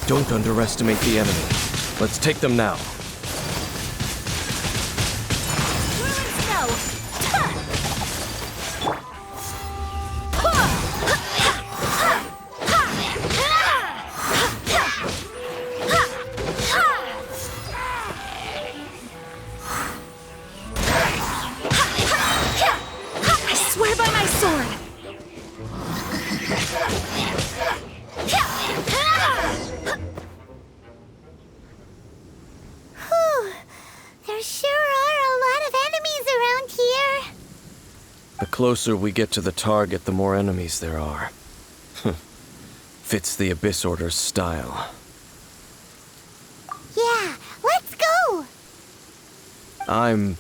Don't underestimate the enemy. Let's take them now. The closer we get to the target, the more enemies there are. Fits the Abyss Order's style. Yeah, let's go! I'm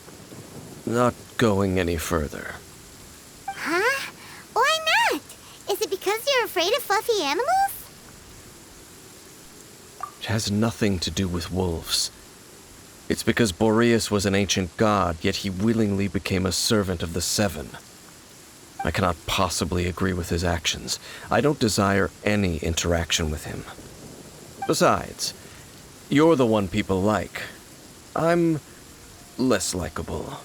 not going any further. Huh? Why not? Is it because you're afraid of fluffy animals? It has nothing to do with wolves. It's because Boreas was an ancient god, yet he willingly became a servant of the Seven. I cannot possibly agree with his actions. I don't desire any interaction with him. Besides, you're the one people like. I'm less likable.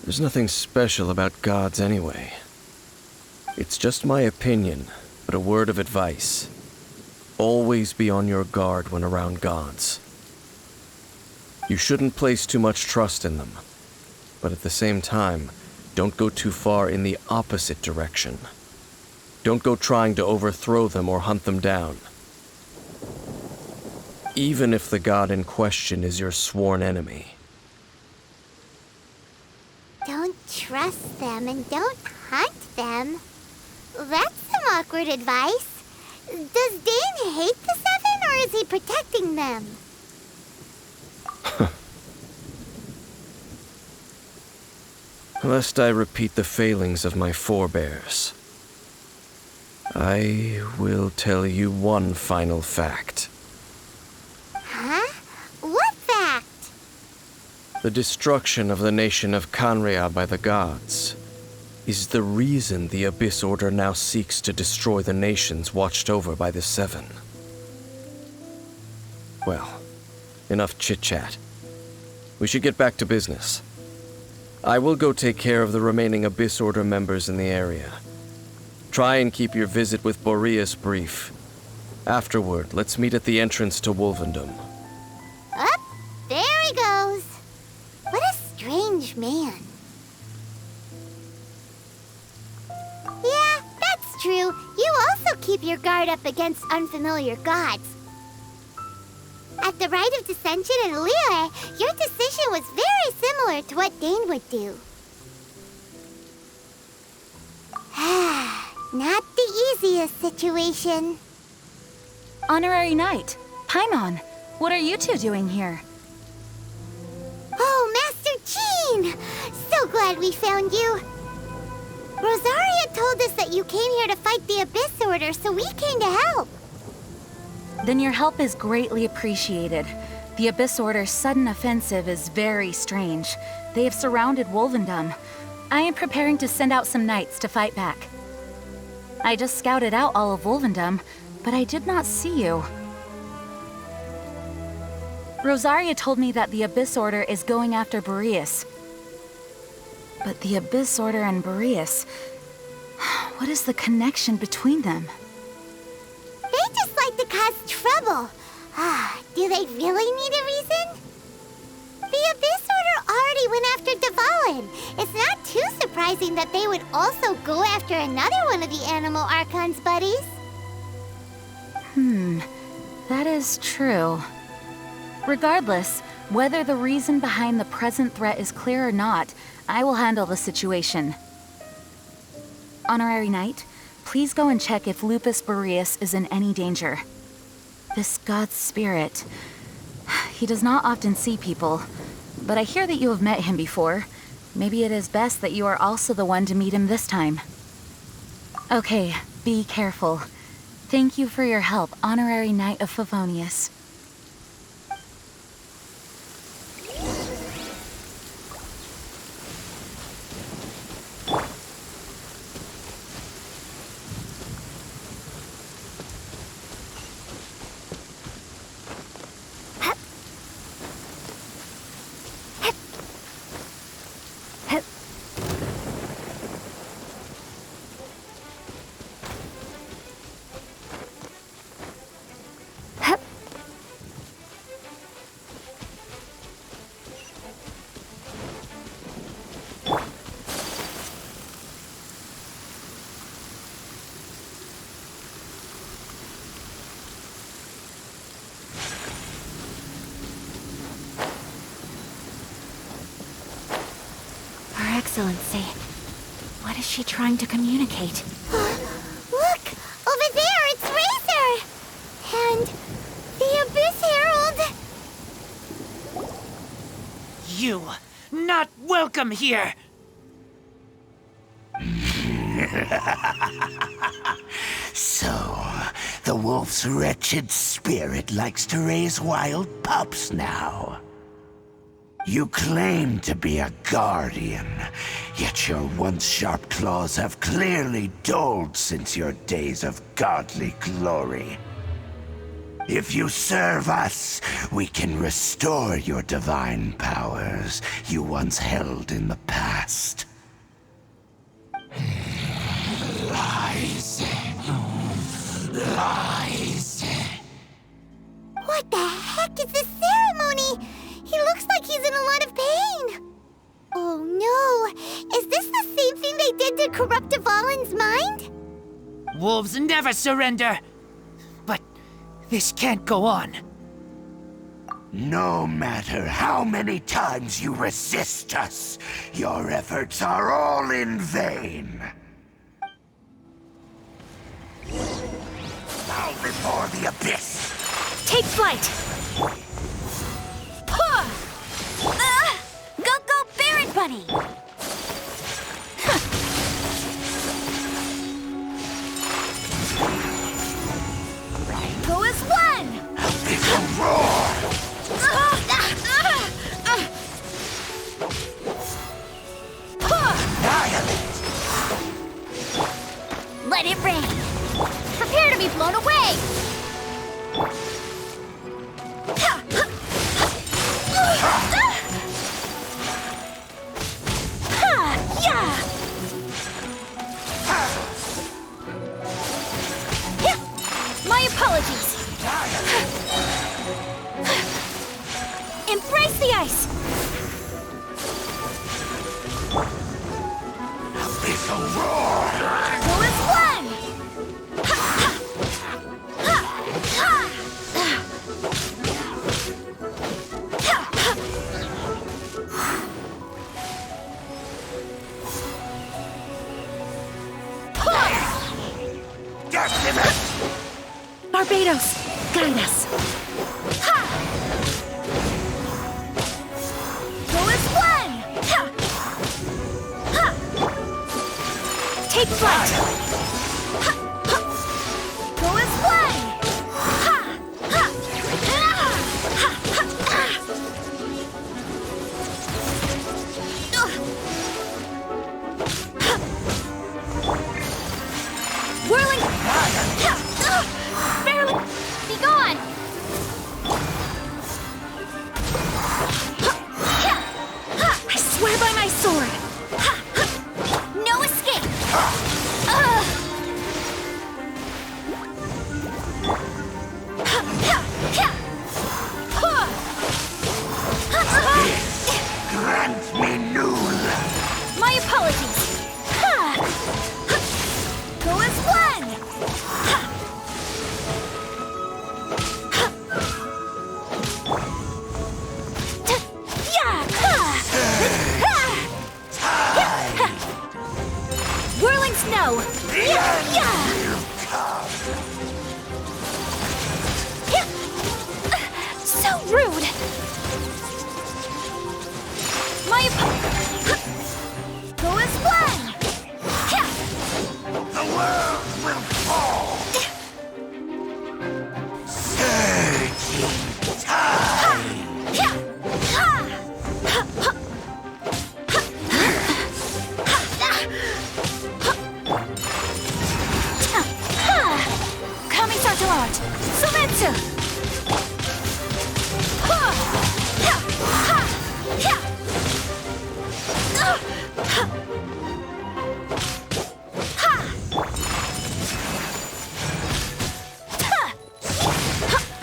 There's nothing special about gods anyway. It's just my opinion, but a word of advice. Always be on your guard when around gods. You shouldn't place too much trust in them, but at the same time, don't go too far in the opposite direction. Don't go trying to overthrow them or hunt them down. Even if the god in question is your sworn enemy. Don't trust them and don't hunt them. That's some awkward advice. Does Dane hate the Seven, or is he protecting them? Lest I repeat the failings of my forebears, I will tell you one final fact. Huh? What fact? The destruction of the nation of Canria by the gods is the reason the Abyss Order now seeks to destroy the nations watched over by the Seven. Well, enough chit-chat. We should get back to business. I will go take care of the remaining Abyss Order members in the area. Try and keep your visit with Boreas brief. Afterward, let's meet at the entrance to Wolvendom. Up, there he goes. What a strange man. Yeah, that's true. You also keep your guard up against unfamiliar gods. At the Rite of Dissension in Liyue, your decision was very similar to what Dane would do. Not the easiest situation. Honorary Knight, Paimon, what are you two doing here? Oh, Master Jean! So glad we found you. Rosaria told us that you came here to fight the Abyss Order, so we came to help. Then your help is greatly appreciated. The Abyss Order's sudden offensive is very strange. They have surrounded Wolvendom. I am preparing to send out some knights to fight back. I just scouted out all of Wolvendom, but I did not see you. Rosaria told me that the Abyss Order is going after Boreas. But the Abyss Order and Boreas... what is the connection between them? They just like to cause trouble. Do they really need a reason? The Abyss Order already went after Dvalin. It's not too surprising that they would also go after another one of the Animal Archon's buddies. That is true. Regardless, whether the reason behind the present threat is clear or not, I will handle the situation. Honorary Knight, please go and check if Lupus Boreas is in any danger. This god's spirit... he does not often see people, but I hear that you have met him before. Maybe it is best that you are also the one to meet him this time. Okay, be careful. Thank you for your help, Honorary Knight of Favonius. Excellency. What is she trying to communicate? Look! Over there, it's Razor! And the Abyss Herald! You, not welcome here! So, the wolf's wretched spirit likes to raise wild pups now. You claim to be a guardian, yet your once sharp claws have clearly dulled since your days of godly glory. If you serve us, we can restore your divine powers you once held in the past. Lies. Lies. What the heck is this ceremony? He looks like he's in a lot of pain. Oh no! Is this the same thing they did to corrupt Dvalin's mind? Wolves never surrender! But this can't go on. No matter how many times you resist us, your efforts are all in vain. Bow before the abyss! Take flight! Go, Baron Bunny! Go as one! It's a roar! Annihilate! Let it rain! Prepare to be blown away! My apologies. Embrace the ice. Abyssal roar! Go as one! Decimate! Barbados, guide us. Go as one! Take flight. Go as one! Whirling. Barely. Be gone! I swear by my sword. No escape! Grant me noon! My apologies. Go as one! Whirling snow. The end will come! So rude. My Go as one! The world will fall! Surging tide! Kami-san art. Sumetsu.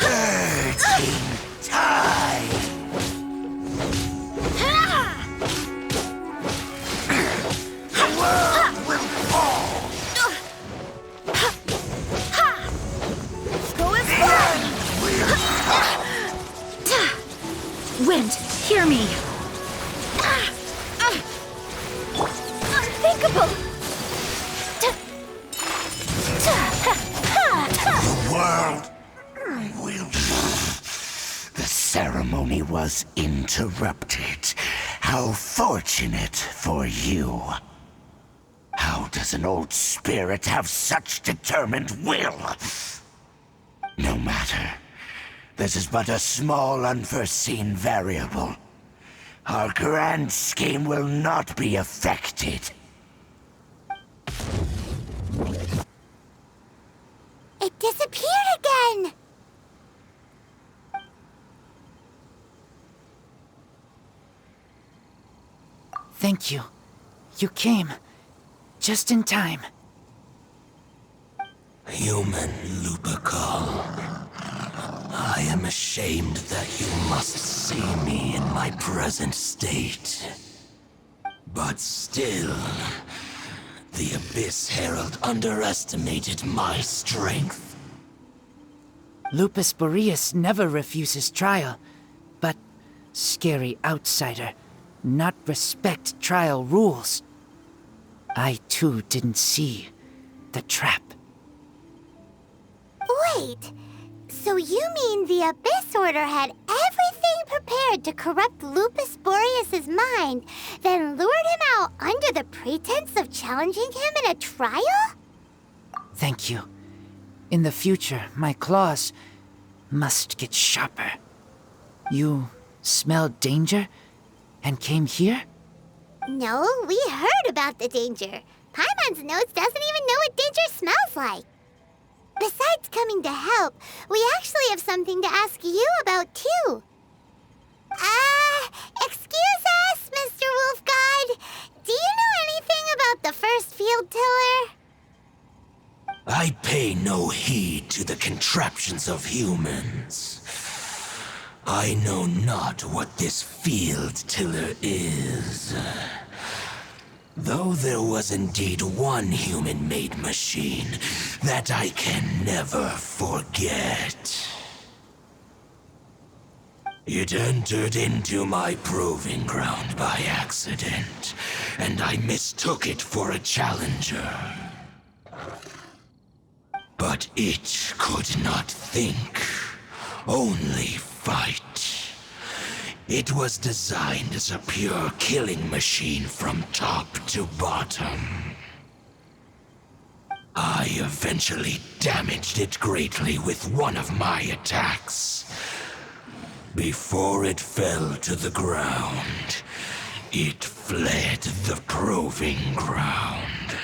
Surging tide! The world will fall! Go as The one! end will come! Wind, hear me. ceremony was interrupted. How fortunate for you. How does an old spirit have such determined will? No matter. This is but a small unforeseen variable. Our grand scheme will not be affected. It disappeared again! Thank you. You came. Just in time. Human Lupercal, I am ashamed that you must see me in my present state. But still, the Abyss Herald underestimated my strength. Lupus Boreas never refuses trial, but scary outsider, not respect trial rules. I too didn't see the trap. Wait, so you mean the Abyss Order had everything prepared to corrupt Lupus Boreas' mind, then lured him out under the pretense of challenging him in a trial? Thank you. In the future, my claws must get sharper. You smelled danger and came here? No, we heard about the danger. Paimon's nose doesn't even know what danger smells like. Besides coming to help, we actually have something to ask you about, too. Excuse us, Mr. Wolf God. Do you know anything about the first field tiller? I pay no heed to the contraptions of humans. I know not what this field tiller is. Though there was indeed one human-made machine that I can never forget. It entered into my proving ground by accident, and I mistook it for a challenger. But it could not think, only fight. It was designed as a pure killing machine from top to bottom. I eventually damaged it greatly with one of my attacks. Before it fell to the ground, it fled the proving ground.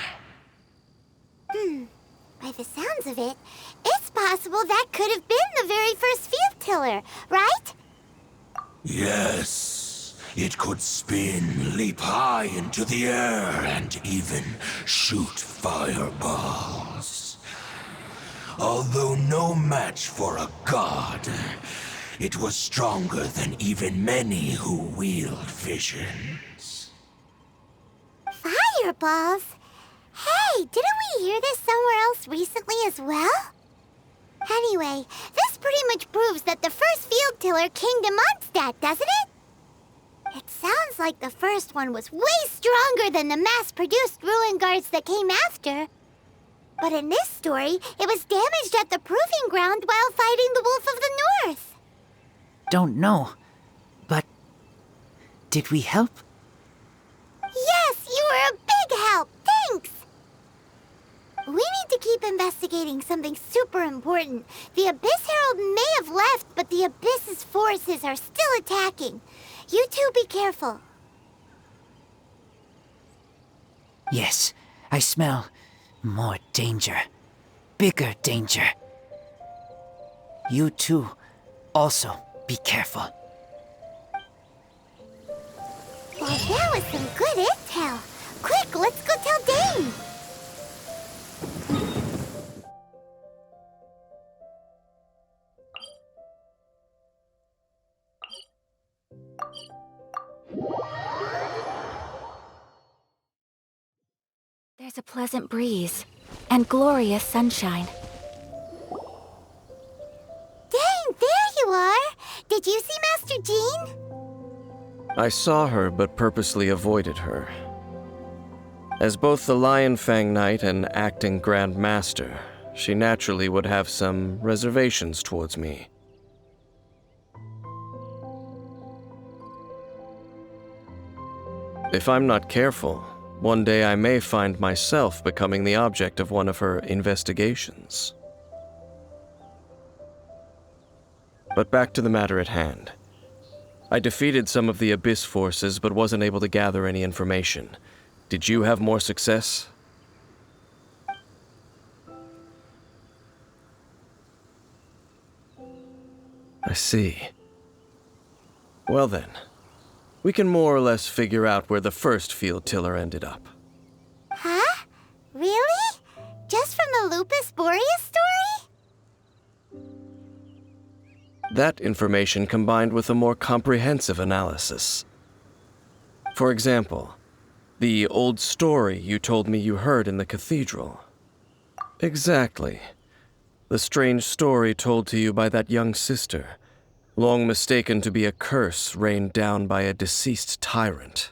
By the sounds of it, it's possible that could have been the very first field tiller, right? Yes, it could spin, leap high into the air, and even shoot fireballs. Although no match for a god, it was stronger than even many who wield visions. Fireballs? Hey, didn't we hear this somewhere else recently as well? Anyway, this pretty much proves that the first field tiller came to Mondstadt, doesn't it? It sounds like the first one was way stronger than the mass-produced ruin guards that came after. But in this story, it was damaged at the proving ground while fighting the Wolf of the North. Don't know, but did we help? Yes, you were a big help. Thanks. We need to keep investigating something super important. The Abyss Herald may have left, but the Abyss's forces are still attacking. You two be careful. Yes, I smell more danger. Bigger danger. You too, also be careful. Well, that was some good intel. Quick, let's go tell Dane. There's a pleasant breeze and glorious sunshine. Dane, there you are. Did you see Master Jean? I saw her, but purposely avoided her. As both the Lion Fang Knight and acting Grand Master, she naturally would have some reservations towards me. If I'm not careful, one day I may find myself becoming the object of one of her investigations. But back to the matter at hand. I defeated some of the Abyss forces, but wasn't able to gather any information. Did you have more success? I see. Well then, we can more or less figure out where the first field tiller ended up. Huh? Really? Just from the Lupus Boreas story? That information combined with a more comprehensive analysis. For example, the old story you told me you heard in the cathedral. Exactly. The strange story told to you by that young sister, long mistaken to be a curse rained down by a deceased tyrant.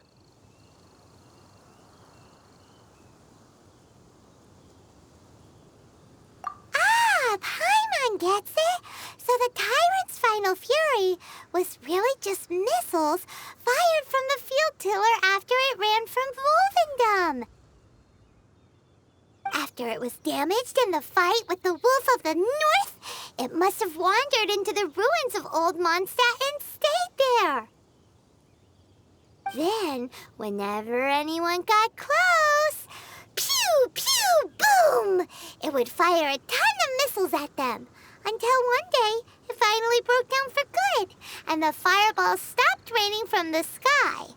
Ah, Paimon gets it! So the tyrant's final fury was really just missiles fired from the field tiller after it ran from Wolfendom. After it was damaged in the fight with the Wolf of the North, it must have wandered into the ruins of Old Mondstadt and stayed there. Then, whenever anyone got close, pew, pew, boom! It would fire a ton of missiles at them, until one day it finally broke down for good, and the fireballs stopped raining from the sky.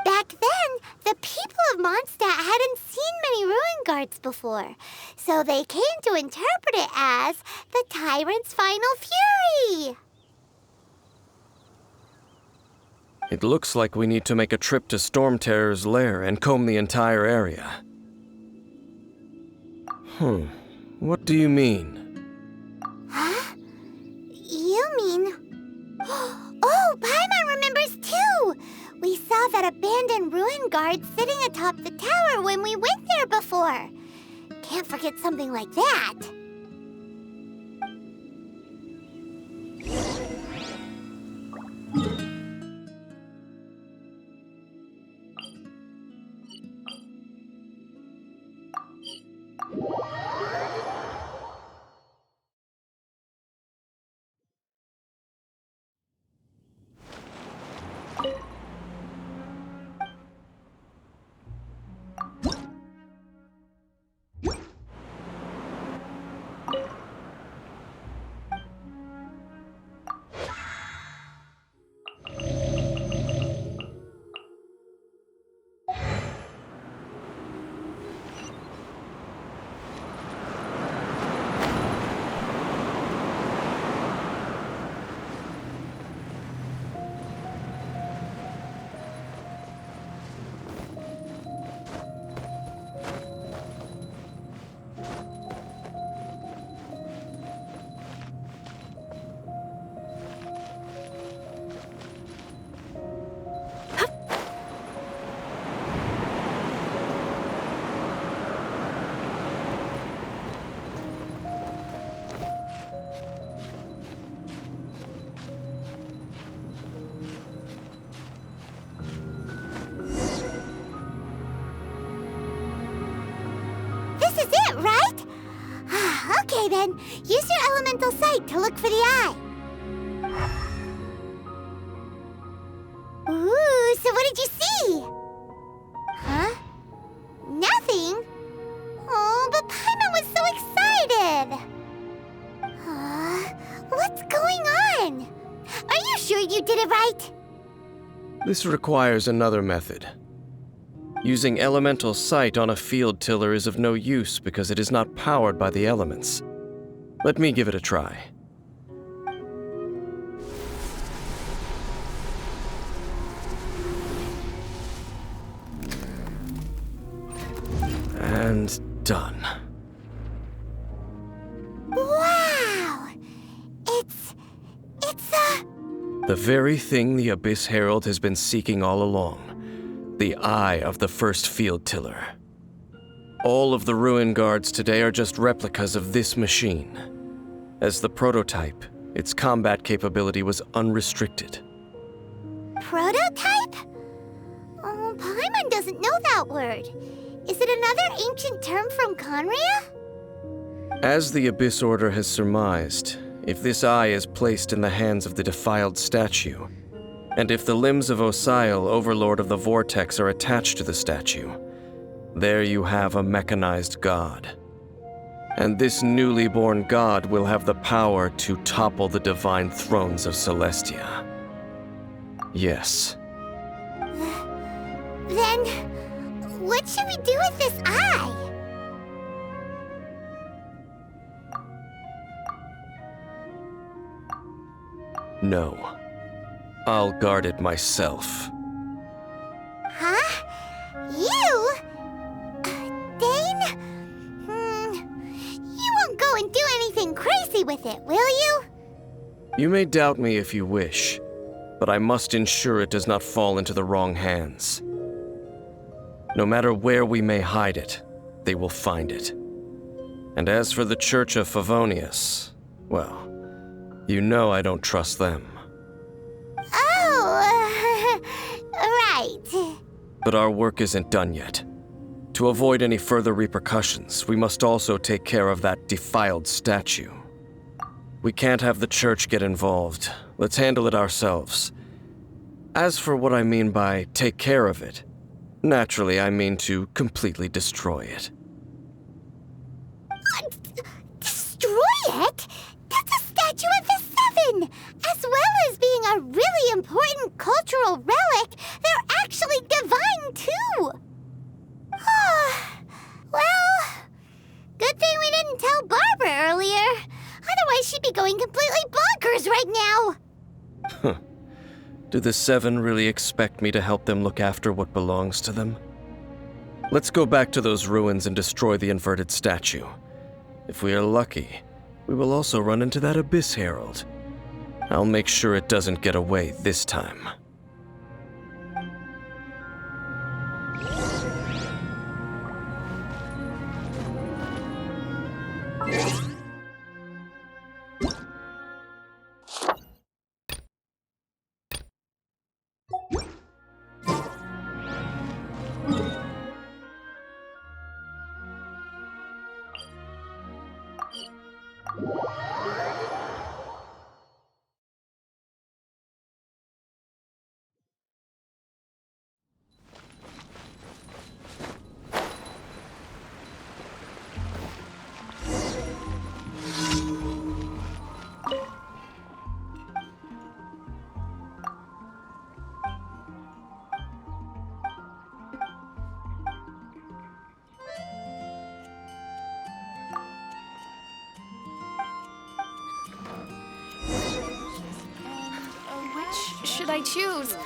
Back then, the people of Mondstadt hadn't seen many ruin guards before, so they came to interpret it as the tyrant's final fury. It looks like we need to make a trip to Storm Terror's lair and comb the entire area. What do you mean? Huh? You mean... Oh, Paimon remembers too! We saw that abandoned ruin guard sitting atop the tower when we went there before. Can't forget something like that. This is it, right? Okay then, use your elemental sight to look for the eye. Ooh, so what did you see? Huh? Nothing? Oh, but Paimon was so excited. What's going on? Are you sure you did it right? This requires another method. Using elemental sight on a field tiller is of no use because it is not powered by the elements. Let me give it a try. And done. Wow! It's a... The very thing the Abyss Herald has been seeking all along. The eye of the first field tiller. All of the ruin guards today are just replicas of this machine. As the prototype, its combat capability was unrestricted. prototype? Oh, Paimon doesn't know that word. Is it another ancient term from Conria? As the Abyss Order has surmised, if this eye is placed in the hands of the defiled statue, and if the limbs of Osial, Overlord of the Vortex, are attached to the statue, there you have a mechanized god. And this newly born god will have the power to topple the divine thrones of Celestia. Yes. Then, what should we do with this eye? No. I'll guard it myself. Huh? You? Dane? You won't go and do anything crazy with it, will you? You may doubt me if you wish, but I must ensure it does not fall into the wrong hands. No matter where we may hide it, they will find it. And as for the Church of Favonius, well, you know I don't trust them. Oh, right. But our work isn't done yet. To avoid any further repercussions, we must also take care of that defiled statue. We can't have the church get involved. Let's handle it ourselves. As for what I mean by take care of it, naturally I mean to completely destroy it. Destroy it? That's a statue of the Seven! As well as being a really important cultural relic, they're actually divine too! Well, good thing we didn't tell Barbara earlier. Otherwise she'd be going completely bonkers right now! Do the Seven really expect me to help them look after what belongs to them? Let's go back to those ruins and destroy the inverted statue. If we are lucky, we will also run into that Abyss Herald. I'll make sure it doesn't get away this time. Which should I choose?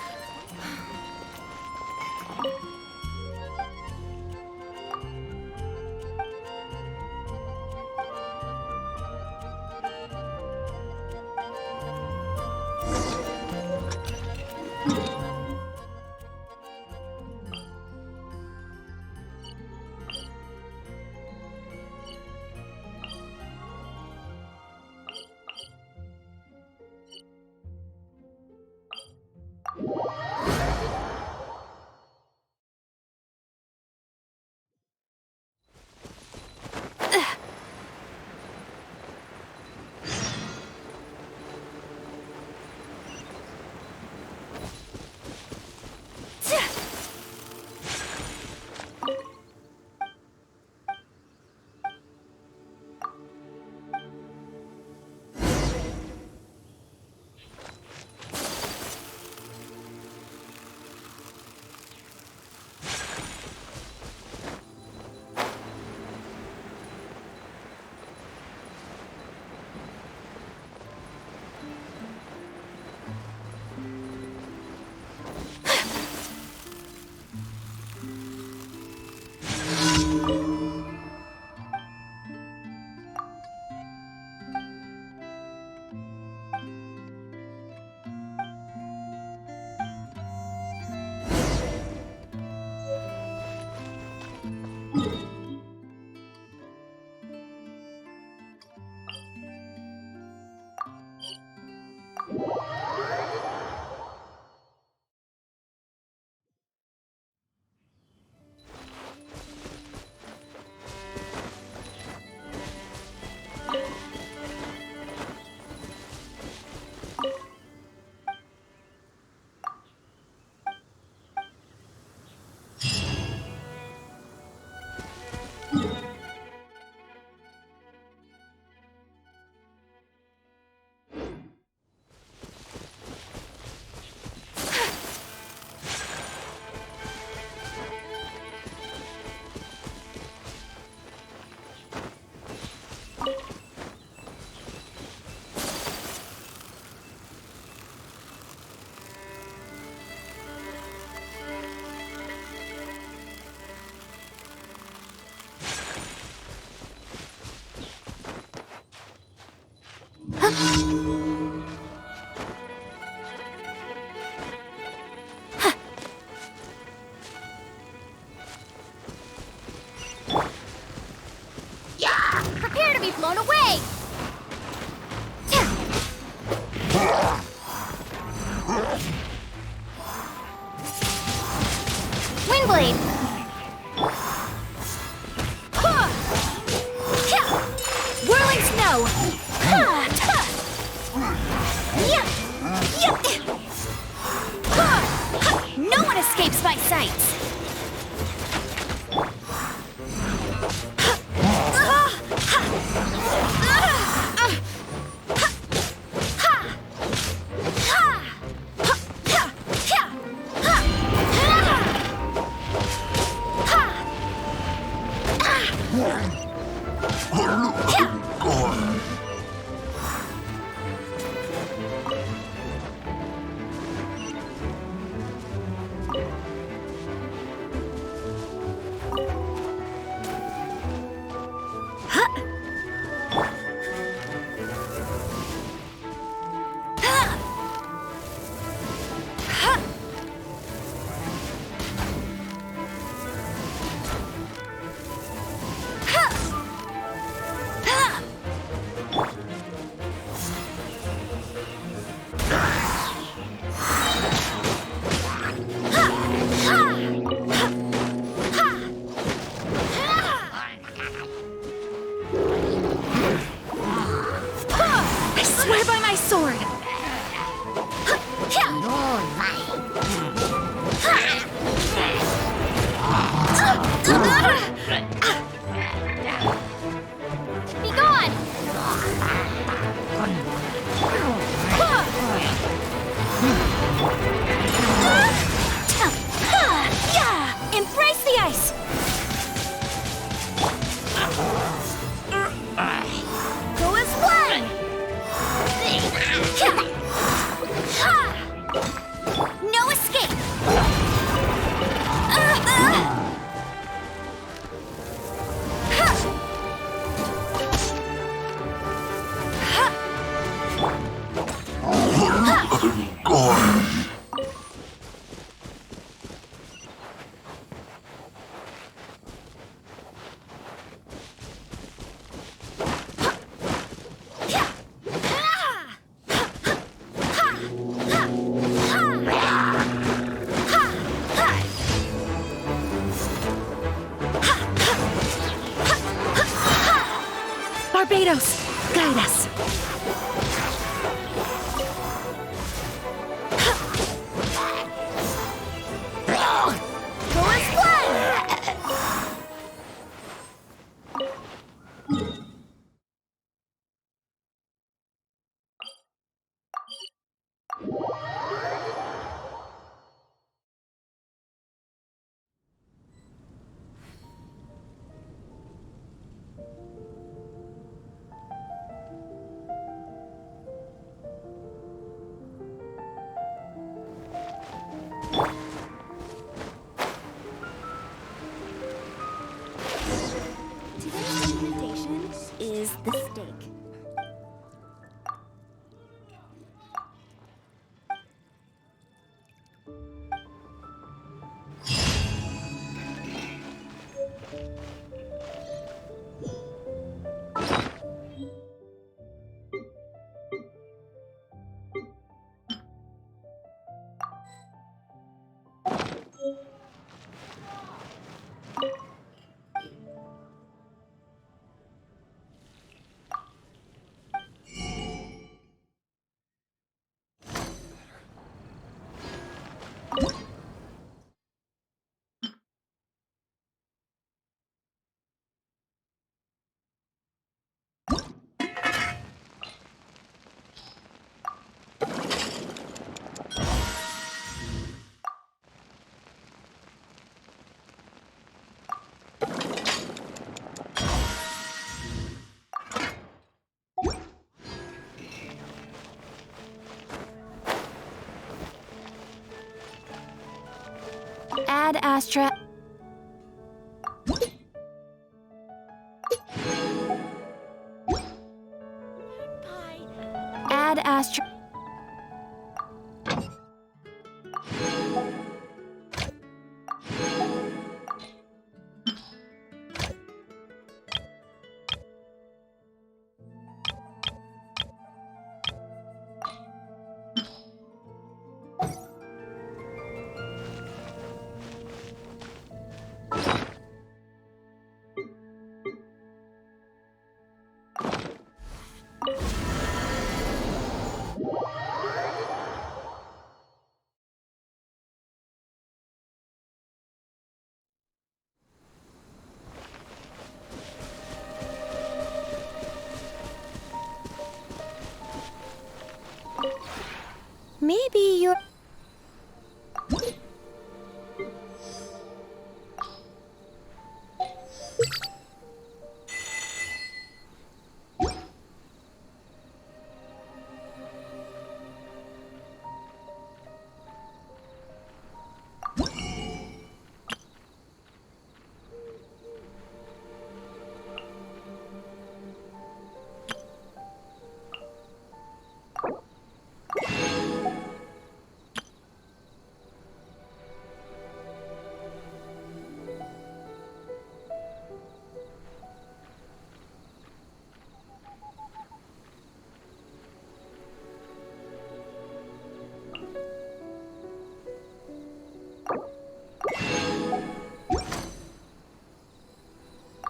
Spring Blade! Whirling Snow! No one escapes my sights! Embrace the ice! Go as one! No escape! Barbados, guide us. Go as one! Today's invitation is the steak. Add Astra. Add Astra. Maybe you're...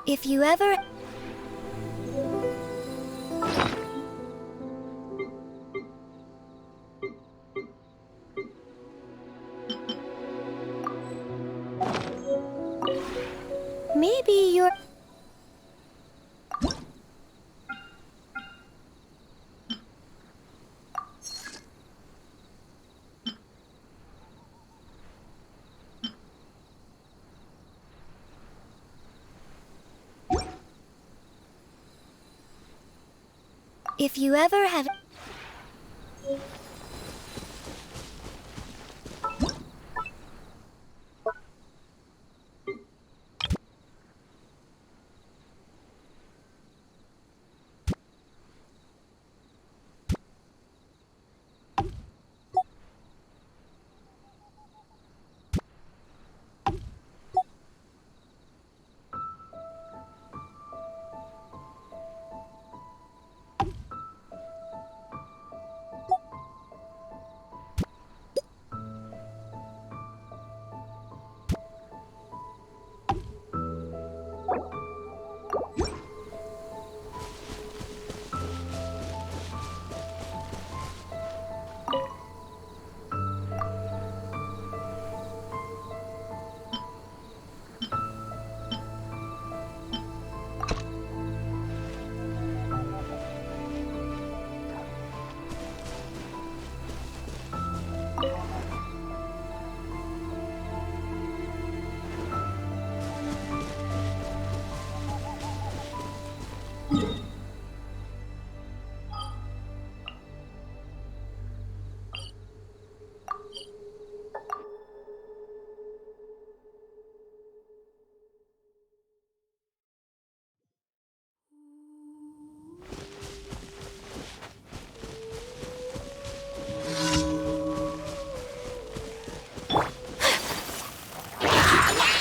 If you ever... Maybe you're... If you ever have...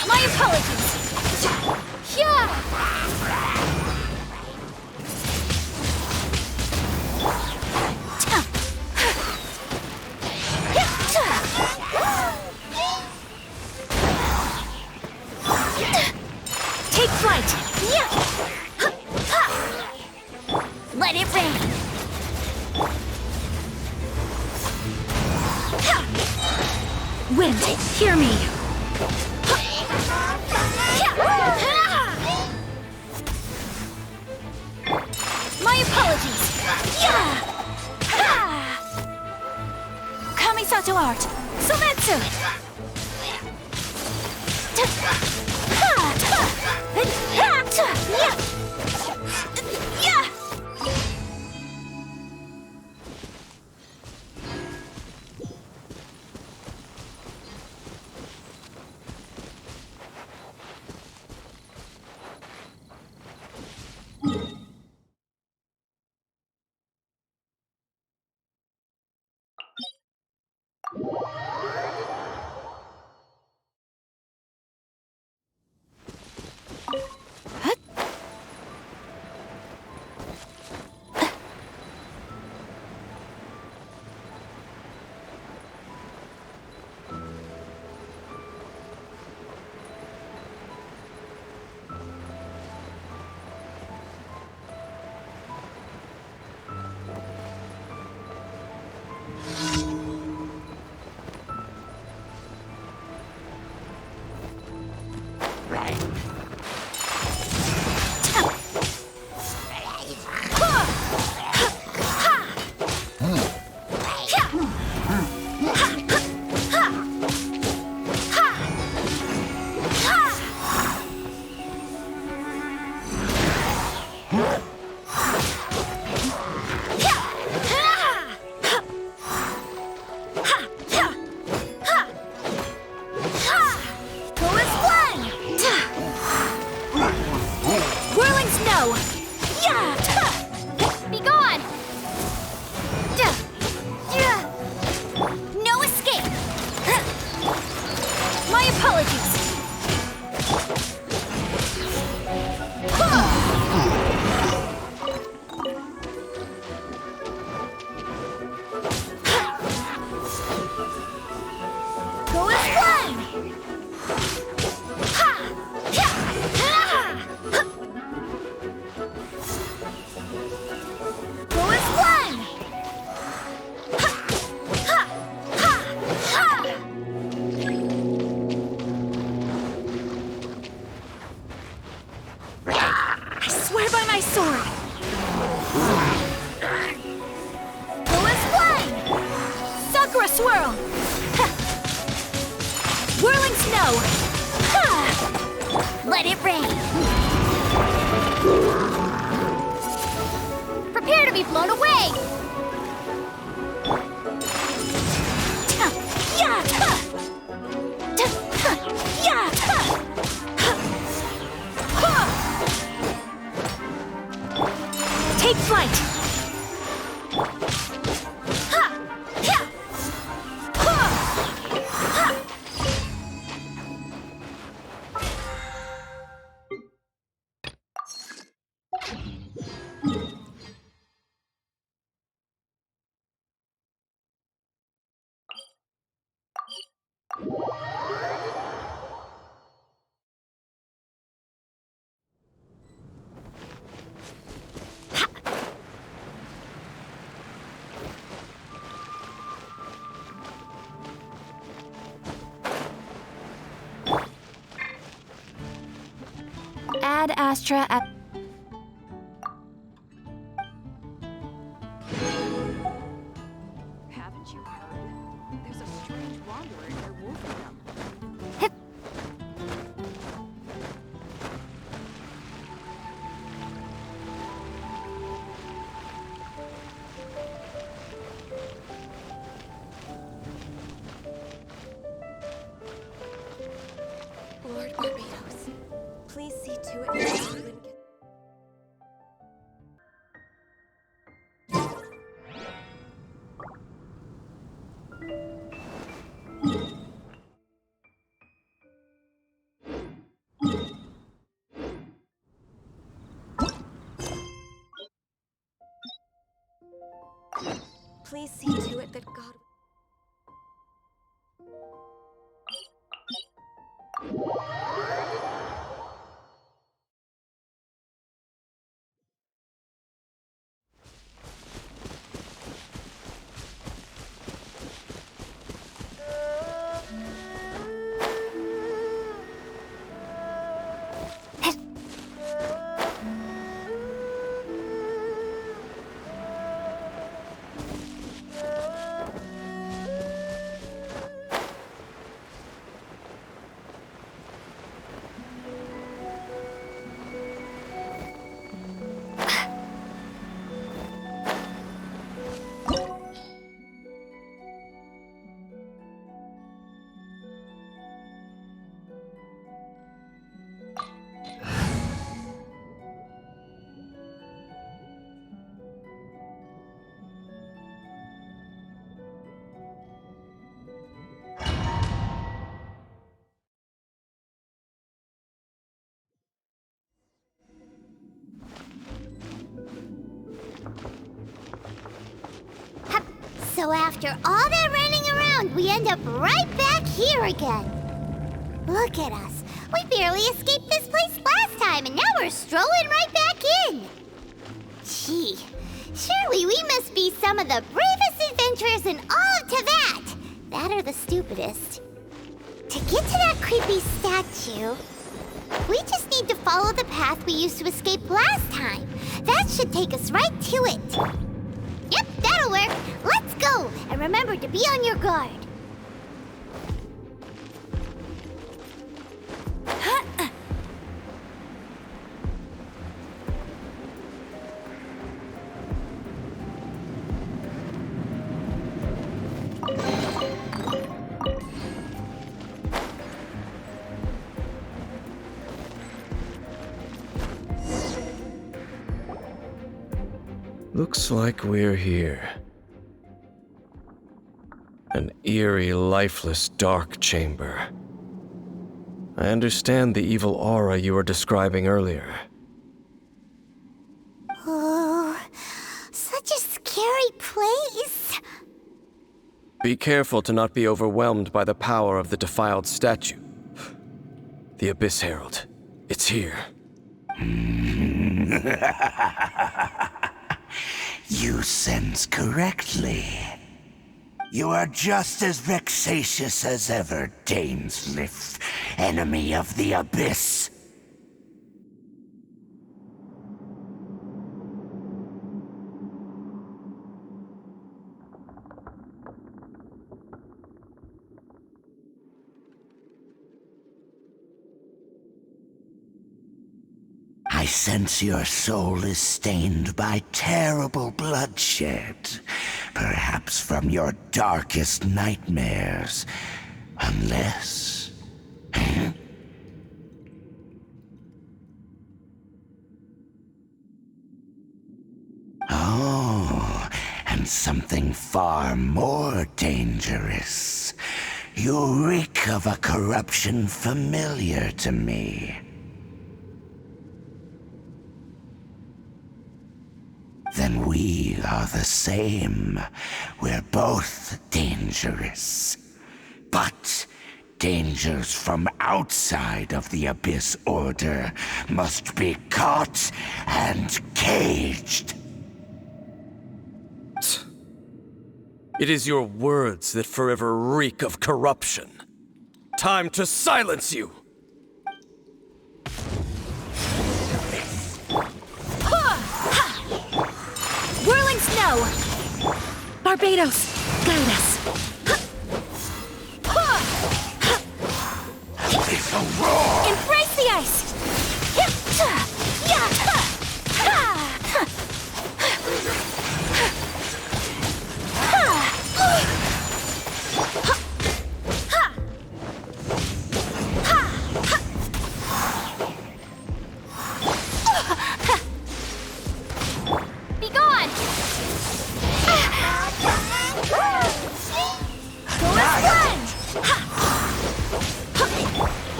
My apologies! Yeah! Take flight! Let it rain! Wind, hear me! My apologies! Kamisato art! Sometsu! apologies. Go as one! Go as one! I swear by my sword! Go as one! Sakura swirl! Whirling snow! Let it rain! Prepare to be blown away! Take flight! Ad Astra at... Haven't you heard? There's a strange wanderer near Wolfenham. Lord Barbados, please see to it that Steven gets... Please see to it that God... So after all that running around, we end up right back here again. Look at us. We barely escaped this place last time, and now we're strolling right back in. Gee, surely we must be some of the bravest adventurers in all of Teyvat. That or the stupidest. To get to that creepy statue, we just need to follow the path we used to escape last time. That should take us right to it. Yep, that'll work. Let's go, and remember to be on your guard. Looks like we're here. An eerie, lifeless, dark chamber. I understand the evil aura you were describing earlier. Oh, such a scary place. Be careful to not be overwhelmed by the power of the defiled statue. The Abyss Herald. It's here. You sense correctly. You are just as vexatious as ever, Dainsleif, enemy of the Abyss. I sense your soul is stained by terrible bloodshed, perhaps from your darkest nightmares, unless... Oh, and something far more dangerous. You reek of a corruption familiar to me. Then we are the same. We're both dangerous. But dangers from outside of the Abyss Order must be caught and caged. It is your words that forever reek of corruption. Time to silence you! Whirling snow! Barbados, guide us. It's a roar! Embrace the ice! Be gone! Go as one!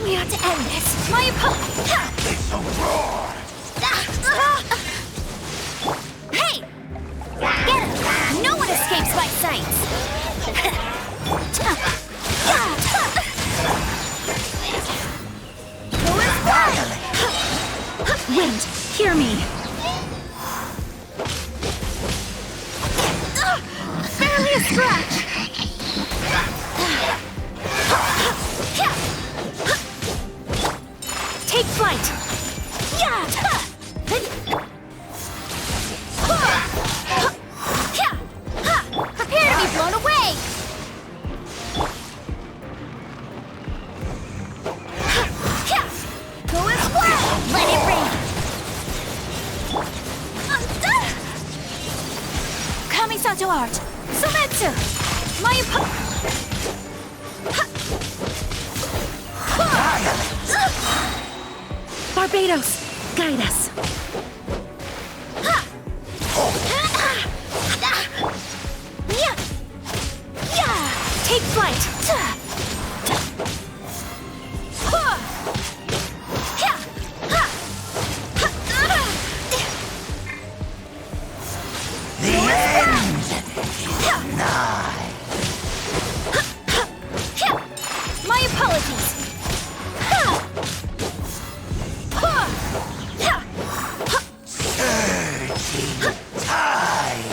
We ought to end this. My It's a roar! Hey! Get him! No one escapes my sight! Go as one! Wind, hear me! Barely a scratch! Take flight! Prepare to be blown away! Go as well! Let it rain! Kamisato art! Sometsu! Barbados, guide us. Take flight. The end is nigh. My apologies. Surging tide.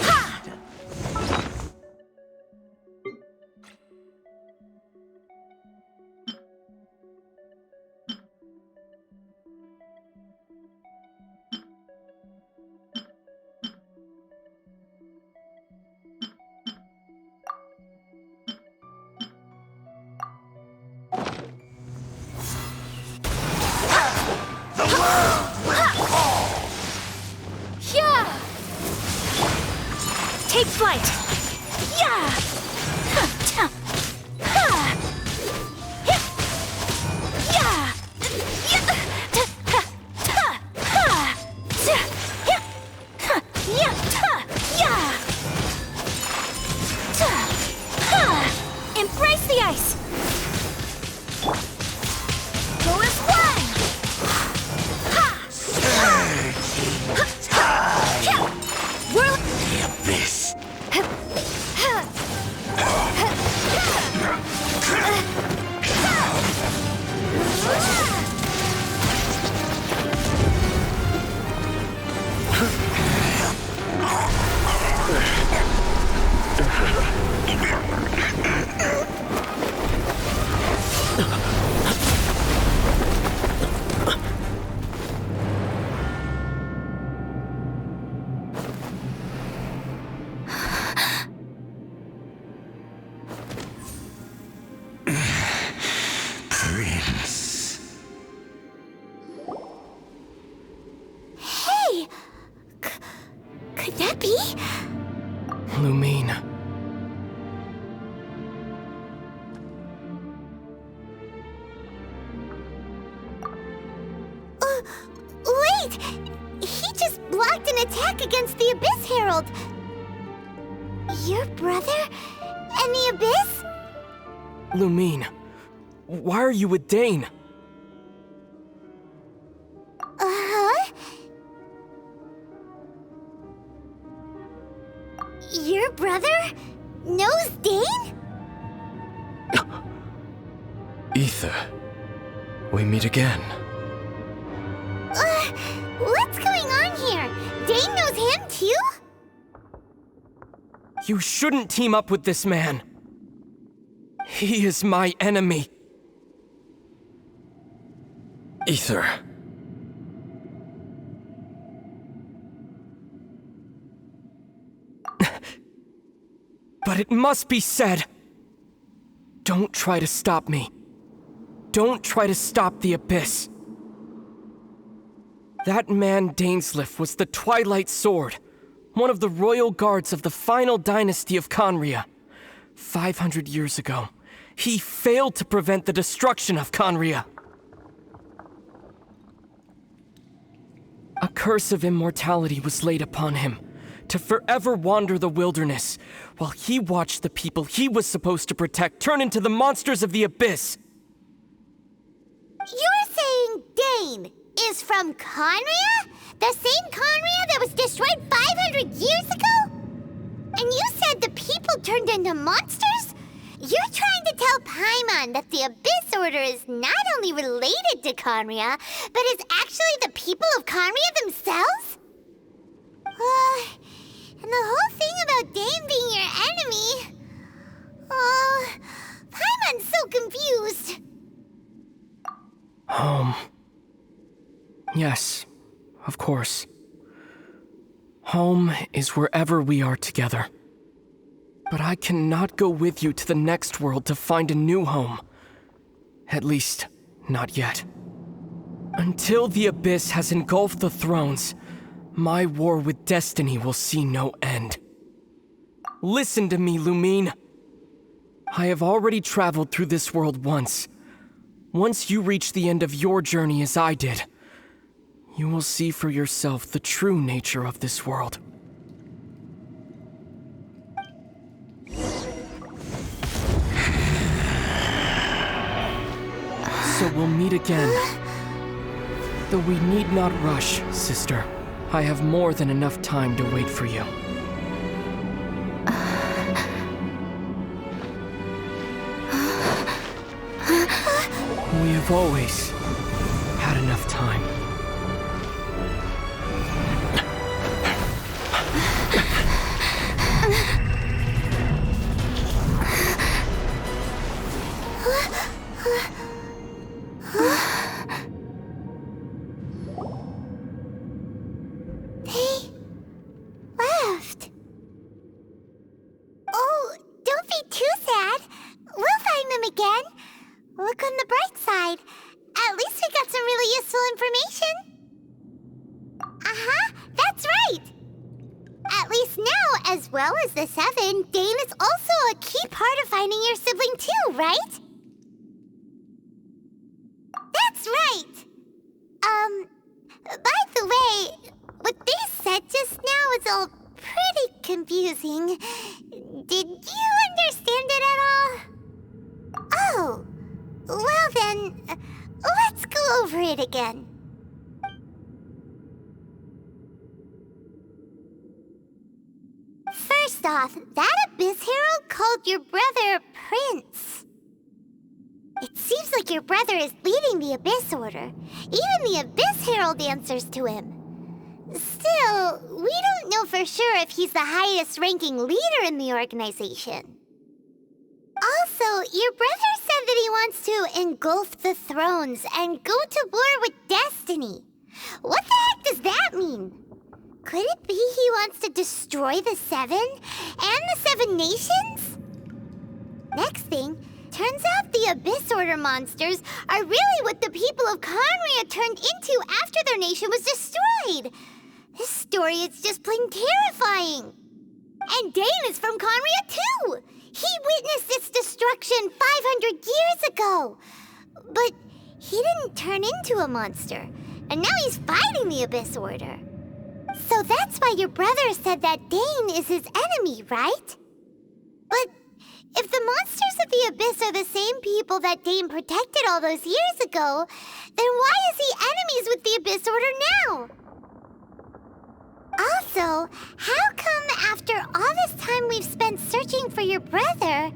Wait! He just blocked an attack against the Abyss Herald! Your brother? And the Abyss? Lumine, why are you with Dane? Uh-huh? Your brother knows Dane? Ether, we meet again. What's going on here? Dane knows him too? You shouldn't team up with this man. He is my enemy. Ether. But it must be said. Don't try to stop me. Don't try to stop the Abyss. That man Dainsleif was the Twilight Sword, one of the royal guards of the final dynasty of Conria. 500 years ago, he failed to prevent the destruction of Conria. A curse of immortality was laid upon him, to forever wander the wilderness, while he watched the people he was supposed to protect turn into the monsters of the Abyss. You're saying Dane is from Conria? The same Conria that was destroyed 500 years ago? And you said the people turned into monsters? You're trying to tell Paimon that the Abyss Order is not only related to Conria, but is actually the people of Conria themselves? And the whole thing about Dane being your enemy... Paimon's so confused. Home. Yes, of course. Home is wherever we are together. But I cannot go with you to the next world to find a new home. At least, not yet. Until the Abyss has engulfed the thrones, my war with destiny will see no end. Listen to me, Lumine. I have already traveled through this world once. Once you reach the end of your journey as I did, you will see for yourself the true nature of this world. So we'll meet again. Though we need not rush, sister. I have more than enough time to wait for you. We have always had enough time. They left. Oh, don't be too sad. We'll find them again. Look on the bright side. At least we got some really useful information. Uh-huh, that's right. At least now, as well as the Seven, Dane is also a key part of finding your sibling too, right? That's right. By the way, what they said just now is all pretty confusing. Did you understand it at all? Oh, well then, let's go over it again. First off, that Abyss Herald called your brother Prince. It seems like your brother is leading the Abyss Order. Even the Abyss Herald answers to him. Still, we don't know for sure if he's the highest-ranking leader in the organization. Also, your brother said that he wants to engulf the thrones and go to war with destiny. What the heck does that mean? Could it be he wants to destroy the Seven and the Seven Nations? Next thing, turns out the Abyss Order monsters are really what the people of Conria turned into after their nation was destroyed. This story is just plain terrifying. And Dane is from Conria too. He witnessed its destruction 500 years ago. But he didn't turn into a monster. And now he's fighting the Abyss Order. So that's why your brother said that Dane is his enemy, right? But if the monsters of the Abyss are the same people that Dane protected all those years ago, then why is he enemies with the Abyss Order now? Also, how come after all this time we've spent searching for your brother,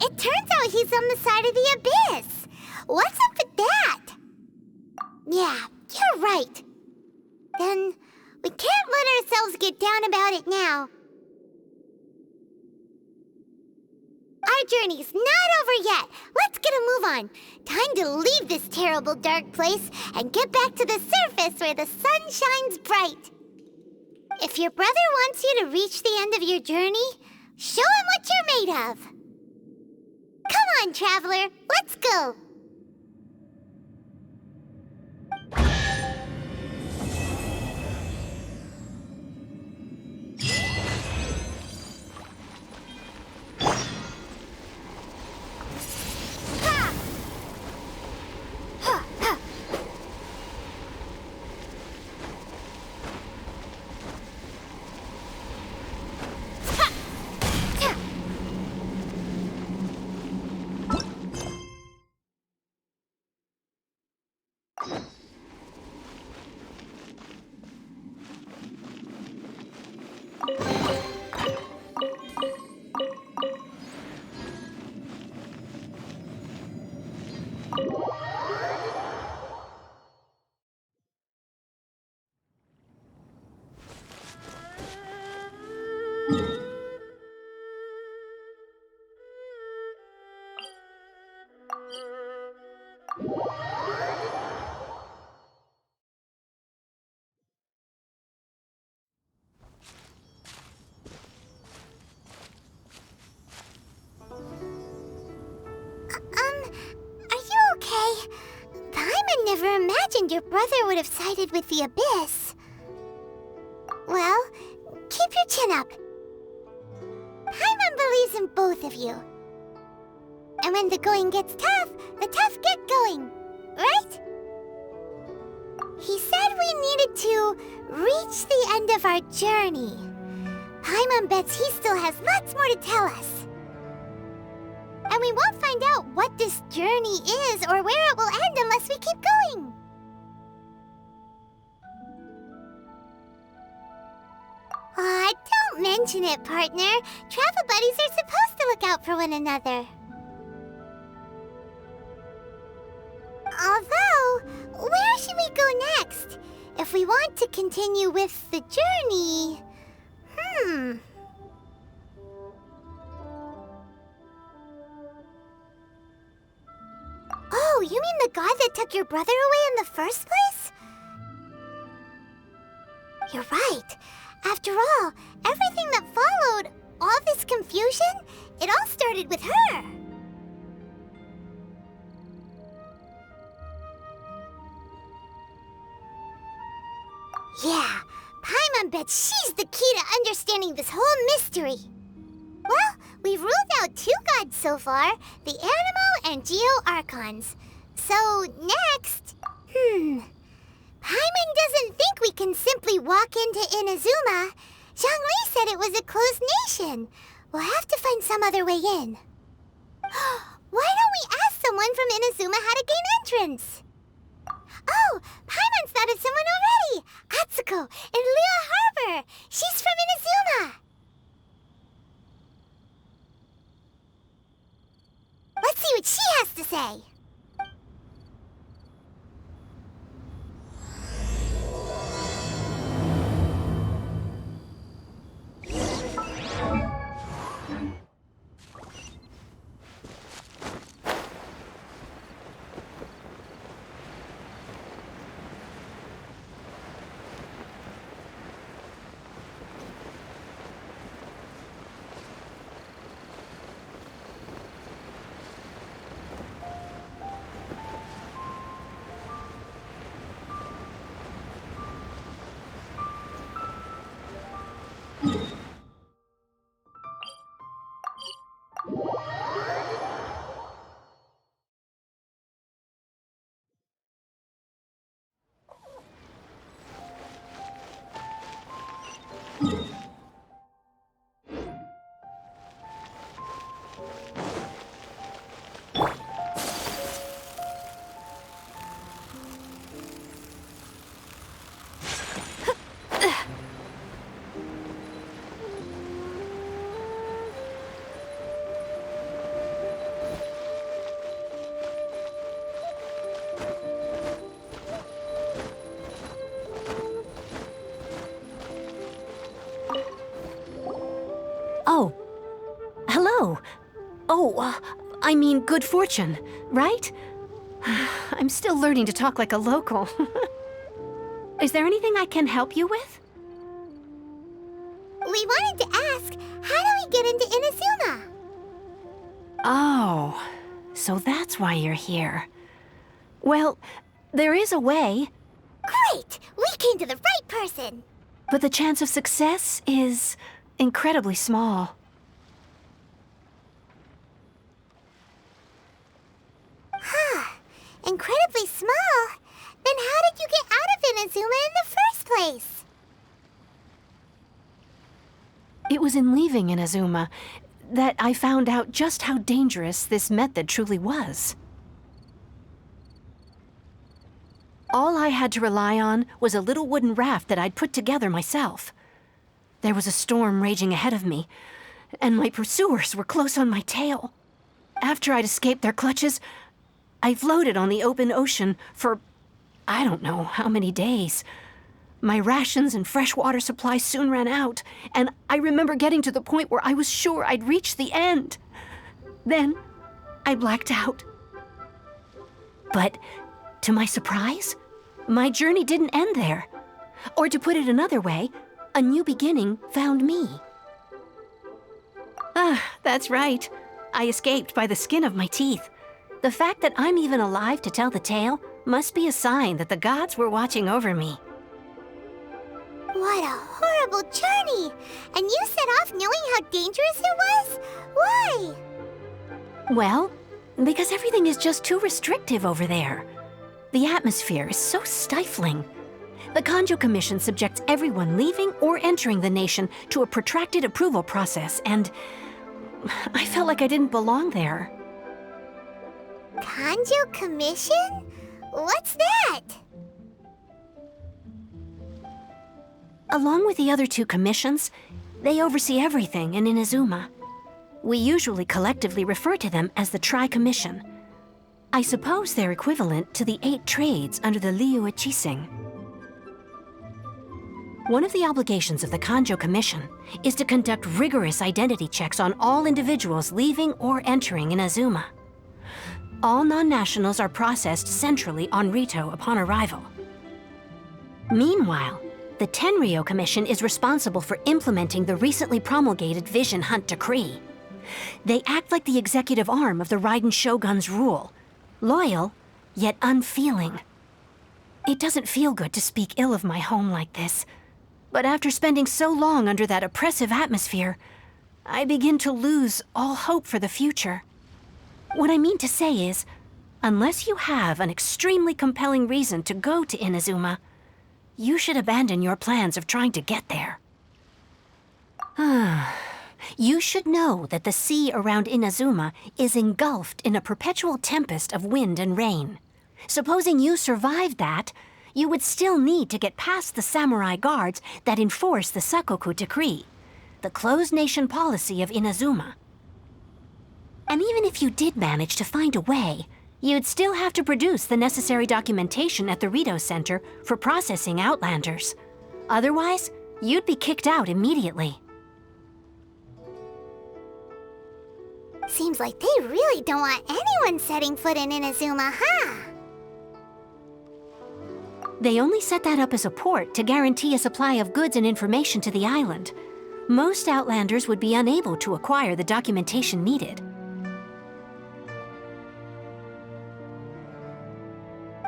it turns out he's on the side of the Abyss? What's up with that? Yeah, you're right. Then we can't let ourselves get down about it now. Our journey's not over yet. Let's get a move on. Time to leave this terrible dark place and get back to the surface where the sun shines bright. If your brother wants you to reach the end of your journey, show him what you're made of. Come on, traveler, let's go. Never imagined your brother would have sided with the Abyss. Well, keep your chin up. Paimon believes in both of you. And when the going gets tough, the tough get going, right? He said we needed to reach the end of our journey. Paimon bets he still has lots more to tell us. And we won't find out what this journey is or where it will end unless we keep going. Aw, don't mention it, partner. Travel buddies are supposed to look out for one another. Although, where should we go next? If we want to continue with the journey... Oh, you mean the god that took your brother away in the first place? You're right. After all, everything that followed, all this confusion, it all started with her. Yeah, Paimon bets she's the key to understanding this whole mystery. Well, we've ruled out two gods so far, the Animo and Geo-Archons. So, next... Paimon doesn't think we can simply walk into Inazuma. Zhongli said it was a closed nation. We'll have to find some other way in. Why don't we ask someone from Inazuma how to gain entrance? Oh, Paimon's thought of someone already! Atsuko in Liyue Harbor! She's from Inazuma! Let's see what she has to say! I mean good fortune, right? I'm still learning to talk like a local. Is there anything I can help you with? We wanted to ask, how do we get into Inazuma? Oh, so that's why you're here. Well, there is a way, Great! We came to the right person! but the chance of success is incredibly small. Incredibly small? Then how did you get out of Inazuma in the first place? It was in leaving Inazuma that I found out just how dangerous this method truly was. All I had to rely on was a little wooden raft that I'd put together myself. There was a storm raging ahead of me, and my pursuers were close on my tail. After I'd escaped their clutches, I floated on the open ocean for I don't know how many days. My rations and fresh water supply soon ran out, and I remember getting to the point where I was sure I'd reached the end. Then, I blacked out. But, to my surprise, my journey didn't end there. Or to put it another way, a new beginning found me. That's right. I escaped by the skin of my teeth. The fact that I'm even alive to tell the tale must be a sign that the gods were watching over me. What a horrible journey! And you set off knowing how dangerous it was? Why? Well, because everything is just too restrictive over there. The atmosphere is so stifling. The Kanjo Commission subjects everyone leaving or entering the nation to a protracted approval process, and I felt like I didn't belong there. Kanjo Commission? What's that? Along with the other two commissions, they oversee everything in Inazuma. We usually collectively refer to them as the Tri-Commission. I suppose they're equivalent to the 8 trades under the Liyue Chising. One of the obligations of the Kanjo Commission is to conduct rigorous identity checks on all individuals leaving or entering Inazuma. All non-nationals are processed centrally on Rito upon arrival. Meanwhile, the Tenryo Commission is responsible for implementing the recently promulgated Vision Hunt Decree. They act like the executive arm of the Raiden Shogun's rule, loyal, yet unfeeling. It doesn't feel good to speak ill of my home like this, but after spending so long under that oppressive atmosphere, I begin to lose all hope for the future. What I mean to say is, unless you have an extremely compelling reason to go to Inazuma, you should abandon your plans of trying to get there. You should know that the sea around Inazuma is engulfed in a perpetual tempest of wind and rain. Supposing you survived that, you would still need to get past the samurai guards that enforce the Sakoku Decree, the closed nation policy of Inazuma. And even if you did manage to find a way, you'd still have to produce the necessary documentation at the Rito Center for processing Outlanders. Otherwise, you'd be kicked out immediately. Seems like they really don't want anyone setting foot in Inazuma, huh? They only set that up as a port to guarantee a supply of goods and information to the island. Most Outlanders would be unable to acquire the documentation needed.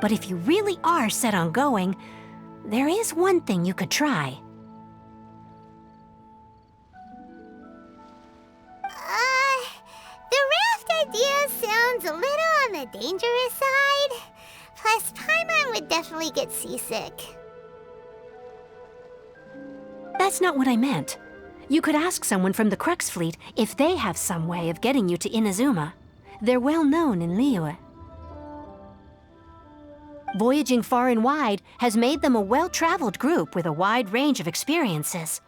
But if you really are set on going, there is one thing you could try. The raft idea sounds a little on the dangerous side. Plus, Paimon would definitely get seasick. That's not what I meant. You could ask someone from the Crux Fleet if they have some way of getting you to Inazuma. They're well known in Liyue. Voyaging far and wide has made them a well-traveled group with a wide range of experiences.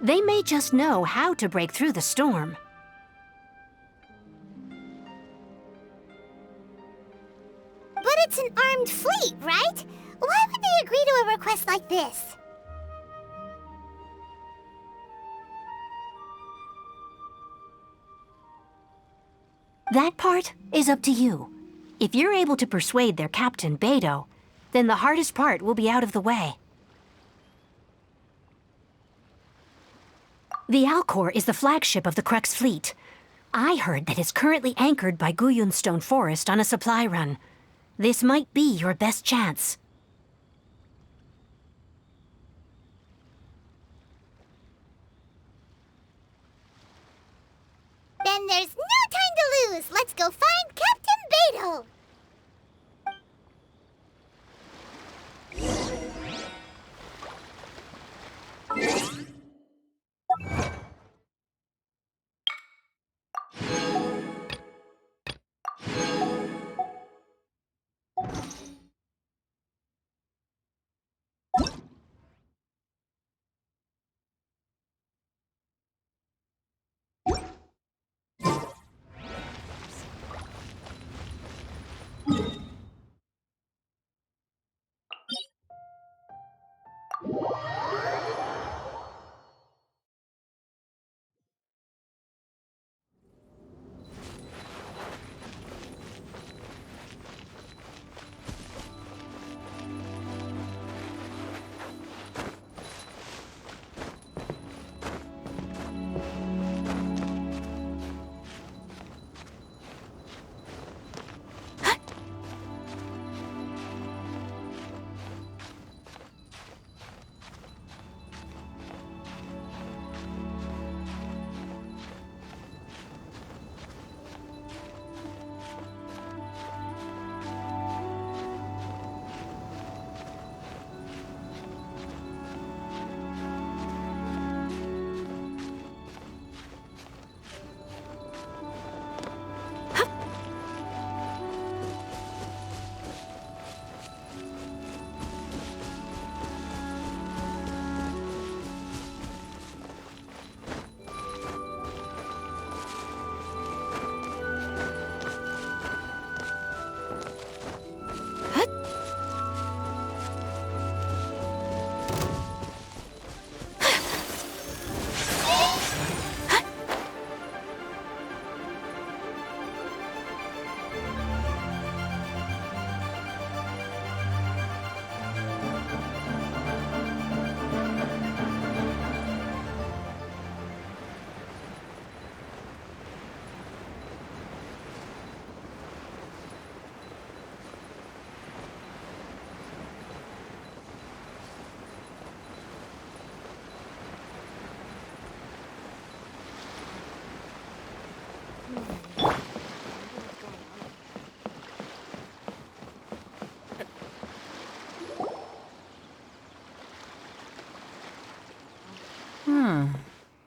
They may just know how to break through the storm. But it's an armed fleet, right? Why would they agree to a request like this? That part is up to you. If you're able to persuade their captain, Beto, then the hardest part will be out of the way. The Alcor is the flagship of the Crux fleet. I heard that it's currently anchored by Guyunstone Forest on a supply run. This might be your best chance. Then there's no time to lose. Let's go find Captain Beto.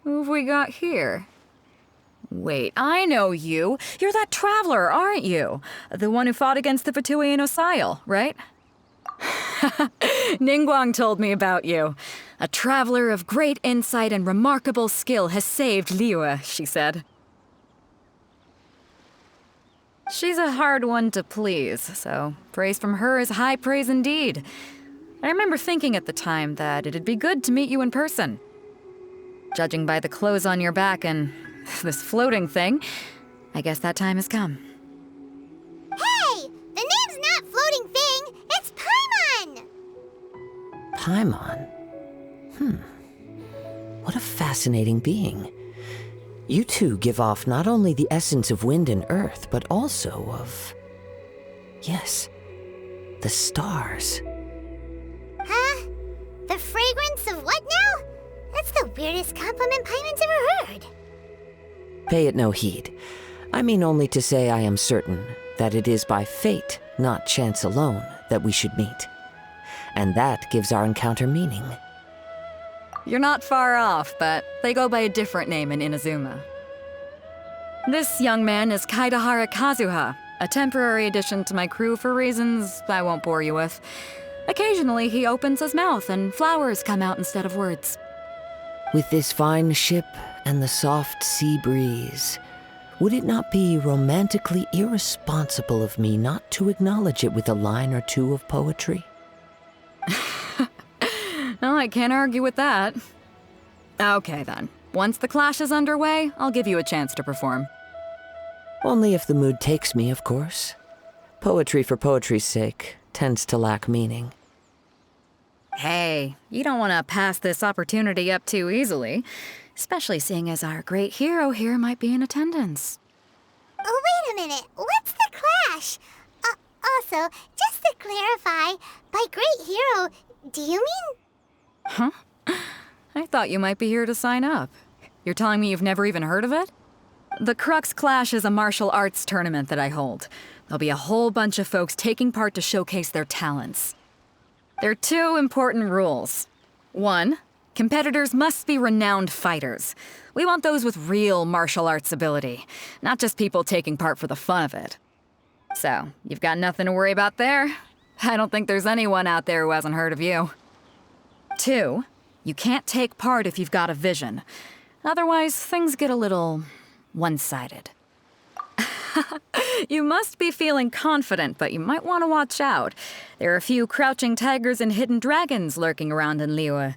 Who have we got here? Wait, I know you. You're that traveler, aren't you? The one who fought against the Fatuian Osile, right? Ningguang told me about you. A traveler of great insight and remarkable skill has saved Liyue, she said. She's a hard one to please, so praise from her is high praise indeed. I remember thinking at the time that it'd be good to meet you in person. Judging by the clothes on your back and this floating thing, I guess that time has come. Hey! The name's not Floating Thing, it's Paimon! Paimon? What a fascinating being. You two give off not only the essence of wind and earth, but also of... yes, the stars. Huh? The fragrance of what now? That's the weirdest compliment Paimon's ever heard. Pay it no heed. I mean only to say I am certain that it is by fate, not chance alone, that we should meet. And that gives our encounter meaning. You're not far off, but they go by a different name in Inazuma. This young man is Kaidahara Kazuha, a temporary addition to my crew for reasons I won't bore you with. Occasionally he opens his mouth and flowers come out instead of words. With this fine ship and the soft sea breeze, would it not be romantically irresponsible of me not to acknowledge it with a line or two of poetry? Well, I can't argue with that. Okay then, once the clash is underway, I'll give you a chance to perform. Only if the mood takes me, of course. Poetry for poetry's sake tends to lack meaning. Hey, you don't want to pass this opportunity up too easily, especially seeing as our great hero here might be in attendance. Oh, wait a minute. What's the clash? Also, just to clarify, by great hero, do you mean? Huh? I thought you might be here to sign up. You're telling me you've never even heard of it? The Crux Clash is a martial arts tournament that I hold. There'll be a whole bunch of folks taking part to showcase their talents. There are 2 important rules. 1, competitors must be renowned fighters. We want those with real martial arts ability, not just people taking part for the fun of it. So, you've got nothing to worry about there. I don't think there's anyone out there who hasn't heard of you. 2, you can't take part if you've got a vision. Otherwise, things get a little one-sided. You must be feeling confident, but you might want to watch out. There are a few crouching tigers and hidden dragons lurking around in Liyue.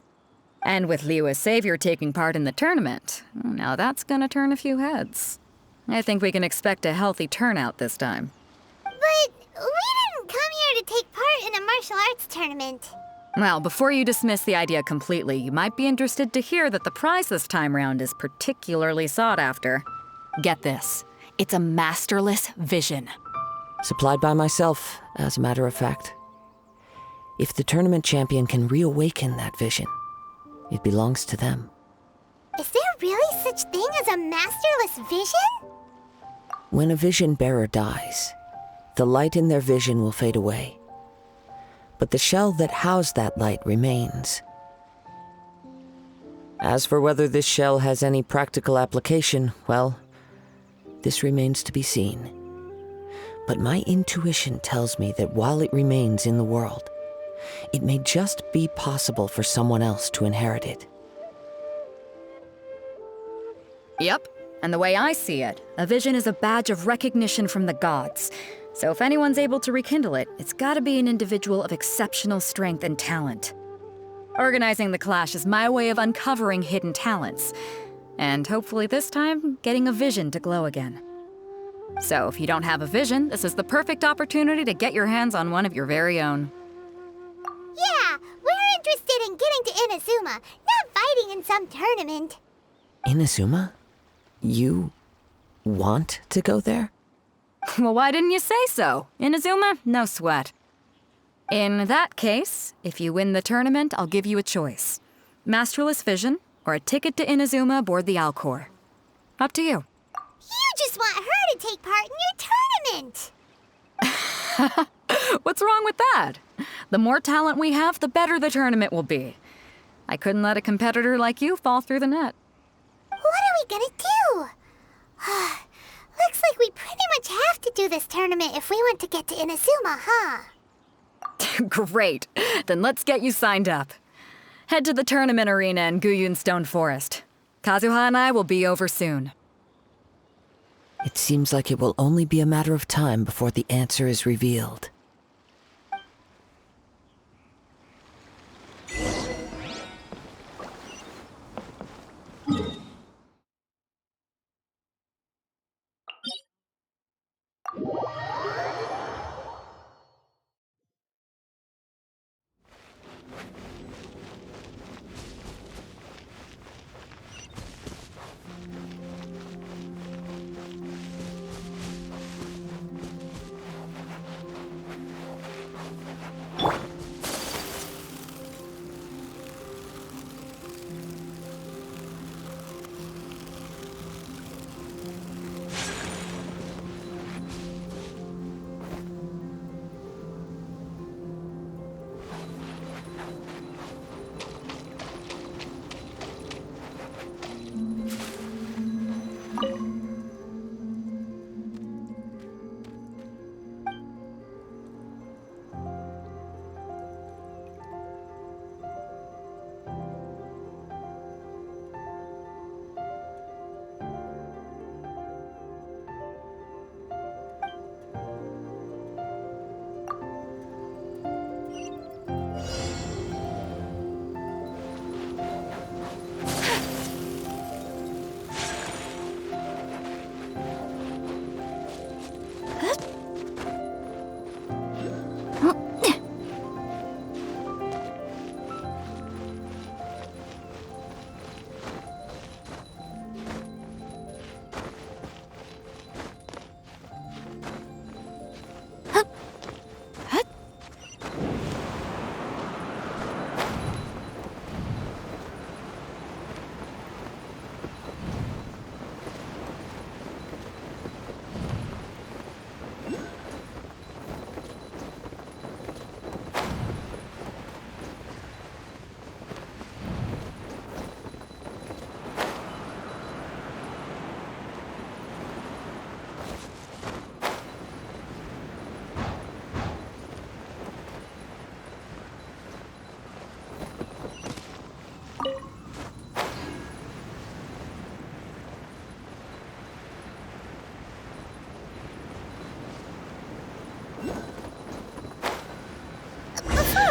And with Liyue's savior taking part in the tournament, now that's gonna turn a few heads. I think we can expect a healthy turnout this time. But we didn't come here to take part in a martial arts tournament. Well, before you dismiss the idea completely, you might be interested to hear that the prize this time round is particularly sought after. Get this. It's a masterless vision. Supplied by myself, as a matter of fact. If the tournament champion can reawaken that vision, it belongs to them. Is there really such thing as a masterless vision? When a vision bearer dies, the light in their vision will fade away. But the shell that housed that light remains. As for whether this shell has any practical application, well, this remains to be seen. But my intuition tells me that while it remains in the world, it may just be possible for someone else to inherit it. Yep, and the way I see it, a vision is a badge of recognition from the gods. So if anyone's able to rekindle it, it's gotta be an individual of exceptional strength and talent. Organizing the clash is my way of uncovering hidden talents. And hopefully this time, getting a vision to glow again. So if you don't have a vision, this is the perfect opportunity to get your hands on one of your very own. Yeah, we're interested in getting to Inazuma, not fighting in some tournament. Inazuma? You want to go there? Well, why didn't you say so? Inazuma? No sweat. In that case, if you win the tournament, I'll give you a choice. Masterless vision, or a ticket to Inazuma aboard the Alcor. Up to you. You just want her to take part in your tournament! What's wrong with that? The more talent we have, the better the tournament will be. I couldn't let a competitor like you fall through the net. What are we gonna do? Looks like we pretty much have to do this tournament if we want to get to Inazuma, huh? Great. Then let's get you signed up. Head to the tournament arena in Guyun Stone Forest. Kazuha and I will be over soon. It seems like it will only be a matter of time before the answer is revealed.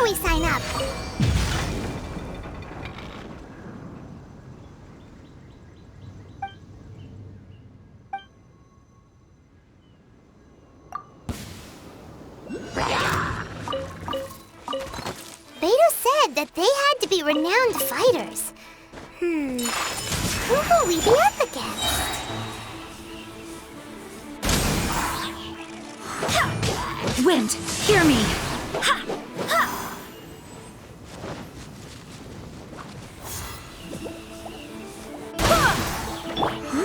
we sign up. Beto said that they had to be renowned fighters. Who will we be up against? Wind, hear me!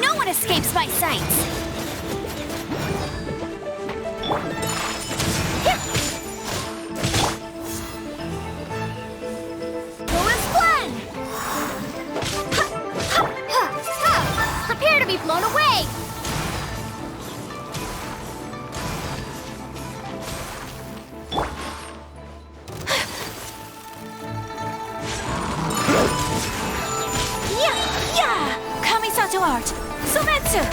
No one escapes my sights! Prepare to be blown away! Kamisato art! Sometsu!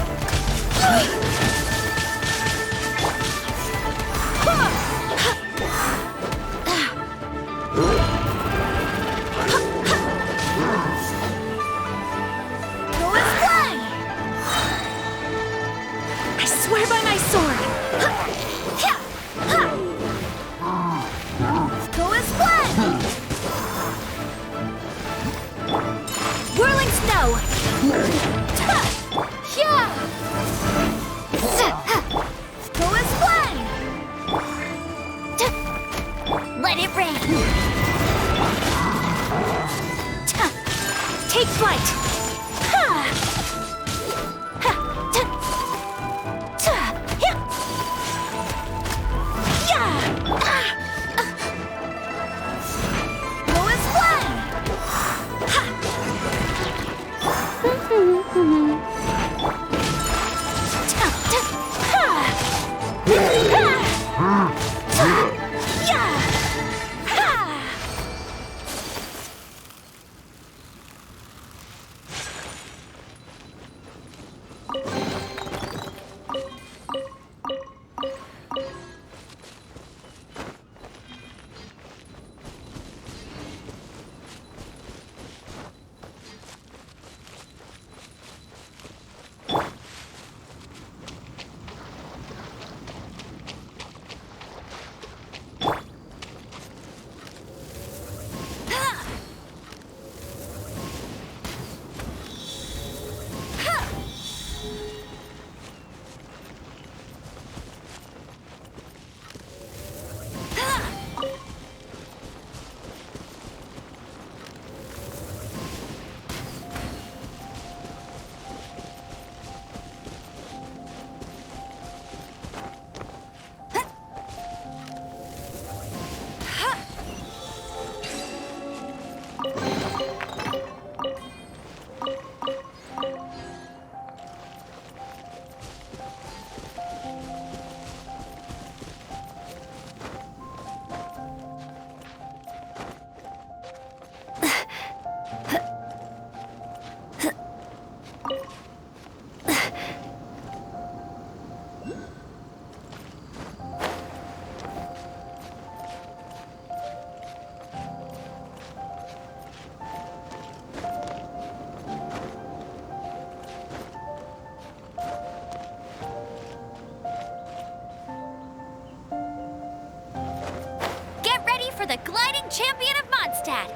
I swear by my sword! Go as one! Whirling snow! Go as one! Let it rain! Take flight! Go as one! For the gliding champion of Mondstadt!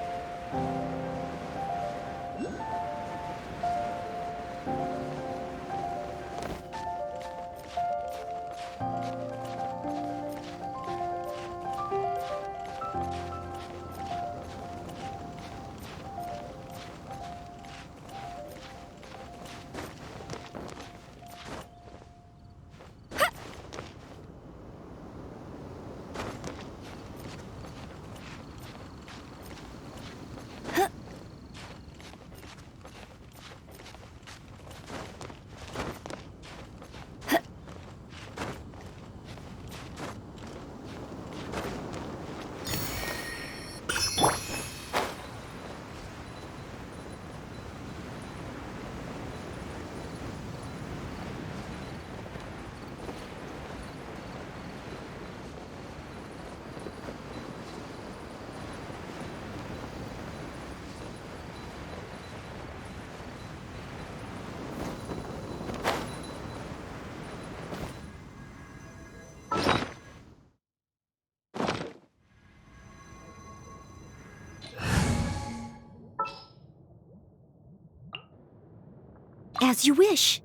As you wish.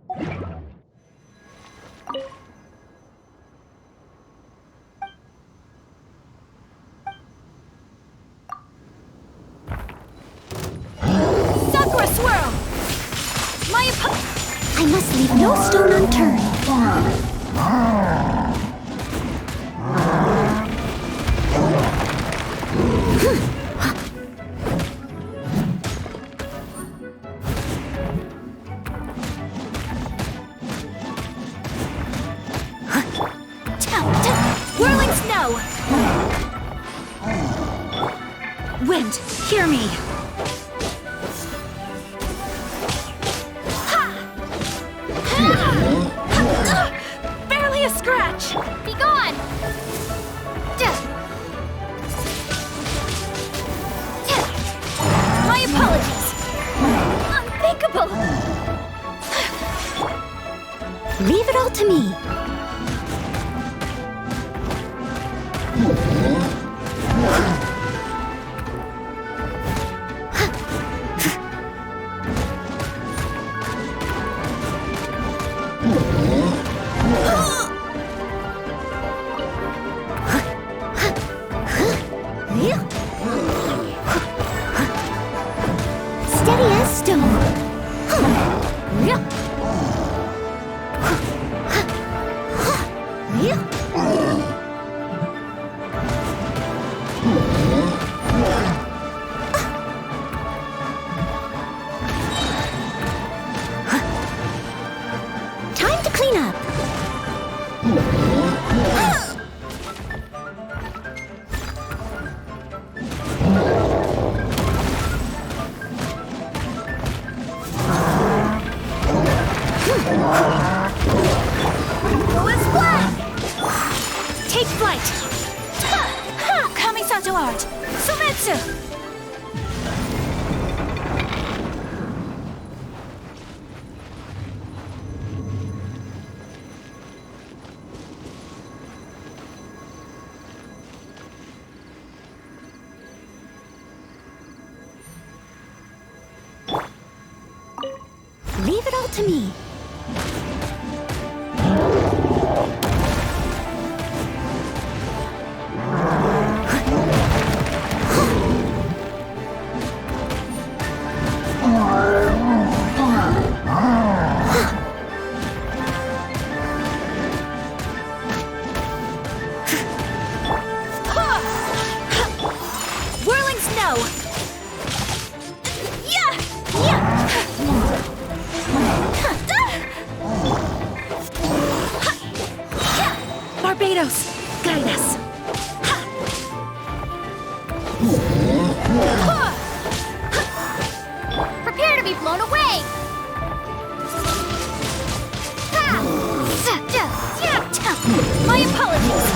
Sakura swirl! I must leave no stone unturned. Whirling snow! Wind, hear me! Barely a scratch! Be gone! My apologies! Unthinkable! Leave it all to me. Steady as stone. Time to clean up. Take flight! Kamisato art! Sumetsu! Leave it all to me. Whirling snow! Barbados, guide us! Prepare to be blown away! My apologies!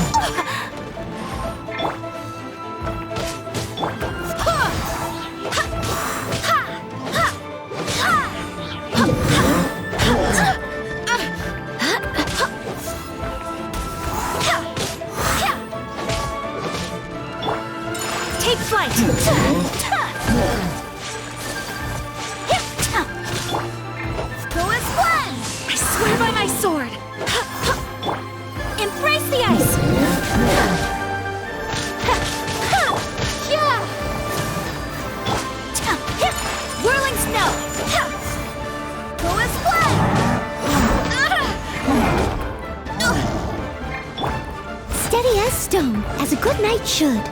Take flight! Go as one! I swear by my sword! Embrace the ice! Whirling snow! Go as one! Steady as stone, as a good knight should.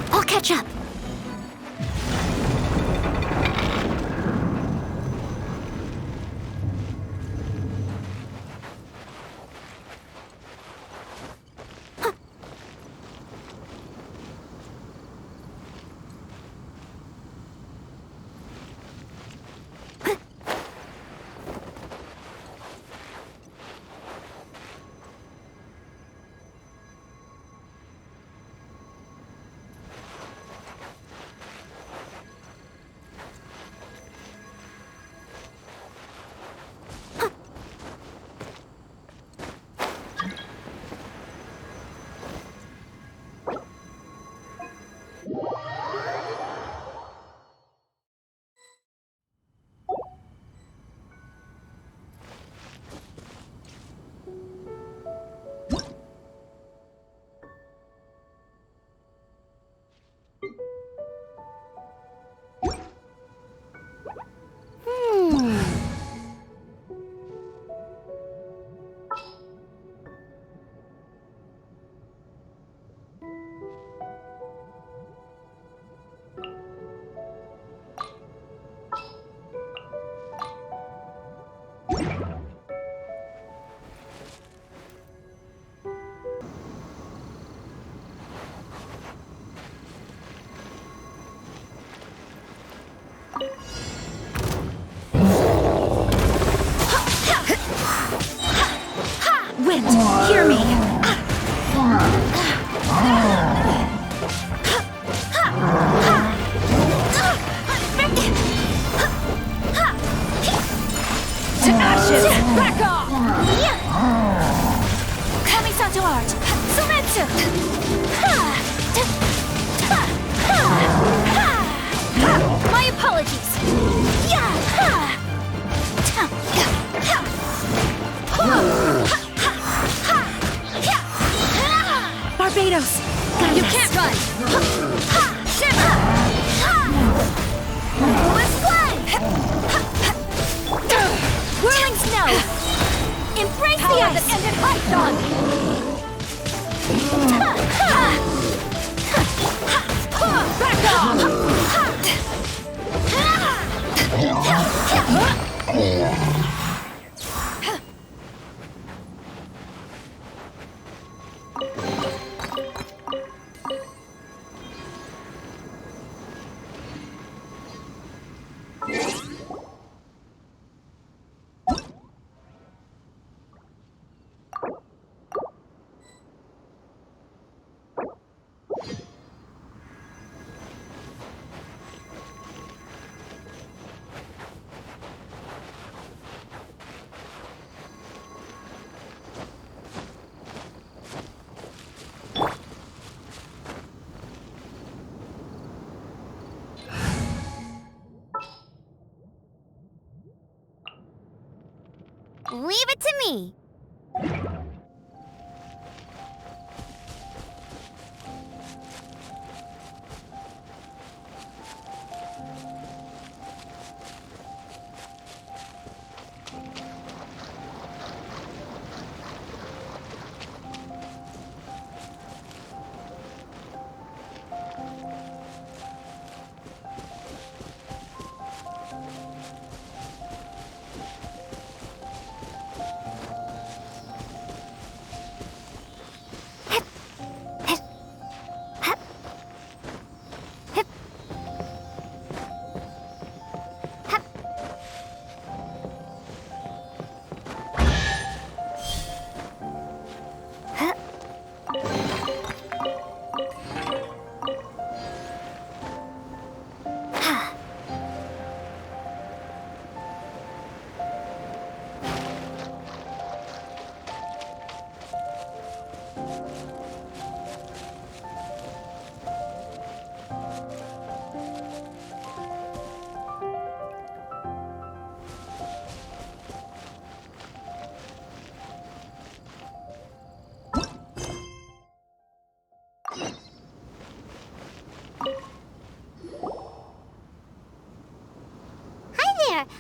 I'll catch up. To ashes! Back off! Kamisato art! Sumetsu! My apologies! Barbados! You can't run! Shiver! Let's fly! Whirling snow! Embrace the ice! That ended high dawn! Back off! Leave it to me.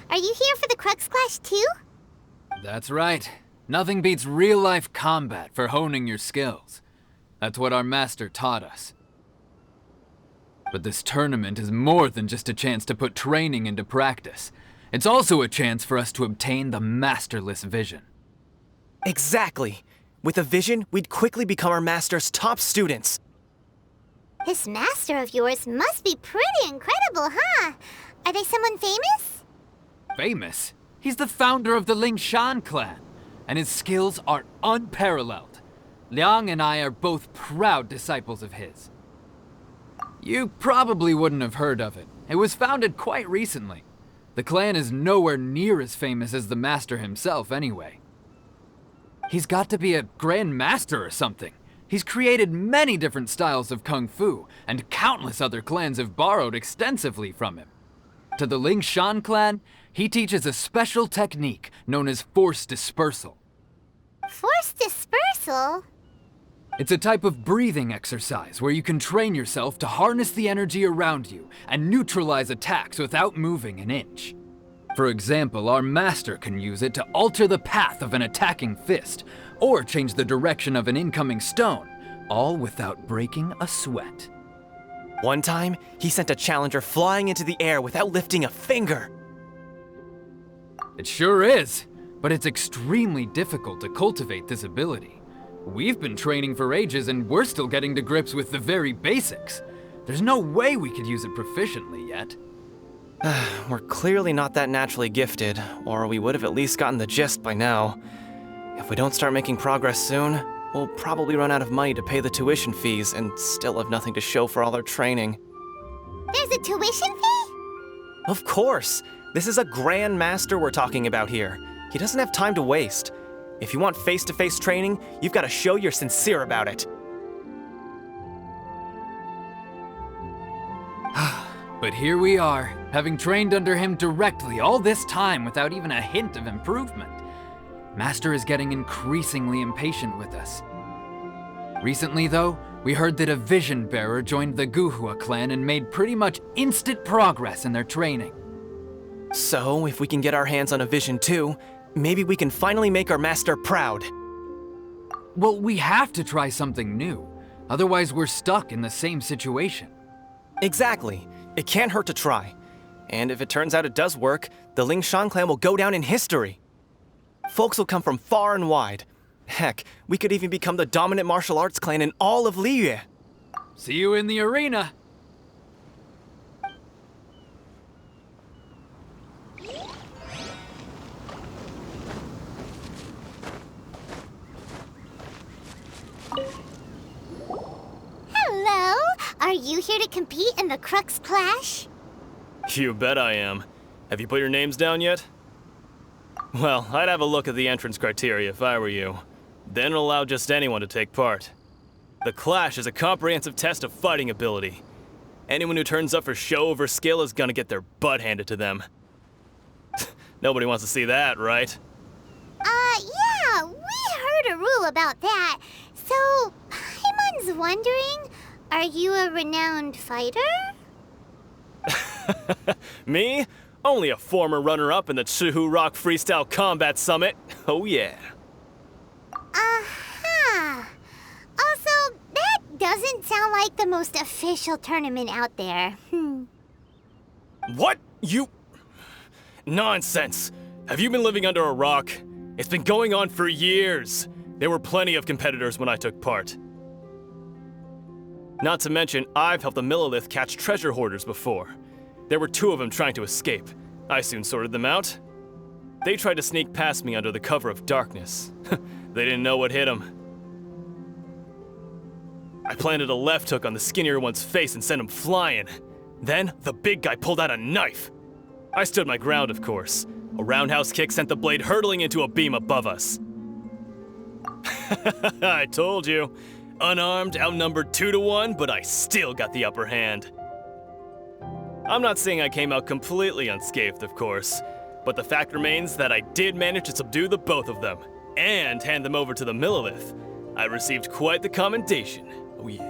Are you here for the Crux Clash too? That's right. Nothing beats real-life combat for honing your skills. That's what our master taught us. But this tournament is more than just a chance to put training into practice. It's also a chance for us to obtain the masterless vision. Exactly. With a vision, we'd quickly become our master's top students. This master of yours must be pretty incredible, huh? Are they someone famous? Famous? He's the founder of the Lingshan clan, and his skills are unparalleled. Liang and I are both proud disciples of his. You probably wouldn't have heard of it. It was founded quite recently. The clan is nowhere near as famous as the master himself anyway. He's got to be a grand master or something. He's created many different styles of kung fu, and countless other clans have borrowed extensively from him. To the Lingshan clan, he teaches a special technique known as force dispersal. Force dispersal? It's a type of breathing exercise where you can train yourself to harness the energy around you and neutralize attacks without moving an inch. For example, our master can use it to alter the path of an attacking fist, or change the direction of an incoming stone, all without breaking a sweat. One time, he sent a challenger flying into the air without lifting a finger. It sure is, but it's extremely difficult to cultivate this ability. We've been training for ages and we're still getting to grips with the very basics. There's no way we could use it proficiently yet. We're clearly not that naturally gifted, or we would have at least gotten the gist by now. If we don't start making progress soon, We'll probably run out of money to pay the tuition fees and still have nothing to show for all our training. There's a tuition fee? Of course! This is a Grand Master we're talking about here. He doesn't have time to waste. If you want face-to-face training, you've got to show you're sincere about it. But here we are, having trained under him directly all this time without even a hint of improvement. Master is getting increasingly impatient with us. Recently, though, we heard that a Vision Bearer joined the Guhua clan and made pretty much instant progress in their training. So, if we can get our hands on a Vision too, maybe we can finally make our master proud. Well, we have to try something new. Otherwise, we're stuck in the same situation. Exactly. It can't hurt to try. And if it turns out it does work, the Lingshan clan will go down in history. Folks will come from far and wide. Heck, we could even become the dominant martial arts clan in all of Liyue. See you in the arena. Hello? Are you here to compete in the Crux Clash? You bet I am. Have you put your names down yet? Well, I'd have a look at the entrance criteria if I were you. Then allow just anyone to take part. The Clash is a comprehensive test of fighting ability. Anyone who turns up for show over skill is gonna get their butt handed to them. Nobody wants to see that, right? Yeah, we heard a rule about that. So, Paimon's wondering, are you a renowned fighter? Me? Only a former runner-up in the Chihu Rock Freestyle Combat Summit. Oh yeah. Also, that doesn't sound like the most official tournament out there. What? You... Nonsense. Have you been living under a rock? It's been going on for years. There were plenty of competitors when I took part. Not to mention, I've helped the Millilith catch treasure hoarders before. There were 2 of them trying to escape. I soon sorted them out. They tried to sneak past me under the cover of darkness. They didn't know what hit them. I planted a left hook on the skinnier one's face and sent him flying. Then, the big guy pulled out a knife. I stood my ground, of course. A roundhouse kick sent the blade hurtling into a beam above us. I told you. Unarmed, outnumbered 2-1, but I still got the upper hand. I'm not saying I came out completely unscathed, of course, but the fact remains that I did manage to subdue the both of them, and hand them over to the Millilith. I received quite the commendation. Oh yeah.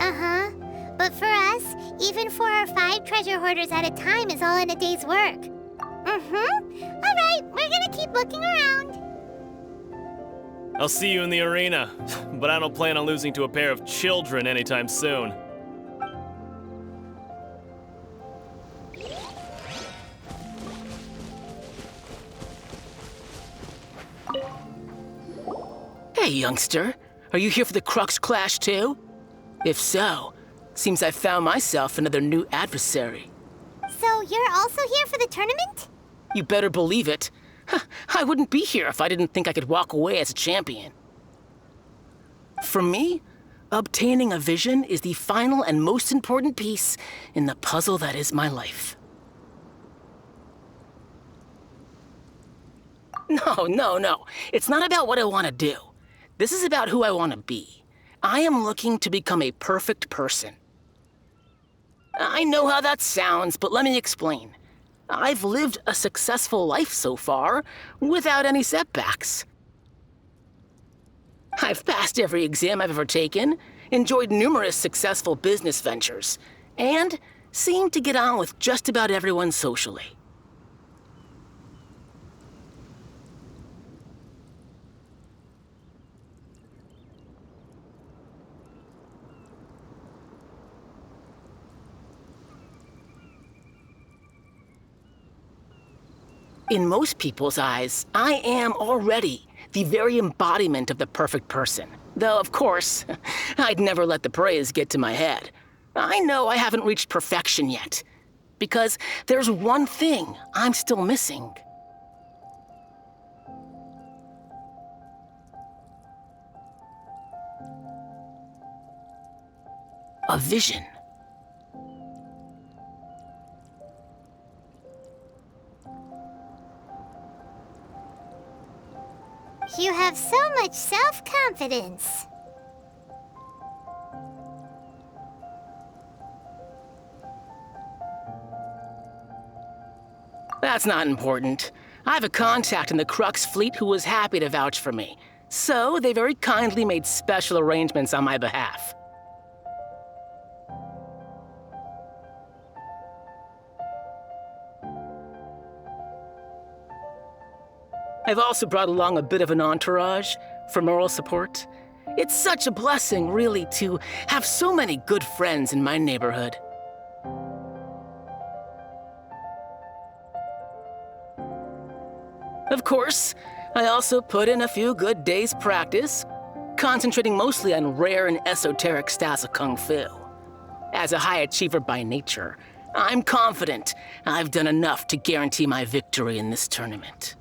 Uh-huh. But for us, even 4 or 5 treasure hoarders at a time is all in a day's work. Alright, we're gonna keep looking around. I'll see you in the arena, but I don't plan on losing to a pair of children anytime soon. Hey, youngster. Are you here for the Crux Clash too? If so, seems I found myself another new adversary. So you're also here for the tournament? You better believe it. I wouldn't be here if I didn't think I could walk away as a champion. For me, obtaining a vision is the final and most important piece in the puzzle that is my life. No. It's not about what I want to do. This is about who I want to be. I am looking to become a perfect person. I know how that sounds, but let me explain. I've lived a successful life so far, without any setbacks. I've passed every exam I've ever taken, enjoyed numerous successful business ventures, and seemed to get on with just about everyone socially. In most people's eyes, I am already the very embodiment of the perfect person. Though, of course, I'd never let the praise get to my head. I know I haven't reached perfection yet, because there's one thing I'm still missing. A vision. You have so much self-confidence. That's not important. I have a contact in the Crux fleet who was happy to vouch for me. So, they very kindly made special arrangements on my behalf. I've also brought along a bit of an entourage for moral support. It's such a blessing, really, to have so many good friends in my neighborhood. Of course, I also put in a few good days' practice, concentrating mostly on rare and esoteric styles of Kung Fu. As a high achiever by nature, I'm confident I've done enough to guarantee my victory in this tournament.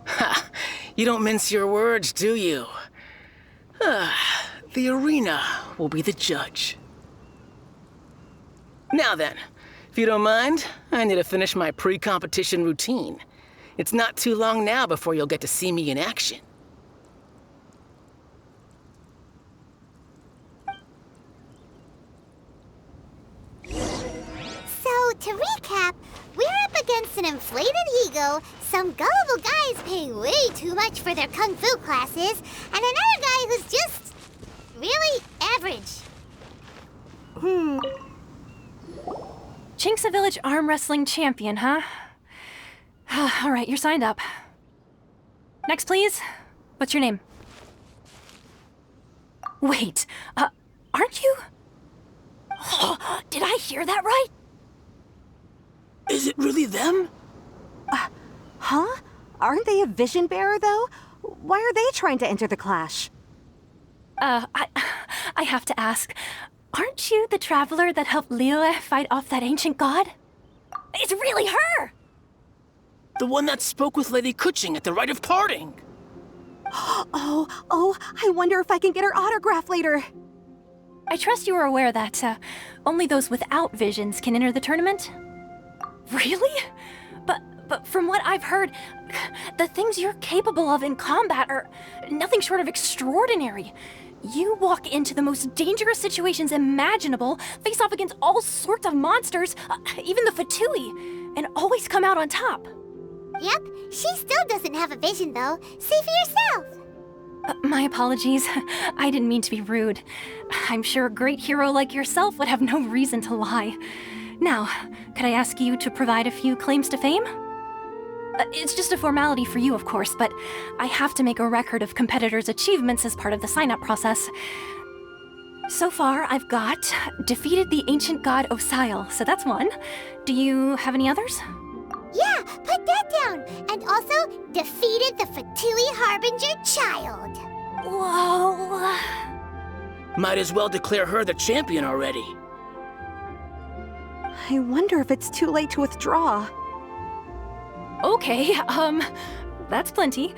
Ha! You don't mince your words, do you? The arena will be the judge. Now then, if you don't mind, I need to finish my pre-competition routine. It's not too long now before you'll get to see me in action. So, to recap, we're up against an inflated ego, some gullible guys paying way too much for their kung fu classes, and another guy who's just really average. Chink's a village arm wrestling champion, huh? All right, you're signed up. Next, please. What's your name? Wait, aren't you? Did I hear that right? Is it really them? Huh? Aren't they a vision bearer, though? Why are they trying to enter the clash? I have to ask, aren't you the traveler that helped Liyue fight off that ancient god? It's really her! The one that spoke with Lady Kuching at the rite of parting. Oh, I wonder if I can get her autograph later. I trust you are aware that only those without visions can enter the tournament? Really? But from what I've heard, the things you're capable of in combat are nothing short of extraordinary. You walk into the most dangerous situations imaginable, face off against all sorts of monsters, even the Fatui, and always come out on top. Yep, she still doesn't have a vision, though. See for yourself. My apologies. I didn't mean to be rude. I'm sure a great hero like yourself would have no reason to lie. Now, could I ask you to provide a few claims to fame? It's just a formality for you, of course, but I have to make a record of competitors' achievements as part of the sign-up process. So far, I've got defeated the ancient god Osile, so that's one. Do you have any others? Yeah, put that down. And also, defeated the Fatui Harbinger child. Whoa. Might as well declare her the champion already. I wonder if it's too late to withdraw. Okay, that's plenty.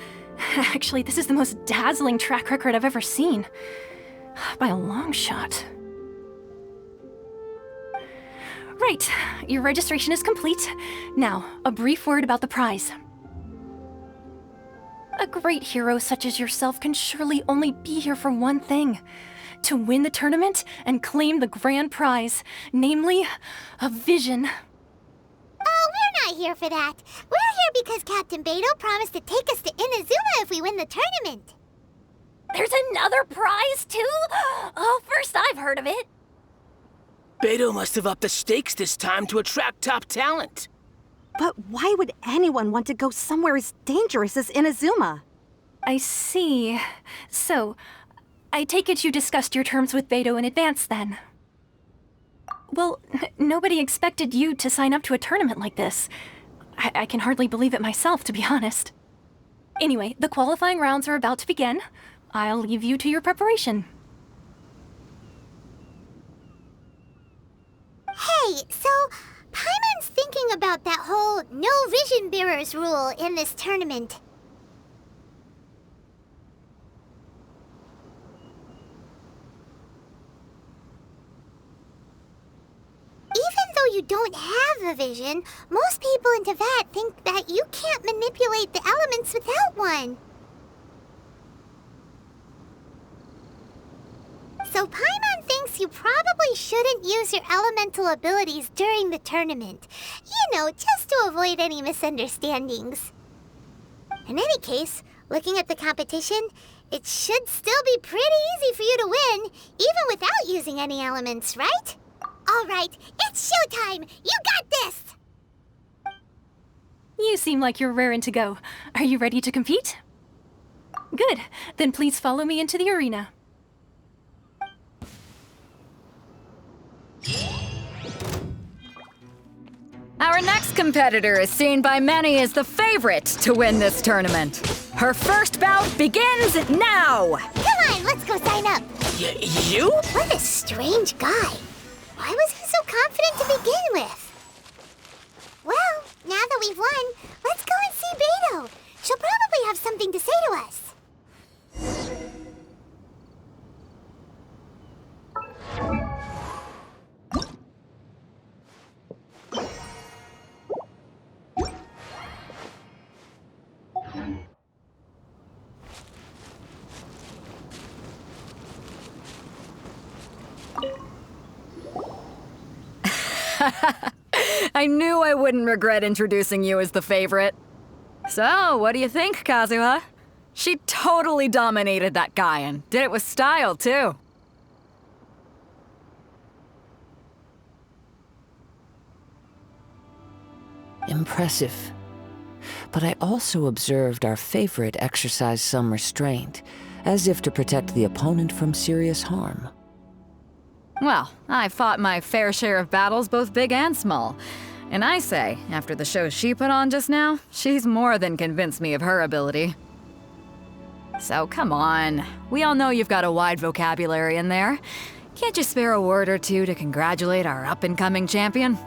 Actually, this is the most dazzling track record I've ever seen. By a long shot. Right, your registration is complete. Now, a brief word about the prize. A great hero such as yourself can surely only be here for one thing. To win the tournament and claim the grand prize, namely, a vision. Oh, we're not here for that. We're here because Captain Beidou promised to take us to Inazuma if we win the tournament. There's another prize, too? Oh, first I've heard of it. Beidou must have upped the stakes this time to attract top talent. But why would anyone want to go somewhere as dangerous as Inazuma? I see. So, I take it you discussed your terms with Beidou in advance, then? Well, nobody expected you to sign up to a tournament like this. I can hardly believe it myself, to be honest. Anyway, the qualifying rounds are about to begin. I'll leave you to your preparation. Hey, so Paimon's thinking about that whole no vision bearers rule in this tournament. you don't have a vision, most people in Teyvat think that you can't manipulate the elements without one. So Paimon thinks you probably shouldn't use your elemental abilities during the tournament. You know, just to avoid any misunderstandings. In any case, looking at the competition, it should still be pretty easy for you to win, even without using any elements, right? Alright, it's showtime! You got this! You seem like you're raring to go. Are you ready to compete? Good. Then please follow me into the arena. Our next competitor is seen by many as the favorite to win this tournament. Her first bout begins now! Come on, let's go sign up! You? What a strange guy. Why was he so confident to begin with? Well, now that we've won, let's go and see Beto. She'll probably have something to say to us. I knew I wouldn't regret introducing you as the favorite. So, what do you think, Kazuha? She totally dominated that guy and did it with style, too. Impressive. But I also observed our favorite exercise some restraint, as if to protect the opponent from serious harm. Well, I fought my fair share of battles, both big and small. And I say, after the show she put on just now, she's more than convinced me of her ability. So come on, we all know you've got a wide vocabulary in there. Can't you spare a word or two to congratulate our up-and-coming champion?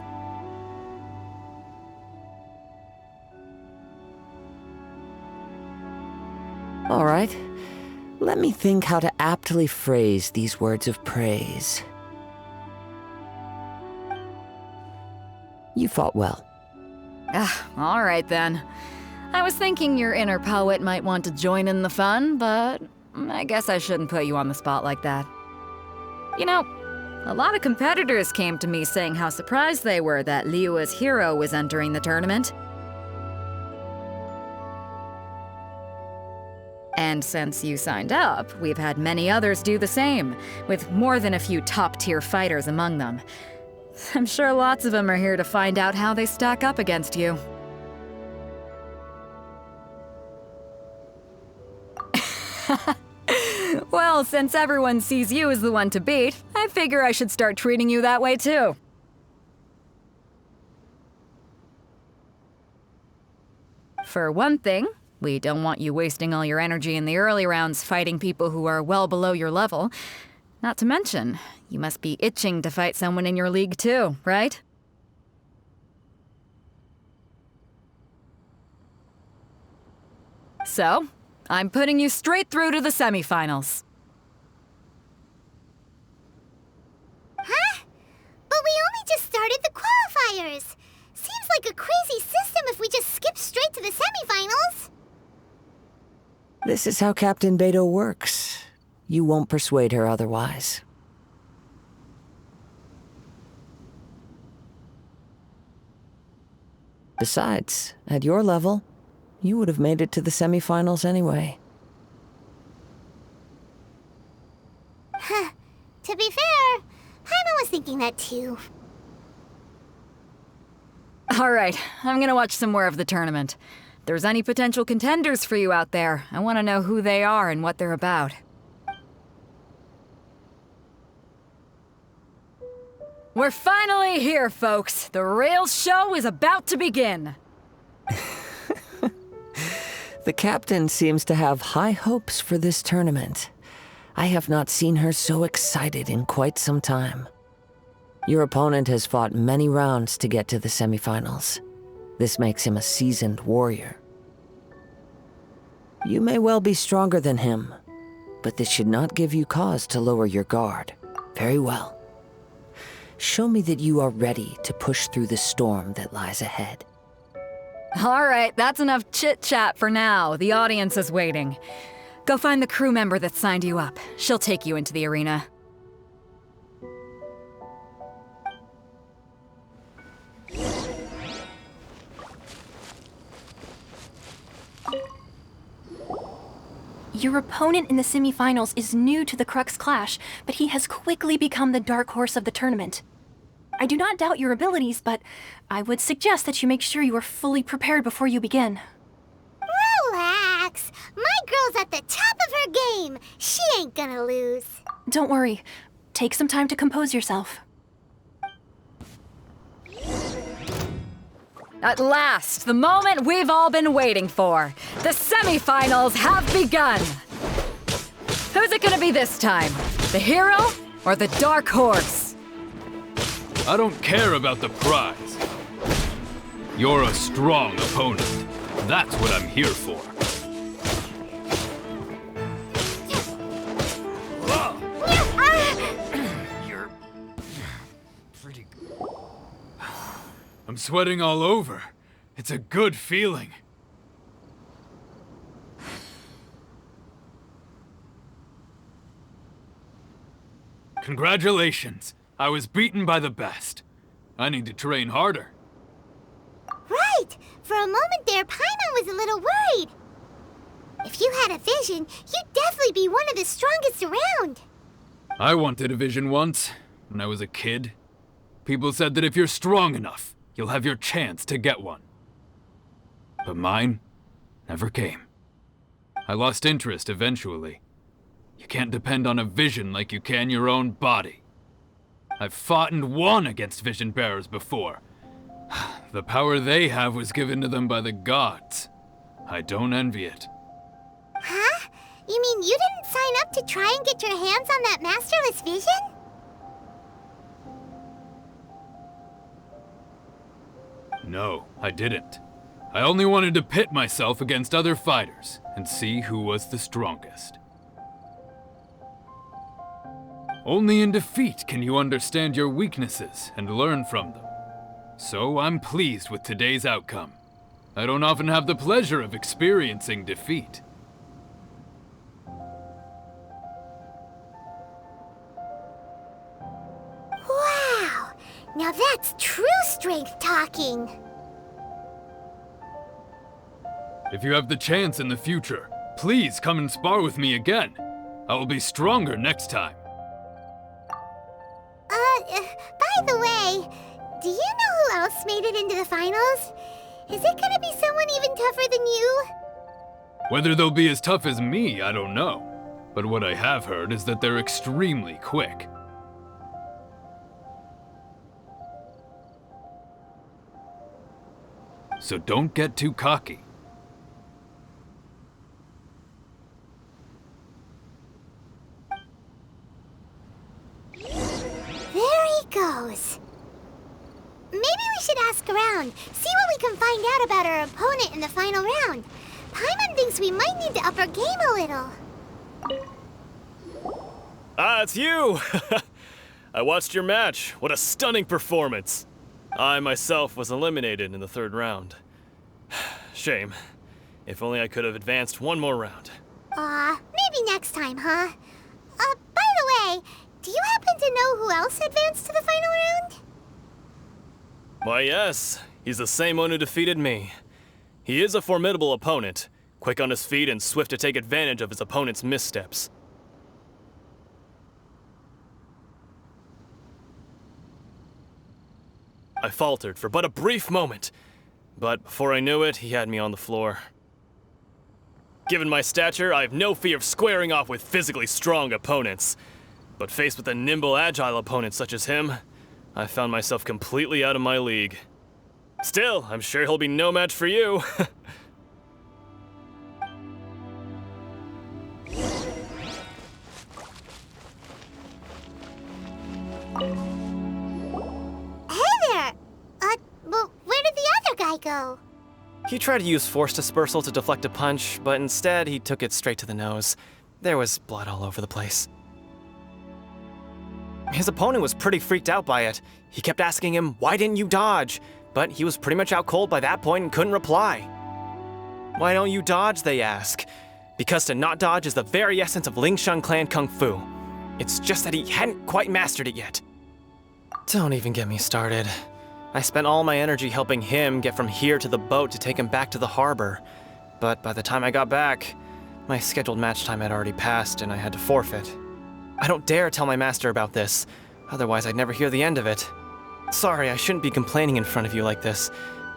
All right, let me think how to aptly phrase these words of praise. You fought well. All right then. I was thinking your inner poet might want to join in the fun, but I guess I shouldn't put you on the spot like that. You know, a lot of competitors came to me saying how surprised they were that Liyue's hero was entering the tournament. And since you signed up, we've had many others do the same, with more than a few top-tier fighters among them. I'm sure lots of them are here to find out how they stack up against you. Well, since everyone sees you as the one to beat, I figure I should start treating you that way too. For one thing, we don't want you wasting all your energy in the early rounds fighting people who are well below your level. Not to mention, you must be itching to fight someone in your league too, right? So, I'm putting you straight through to the semifinals. Huh? But we only just started the qualifiers. Seems like a crazy system if we just skip straight to the semifinals. This is how Captain Beto works. You won't persuade her otherwise. Besides, at your level, you would have made it to the semifinals anyway. Huh. To be fair, Paimon was thinking that too. All right, I'm gonna watch some more of the tournament. If there's any potential contenders for you out there, I want to know who they are and what they're about. We're finally here, folks. The real show is about to begin. The captain seems to have high hopes for this tournament. I have not seen her so excited in quite some time. Your opponent has fought many rounds to get to the semifinals. This makes him a seasoned warrior. You may well be stronger than him, but this should not give you cause to lower your guard. Very well. Show me that you are ready to push through the storm that lies ahead. All right, that's enough chit-chat for now. The audience is waiting. Go find the crew member that signed you up. She'll take you into the arena. Your opponent in the semifinals is new to the Crux Clash, but he has quickly become the dark horse of the tournament. I do not doubt your abilities, but I would suggest that you make sure you are fully prepared before you begin. Relax. My girl's at the top of her game. She ain't gonna lose. Don't worry. Take some time to compose yourself. At last, the moment we've all been waiting for. The semifinals have begun. Who's it gonna be this time? The hero or the dark horse? I don't care about the prize. You're a strong opponent. That's what I'm here for. You're pretty good. I'm sweating all over. It's a good feeling. Congratulations. I was beaten by the best. I need to train harder. Right! For a moment there, Paimon was a little worried. If you had a vision, you'd definitely be one of the strongest around. I wanted a vision once, when I was a kid. People said that if you're strong enough, you'll have your chance to get one. But mine never came. I lost interest eventually. You can't depend on a vision like you can your own body. I've fought and won against vision bearers before. The power they have was given to them by the gods. I don't envy it. Huh? You mean you didn't sign up to try and get your hands on that masterless vision? No, I didn't. I only wanted to pit myself against other fighters and see who was the strongest. Only in defeat can you understand your weaknesses and learn from them. So I'm pleased with today's outcome. I don't often have the pleasure of experiencing defeat. Wow! Now that's true strength talking. If you have the chance in the future, please come and spar with me again. I will be stronger next time. By the way, do you know who else made it into the finals? Is it gonna be someone even tougher than you? Whether they'll be as tough as me, I don't know. But what I have heard is that they're extremely quick. So don't get too cocky. There he goes. Maybe we should ask around, see what we can find out about our opponent in the final round. Paimon thinks we might need to up our game a little. Ah, it's you! I watched your match. What a stunning performance. I myself was eliminated in the third round. Shame. If only I could have advanced one more round. Maybe next time, huh? By the way, do you happen to know who else advanced to the final round? Why, yes. He's the same one who defeated me. He is a formidable opponent, quick on his feet and swift to take advantage of his opponent's missteps. I faltered for but a brief moment, but before I knew it, he had me on the floor. Given my stature, I have no fear of squaring off with physically strong opponents. But faced with a nimble, agile opponent such as him, I found myself completely out of my league. Still, I'm sure he'll be no match for you. Hey there! Well, where did the other guy go? He tried to use force dispersal to deflect a punch, but instead he took it straight to the nose. There was blood all over the place. His opponent was pretty freaked out by it. He kept asking him, "Why didn't you dodge?" But he was pretty much out cold by that point and couldn't reply. "Why don't you dodge?" they ask. Because to not dodge is the very essence of Lingshan clan kung fu. It's just that he hadn't quite mastered it yet. Don't even get me started. I spent all my energy helping him get from here to the boat to take him back to the harbor. But by the time I got back, my scheduled match time had already passed and I had to forfeit. I don't dare tell my master about this, otherwise I'd never hear the end of it. Sorry, I shouldn't be complaining in front of you like this.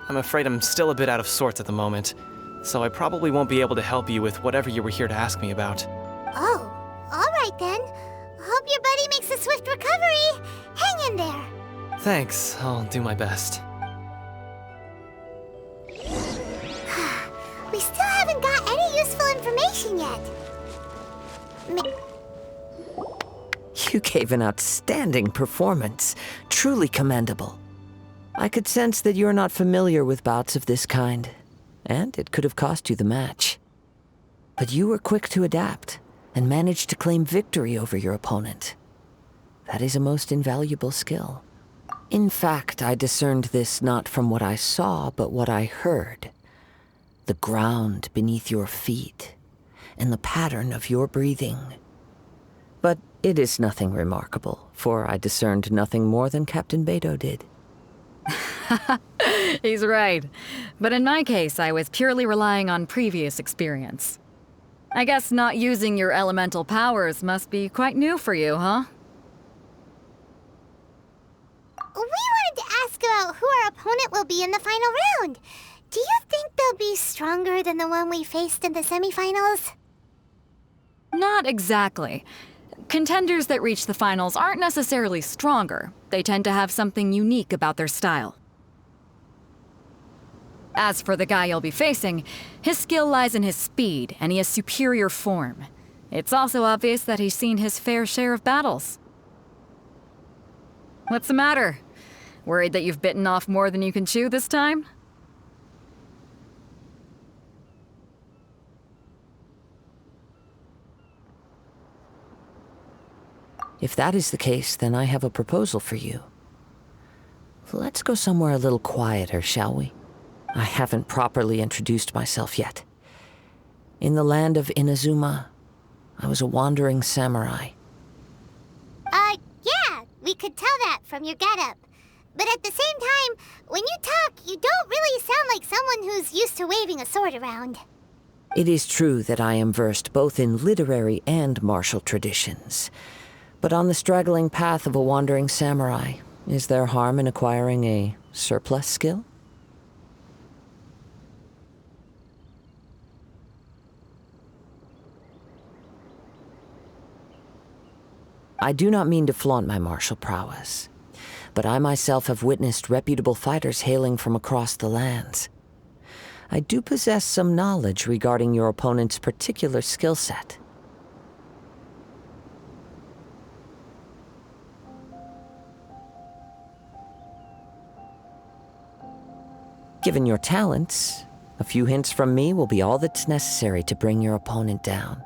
I'm afraid I'm still a bit out of sorts at the moment, so I probably won't be able to help you with whatever you were here to ask me about. Oh, alright then. Hope your buddy makes a swift recovery. Hang in there. Thanks, I'll do my best. We still haven't got any useful information yet. You gave an outstanding performance. Truly commendable. I could sense that you're not familiar with bouts of this kind, and it could have cost you the match. But you were quick to adapt, and managed to claim victory over your opponent. That is a most invaluable skill. In fact, I discerned this not from what I saw, but what I heard. The ground beneath your feet, and the pattern of your breathing. But it is nothing remarkable, for I discerned nothing more than Captain Beto did. He's right. But in my case, I was purely relying on previous experience. I guess not using your elemental powers must be quite new for you, huh? We wanted to ask about who our opponent will be in the final round. Do you think they'll be stronger than the one we faced in the semifinals? Not exactly. Contenders that reach the finals aren't necessarily stronger. They tend to have something unique about their style. As for the guy you'll be facing, his skill lies in his speed, and he has superior form. It's also obvious that he's seen his fair share of battles. What's the matter? Worried that you've bitten off more than you can chew this time? If that is the case, then I have a proposal for you. Let's go somewhere a little quieter, shall we? I haven't properly introduced myself yet. In the land of Inazuma, I was a wandering samurai. Yeah, we could tell that from your getup. But at the same time, when you talk, you don't really sound like someone who's used to waving a sword around. It is true that I am versed both in literary and martial traditions. But on the straggling path of a wandering samurai, is there harm in acquiring a surplus skill? I do not mean to flaunt my martial prowess, but I myself have witnessed reputable fighters hailing from across the lands. I do possess some knowledge regarding your opponent's particular skill set. Given your talents, a few hints from me will be all that's necessary to bring your opponent down.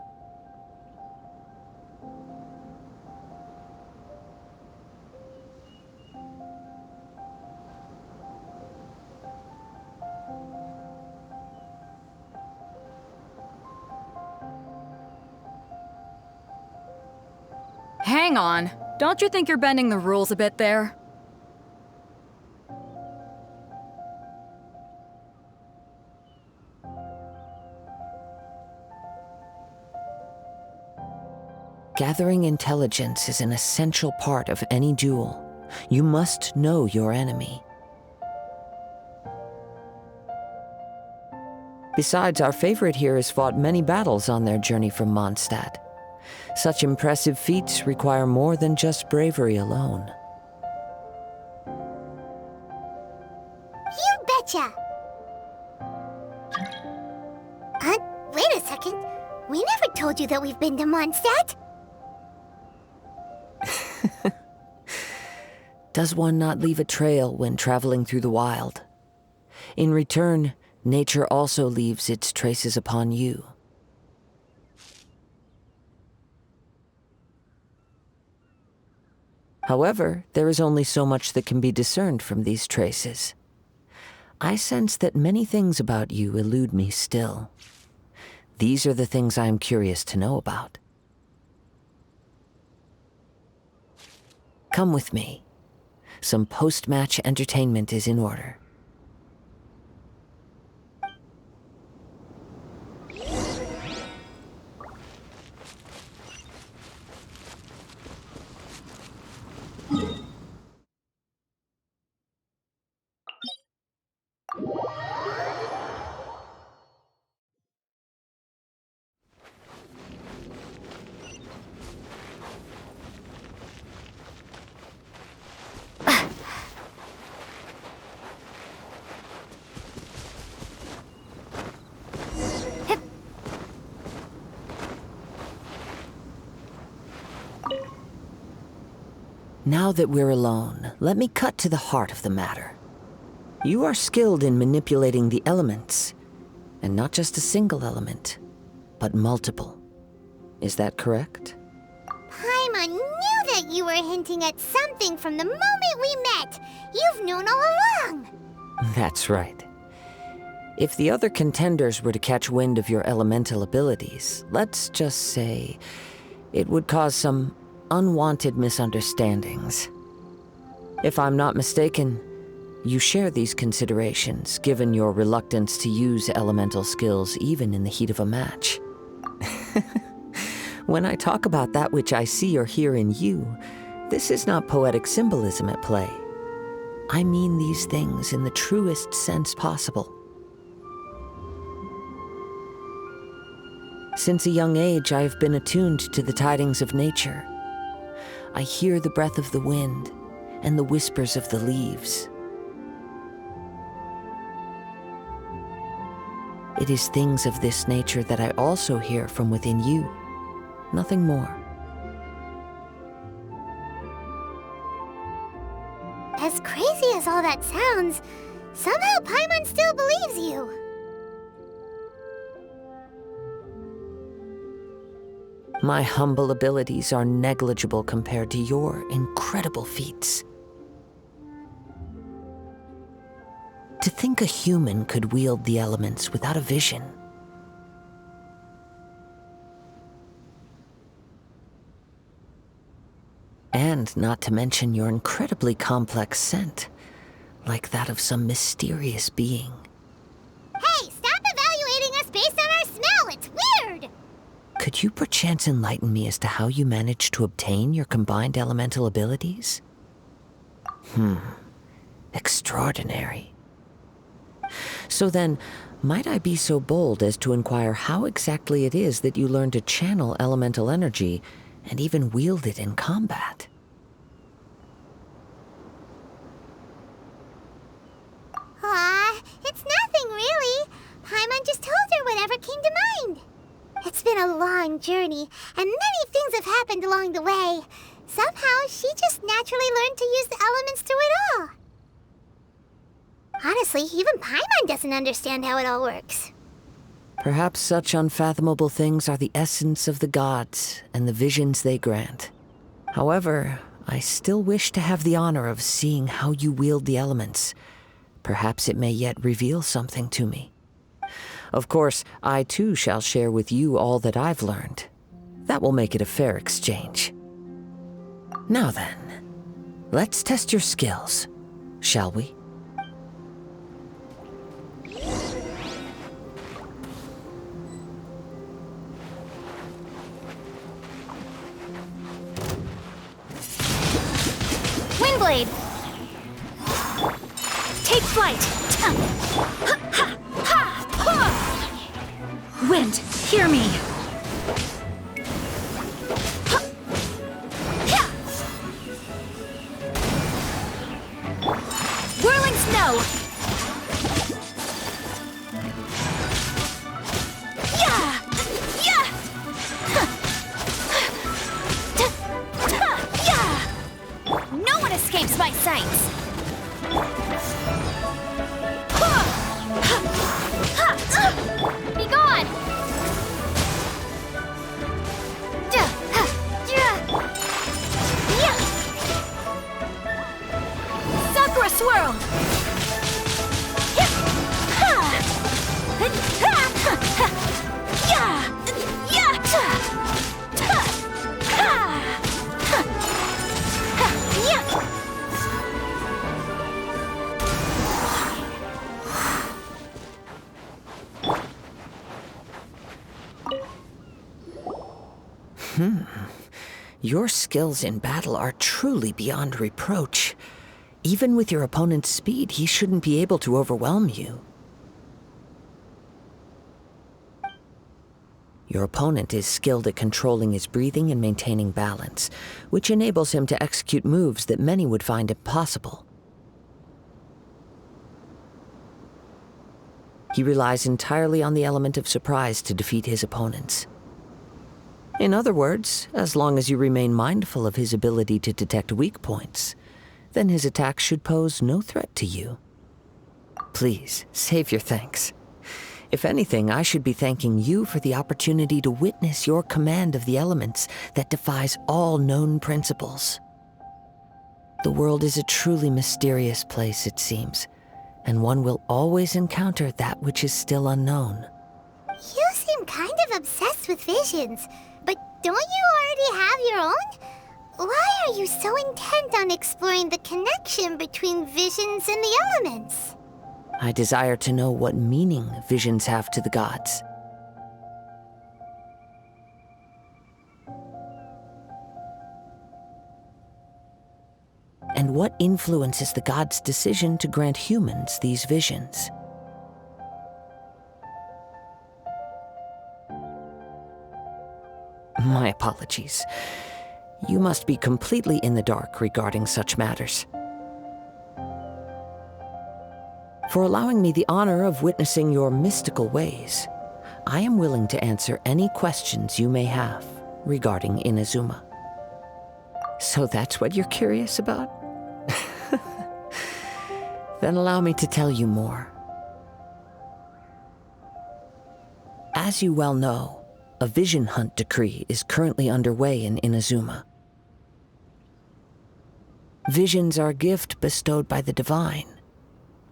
Hang on. Don't you think you're bending the rules a bit there? Gathering intelligence is an essential part of any duel. You must know your enemy. Besides, our favorite here has fought many battles on their journey from Mondstadt. Such impressive feats require more than just bravery alone. You betcha! Wait a second. We never told you that we've been to Mondstadt. Does one not leave a trail when traveling through the wild? In return, nature also leaves its traces upon you. However, there is only so much that can be discerned from these traces. I sense that many things about you elude me still. These are the things I am curious to know about. Come with me. Some post-match entertainment is in order. Now that we're alone, let me cut to the heart of the matter. You are skilled in manipulating the elements, and not just a single element, but multiple. Is that correct? Paimon knew that you were hinting at something from the moment we met. You've known all along. That's right. If the other contenders were to catch wind of your elemental abilities, let's just say it would cause some unwanted misunderstandings. If I'm not mistaken, you share these considerations, given your reluctance to use elemental skills even in the heat of a match. When I talk about that which I see or hear in you, this is not poetic symbolism at play. I mean these things in the truest sense possible. Since a young age, I have been attuned to the tidings of nature. I hear the breath of the wind and the whispers of the leaves. It is things of this nature that I also hear from within you, nothing more. As crazy as all that sounds, somehow Paimon still believes you. My humble abilities are negligible compared to your incredible feats. To think a human could wield the elements without a vision. And not to mention your incredibly complex scent, like that of some mysterious being. Hey, stop evaluating us based on our smell! It's weird! Could you perchance enlighten me as to how you managed to obtain your combined elemental abilities? Extraordinary. So then, might I be so bold as to inquire how exactly it is that you learned to channel elemental energy and even wield it in combat? It's nothing really. Paimon just told her whatever came to mind. It's been a long journey, and many things have happened along the way. Somehow, she just naturally learned to use the elements through it all. Honestly, even Paimon doesn't understand how it all works. Perhaps such unfathomable things are the essence of the gods and the visions they grant. However, I still wish to have the honor of seeing how you wield the elements. Perhaps it may yet reveal something to me. Of course, I too shall share with you all that I've learned. That will make it a fair exchange. Now then, let's test your skills, shall we? Windblade! Take flight! Wind, hear me! Whirling snow! No one escapes my sights! Be gone! swirl! Your skills in battle are truly beyond reproach. Even with your opponent's speed, he shouldn't be able to overwhelm you. Your opponent is skilled at controlling his breathing and maintaining balance, which enables him to execute moves that many would find impossible. He relies entirely on the element of surprise to defeat his opponents. In other words, as long as you remain mindful of his ability to detect weak points, then his attacks should pose no threat to you. Please, save your thanks. If anything, I should be thanking you for the opportunity to witness your command of the elements that defies all known principles. The world is a truly mysterious place, it seems, and one will always encounter that which is still unknown. You seem kind of obsessed with visions, but don't you already have your own? Why are you so intent on exploring the connection between visions and the elements? I desire to know what meaning visions have to the gods. And what influences the gods' decision to grant humans these visions? My apologies. You must be completely in the dark regarding such matters. For allowing me the honor of witnessing your mystical ways, I am willing to answer any questions you may have regarding Inazuma. So that's what you're curious about? Then allow me to tell you more. As you well know, a vision hunt decree is currently underway in Inazuma. Visions are a gift bestowed by the divine.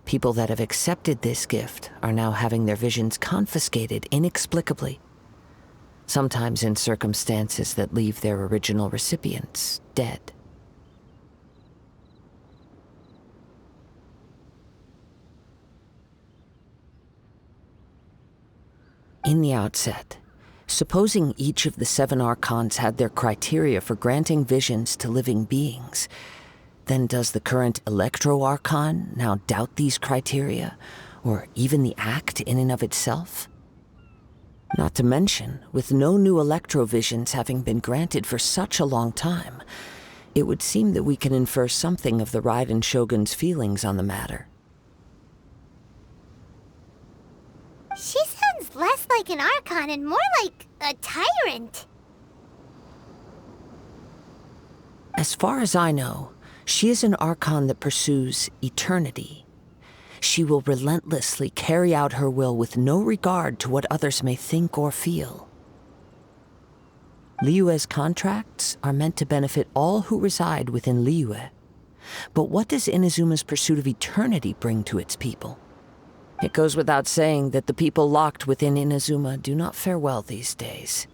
People that have accepted this gift are now having their visions confiscated inexplicably, sometimes in circumstances that leave their original recipients dead. In the outset, supposing each of the 7 archons had their criteria for granting visions to living beings, then does the current Electro-Archon now doubt these criteria, or even the act in and of itself? Not to mention, with no new Electro-Visions having been granted for such a long time, it would seem that we can infer something of the Raiden Shogun's feelings on the matter. She sounds less like an Archon and more like a tyrant. As far as I know, she is an Archon that pursues eternity. She will relentlessly carry out her will with no regard to what others may think or feel. Liyue's contracts are meant to benefit all who reside within Liyue. But what does Inazuma's pursuit of eternity bring to its people? It goes without saying that the people locked within Inazuma do not fare well these days.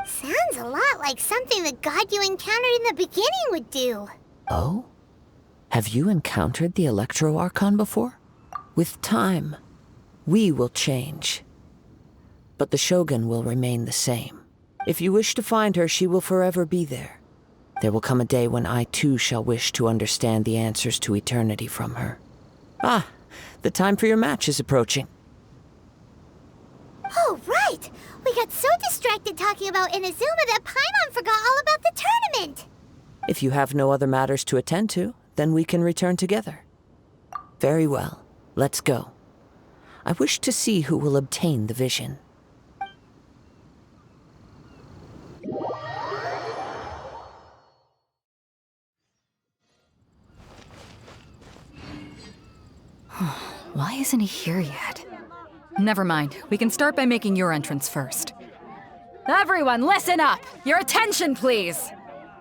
Sounds a lot like something the god you encountered in the beginning would do. Oh? Have you encountered the Electro-Archon before? With time, we will change. But the Shogun will remain the same. If you wish to find her, she will forever be there. There will come a day when I too shall wish to understand the answers to eternity from her. Ah, the time for your match is approaching. Oh, right! We got so distracted talking about Inazuma that Paimon forgot all about the tournament! If you have no other matters to attend to, then we can return together. Very well, let's go. I wish to see who will obtain the vision. Why isn't he here yet? Never mind. We can start by making your entrance first. Everyone, listen up! Your attention, please!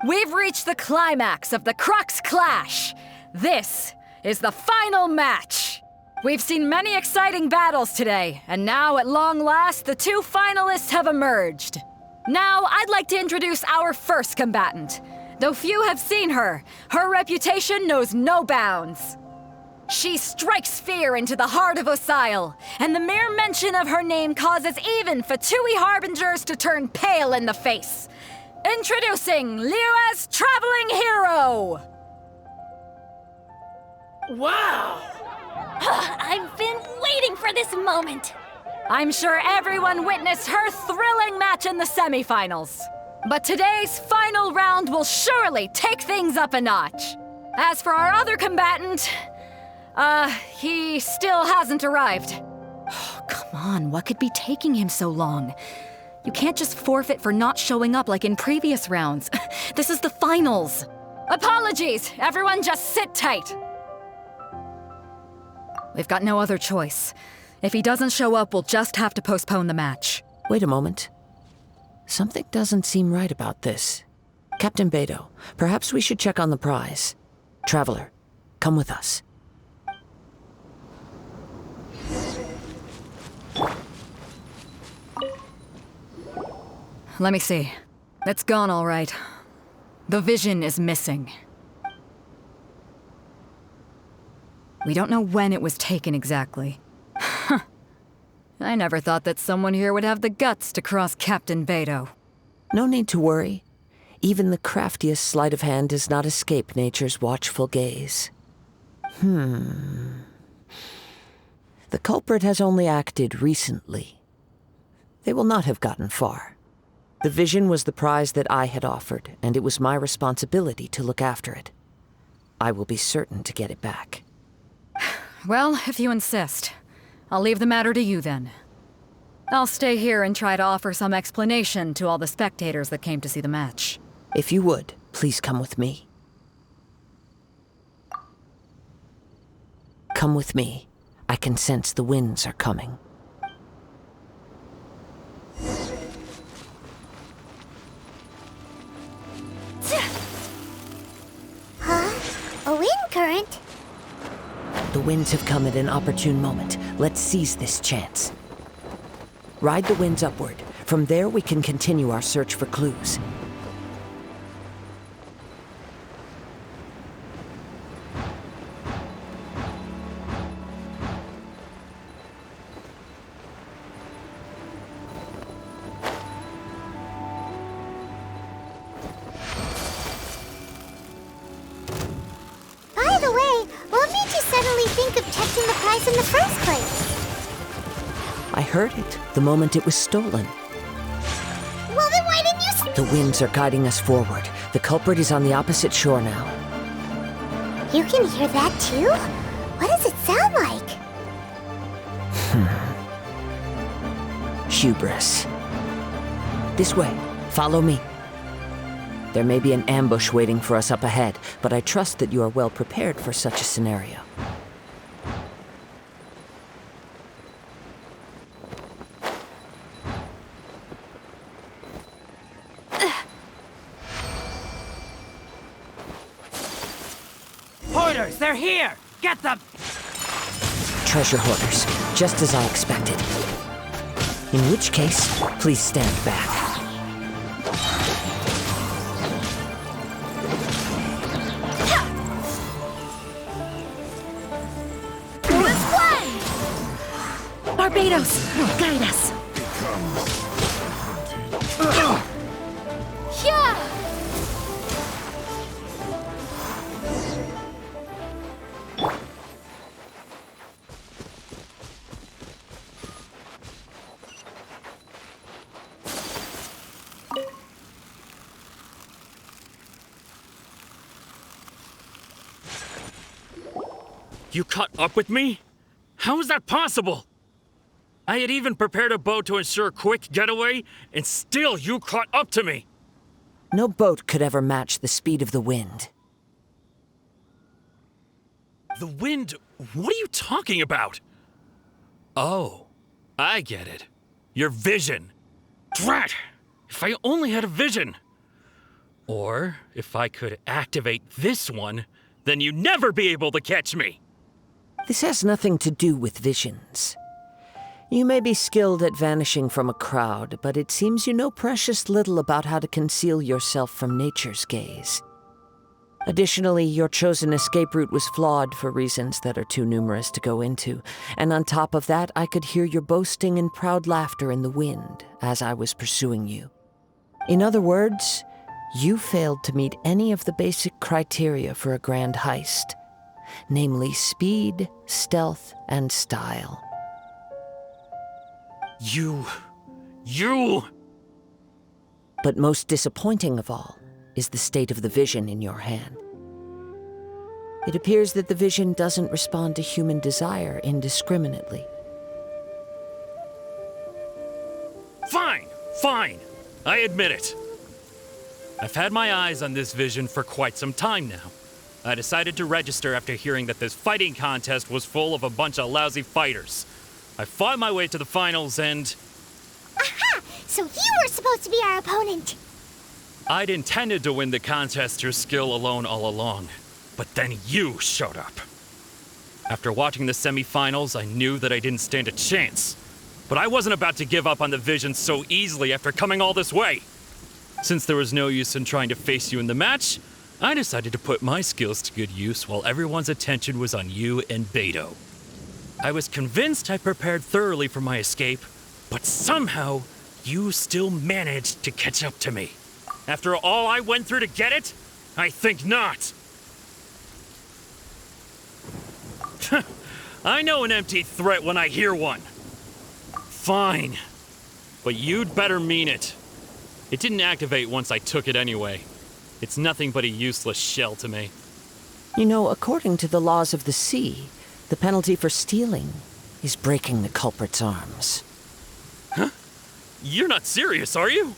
We've reached the climax of the Crux Clash! This is the final match. We've seen many exciting battles today, and now at long last, the two finalists have emerged. Now, I'd like to introduce our first combatant. Though few have seen her, her reputation knows no bounds. She strikes fear into the heart of Osile, and the mere mention of her name causes even Fatui Harbingers to turn pale in the face. Introducing Liyue's traveling hero! Wow! I've been waiting for this moment! I'm sure everyone witnessed her thrilling match in the semifinals. But today's final round will surely take things up a notch. As for our other combatant, he still hasn't arrived. Come on, what could be taking him so long? You can't just forfeit for not showing up like in previous rounds. This is the finals. Apologies, everyone just sit tight. We've got no other choice. If he doesn't show up, we'll just have to postpone the match. Wait a moment. Something doesn't seem right about this. Captain Beidou, perhaps we should check on the prize. Traveler, come with us. Let me see. It's gone all right. The vision is missing. We don't know when it was taken exactly. I never thought that someone here would have the guts to cross Captain Beidou. No need to worry. Even the craftiest sleight of hand does not escape nature's watchful gaze. The culprit has only acted recently. They will not have gotten far. The vision was the prize that I had offered, and it was my responsibility to look after it. I will be certain to get it back. Well, if you insist. I'll leave the matter to you then. I'll stay here and try to offer some explanation to all the spectators that came to see the match. If you would, please come with me. Come with me. I can sense the winds are coming. Huh? A wind current? The winds have come at an opportune moment. Let's seize this chance. Ride the winds upward. From there, we can continue our search for clues. By the way, what made you suddenly think of checking the prize in the first place? I heard it the moment it was stolen. Well, then why didn't you... The winds are guiding us forward. The culprit is on the opposite shore now. You can hear that too? What does it sound like? Hubris. This way. Follow me. There may be an ambush waiting for us up ahead, but I trust that you are well prepared for such a scenario. Hoarders, they're here! Get them! Treasure hoarders, just as I expected. In which case, please stand back. Barbados, guide us. Yeah! You caught up with me? How is that possible? I had even prepared a boat to ensure a quick getaway, and still you caught up to me! No boat could ever match the speed of the wind. The wind? What are you talking about? Oh, I get it. Your vision. Drat! If I only had a vision! Or, if I could activate this one, then you'd never be able to catch me! This has nothing to do with visions. You may be skilled at vanishing from a crowd, but it seems you know precious little about how to conceal yourself from nature's gaze. Additionally, your chosen escape route was flawed for reasons that are too numerous to go into, and on top of that, I could hear your boasting and proud laughter in the wind as I was pursuing you. In other words, you failed to meet any of the basic criteria for a grand heist, namely speed, stealth, and style. You... But most disappointing of all is the state of the vision in your hand. It appears that the vision doesn't respond to human desire indiscriminately. Fine. I admit it. I've had my eyes on this vision for quite some time now. I decided to register after hearing that this fighting contest was full of a bunch of lousy fighters. I fought my way to the finals and... Aha! So you were supposed to be our opponent! I'd intended to win the contest through skill alone all along, but then you showed up. After watching the semifinals, I knew that I didn't stand a chance. But I wasn't about to give up on the vision so easily after coming all this way. Since there was no use in trying to face you in the match, I decided to put my skills to good use while everyone's attention was on you and Beto. I was convinced I prepared thoroughly for my escape, but somehow you still managed to catch up to me. After all I went through to get it? I think not. I know an empty threat when I hear one. Fine. But you'd better mean it. It didn't activate once I took it anyway. It's nothing but a useless shell to me. You know, according to the laws of the sea, the penalty for stealing is breaking the culprit's arms. Huh? You're not serious, are you?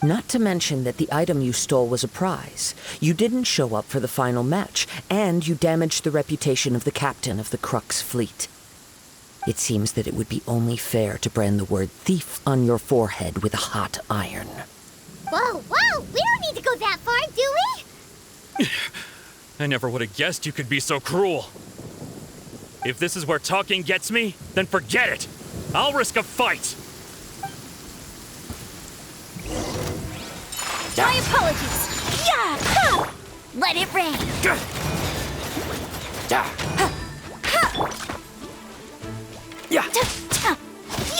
Not to mention that the item you stole was a prize. You didn't show up for the final match, and you damaged the reputation of the captain of the Crux fleet. It seems that it would be only fair to brand the word thief on your forehead with a hot iron. Whoa! We don't need to go that far, do we? I never would have guessed you could be so cruel. If this is where talking gets me, then forget it. I'll risk a fight. My apologies. Yeah! Ha! Let it rain. Yeah!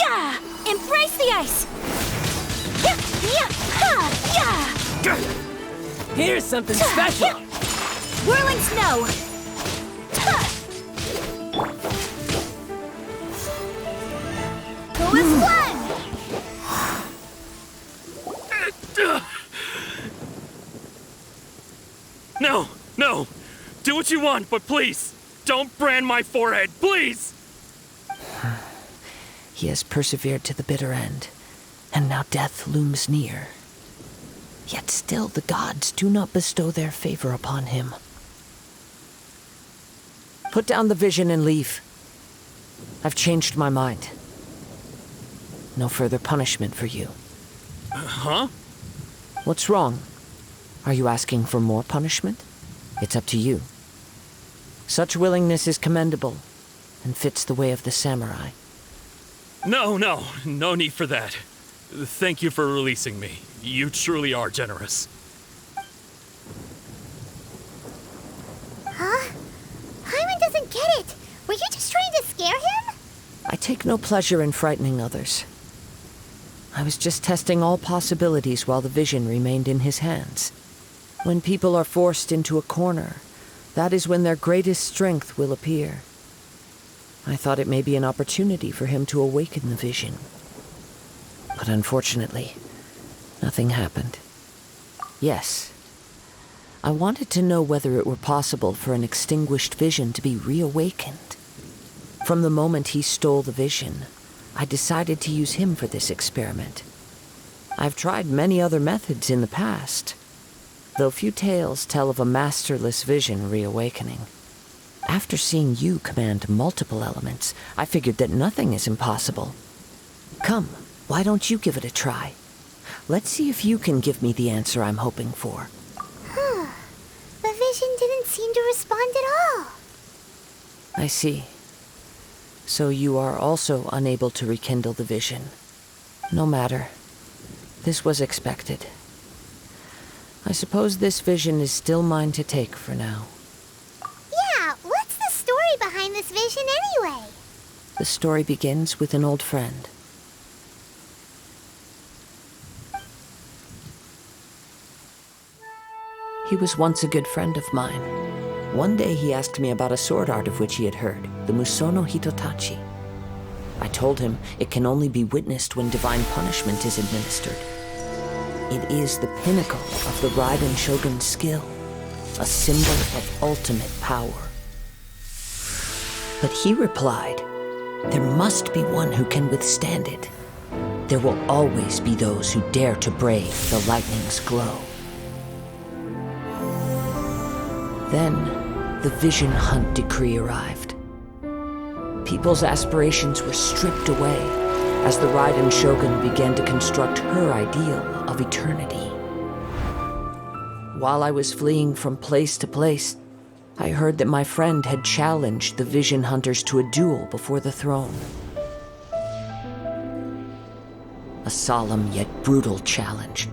Yeah! Embrace the ice! Yeah! Ha! Yeah! Here's something special! Whirling snow! Who has won? No! Do what you want, but please, don't brand my forehead, please! He has persevered to the bitter end, and now death looms near. Yet still the gods do not bestow their favor upon him. Put down the vision and leave. I've changed my mind. No further punishment for you. Huh? What's wrong? Are you asking for more punishment? It's up to you. Such willingness is commendable, and fits the way of the samurai. No need for that. Thank you for releasing me. You truly are generous. Huh? Paimon doesn't get it. Were you just trying to scare him? I take no pleasure in frightening others. I was just testing all possibilities while the vision remained in his hands. When people are forced into a corner, that is when their greatest strength will appear. I thought it may be an opportunity for him to awaken the vision. But unfortunately, nothing happened. Yes, I wanted to know whether it were possible for an extinguished vision to be reawakened. From the moment he stole the vision, I decided to use him for this experiment. I've tried many other methods in the past, though few tales tell of a masterless vision reawakening. After seeing you command multiple elements, I figured that nothing is impossible. Come, why don't you give it a try? Let's see if you can give me the answer I'm hoping for. The vision didn't seem to respond at all. I see. So you are also unable to rekindle the vision. No matter. This was expected. I suppose this vision is still mine to take for now. Yeah, what's the story behind this vision anyway? The story begins with an old friend. He was once a good friend of mine. One day he asked me about a sword art of which he had heard, the Musono Hitotachi. I told him it can only be witnessed when divine punishment is administered. It is the pinnacle of the Raiden Shogun's skill, a symbol of ultimate power. But he replied, there must be one who can withstand it. There will always be those who dare to brave the lightning's glow. Then, the Vision Hunt decree arrived. People's aspirations were stripped away as the Raiden Shogun began to construct her ideal of eternity. While I was fleeing from place to place, I heard that my friend had challenged the Vision Hunters to a duel before the throne. A solemn yet brutal challenge.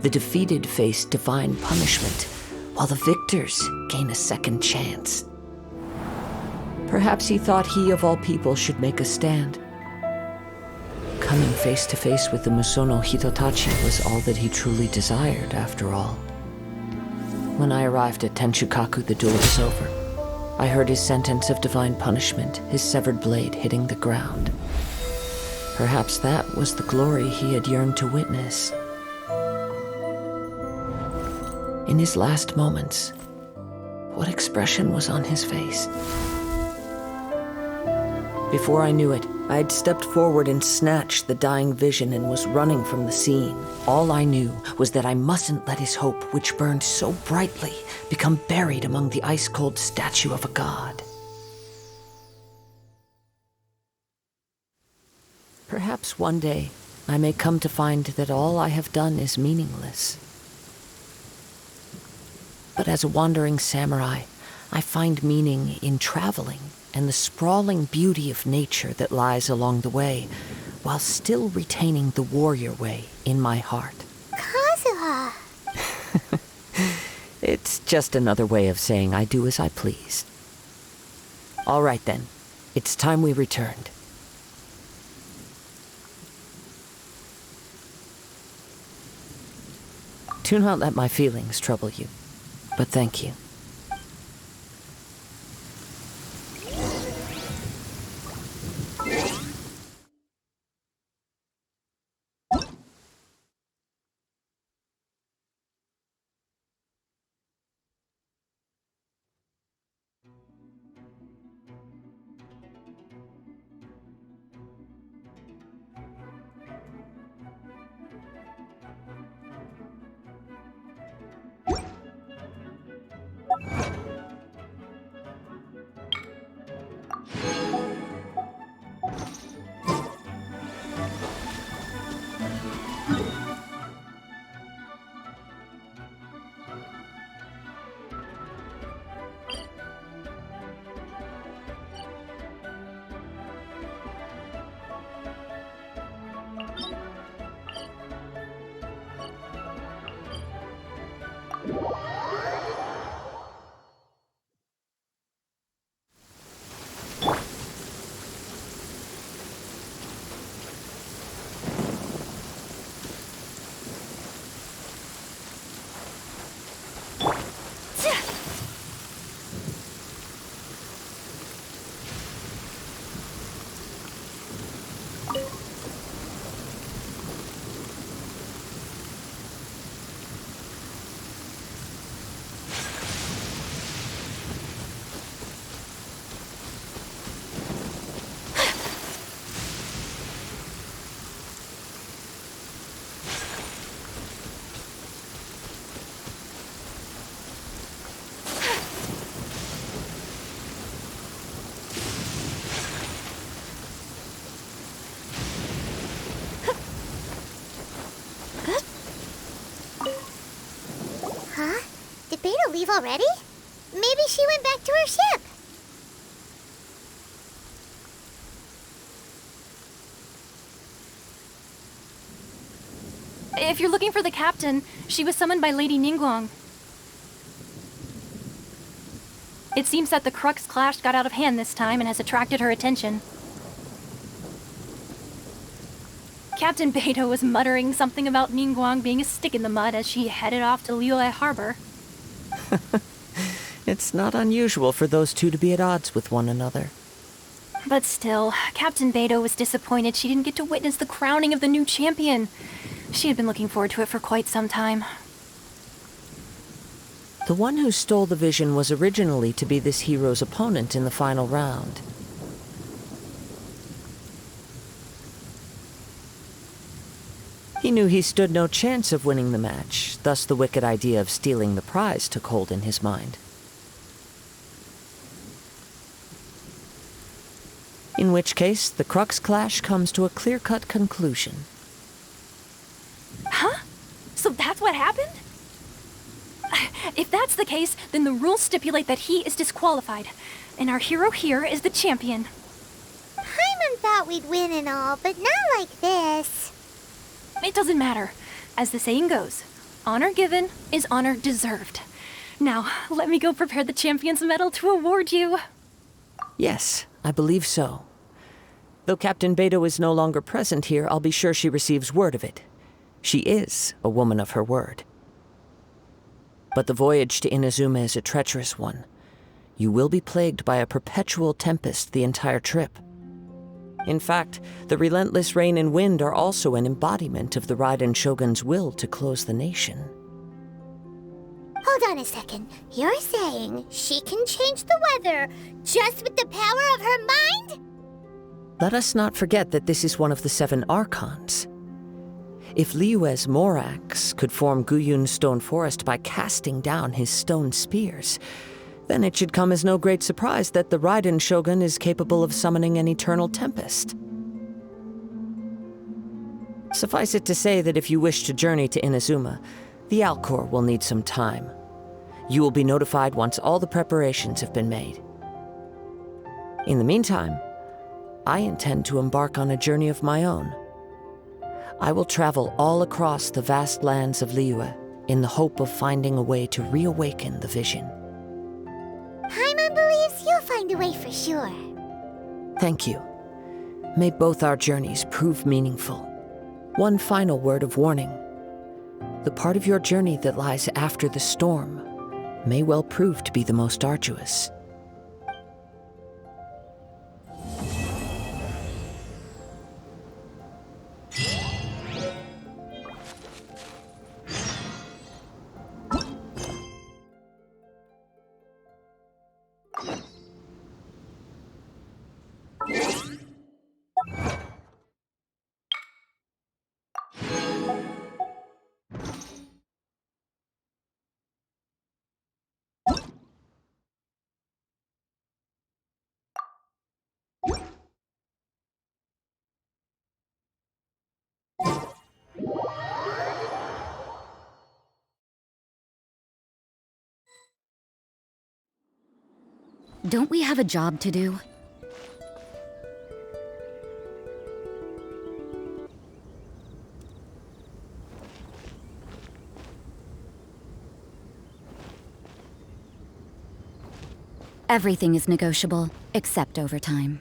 The defeated face divine punishment, while the victors gain a second chance. Perhaps he thought he of all people should make a stand. Coming face to face with the Musono Hitotachi was all that he truly desired, after all. When I arrived at Tenshukaku, the duel was over. I heard his sentence of divine punishment, his severed blade hitting the ground. Perhaps that was the glory he had yearned to witness. In his last moments, what expression was on his face? Before I knew it, I had stepped forward and snatched the dying vision and was running from the scene. All I knew was that I mustn't let his hope, which burned so brightly, become buried among the ice-cold statue of a god. Perhaps one day, I may come to find that all I have done is meaningless. But as a wandering samurai, I find meaning in traveling and the sprawling beauty of nature that lies along the way, while still retaining the warrior way in my heart. Kazuha! It's just another way of saying I do as I please. All right then, it's time we returned. Do not let my feelings trouble you. But thank you. Huh? Did Beta leave already? Maybe she went back to her ship. If you're looking for the captain, she was summoned by Lady Ningguang. It seems that the Crux clash got out of hand this time and has attracted her attention. Captain Beidou was muttering something about Ningguang being a stick in the mud as she headed off to Liyue Harbor. It's not unusual for those two to be at odds with one another. But still, Captain Beidou was disappointed she didn't get to witness the crowning of the new champion. She had been looking forward to it for quite some time. The one who stole the vision was originally to be this hero's opponent in the final round. He knew he stood no chance of winning the match, thus the wicked idea of stealing the prize took hold in his mind. In which case, the Crux clash comes to a clear-cut conclusion. Huh? So that's what happened? If that's the case, then the rules stipulate that he is disqualified, and our hero here is the champion. Paimon thought we'd win and all, but not like this. It doesn't matter. As the saying goes, honor given is honor deserved. Now, let me go prepare the champion's medal to award you. Yes, I believe so. Though Captain Beidou is no longer present here, I'll be sure she receives word of it. She is a woman of her word. But the voyage to Inazuma is a treacherous one. You will be plagued by a perpetual tempest the entire trip. In fact, the relentless rain and wind are also an embodiment of the Raiden Shogun's will to close the nation. Hold on a second. You're saying she can change the weather just with the power of her mind? Let us not forget that this is one of the 7 Archons. If Liyue's Morax could form Guyun's stone forest by casting down his stone spears, then it should come as no great surprise that the Raiden Shogun is capable of summoning an eternal tempest. Suffice it to say that if you wish to journey to Inazuma, the Alcor will need some time. You will be notified once all the preparations have been made. In the meantime, I intend to embark on a journey of my own. I will travel all across the vast lands of Liyue in the hope of finding a way to reawaken the vision. Paimon believes you'll find a way for sure. Thank you. May both our journeys prove meaningful. One final word of warning. The part of your journey that lies after the storm may well prove to be the most arduous. Don't we have a job to do? Everything is negotiable, except overtime.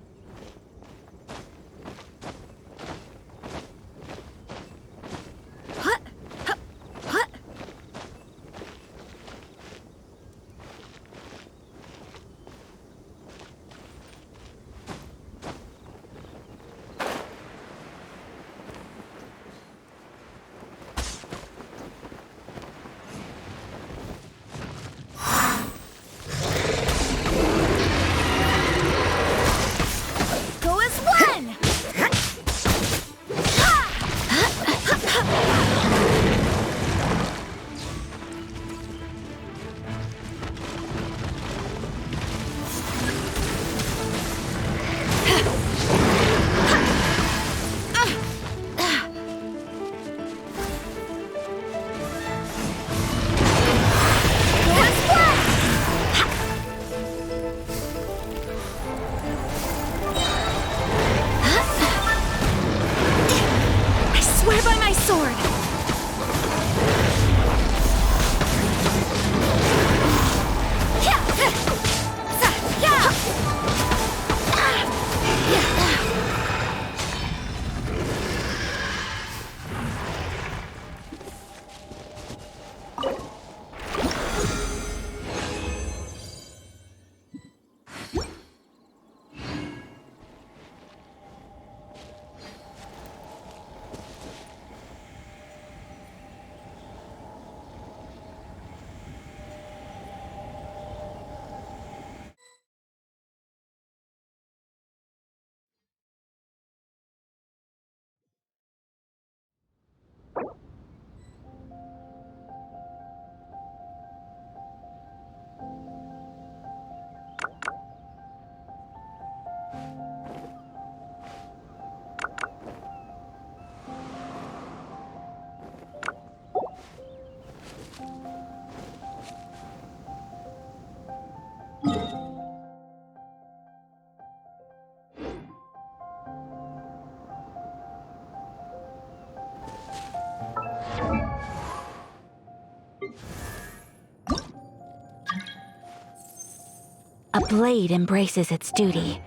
A blade embraces its duty.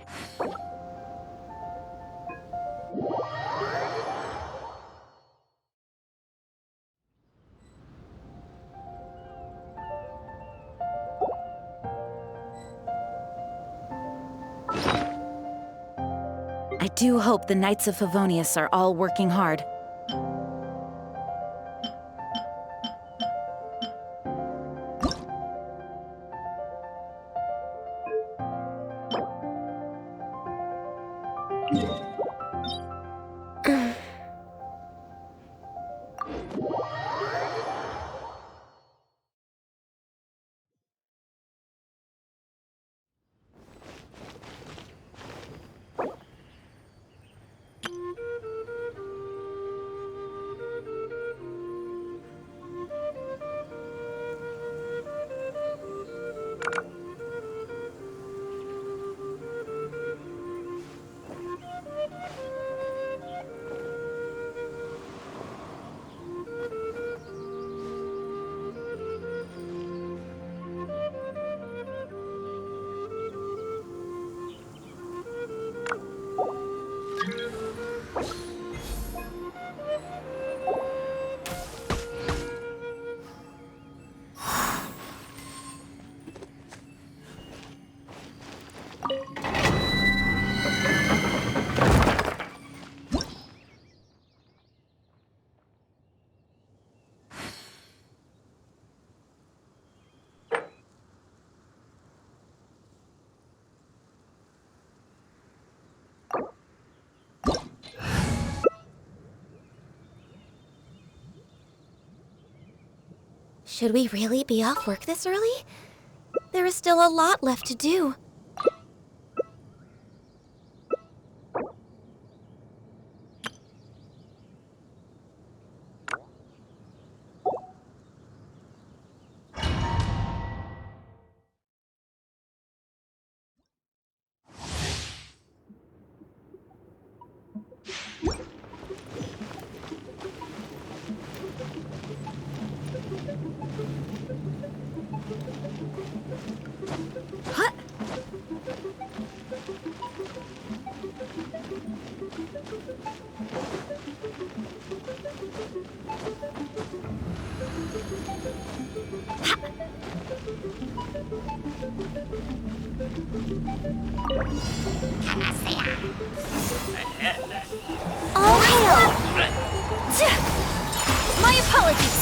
I do hope the Knights of Favonius are all working hard. Should we really be off work this early? There is still a lot left to do. All hail! My apologies.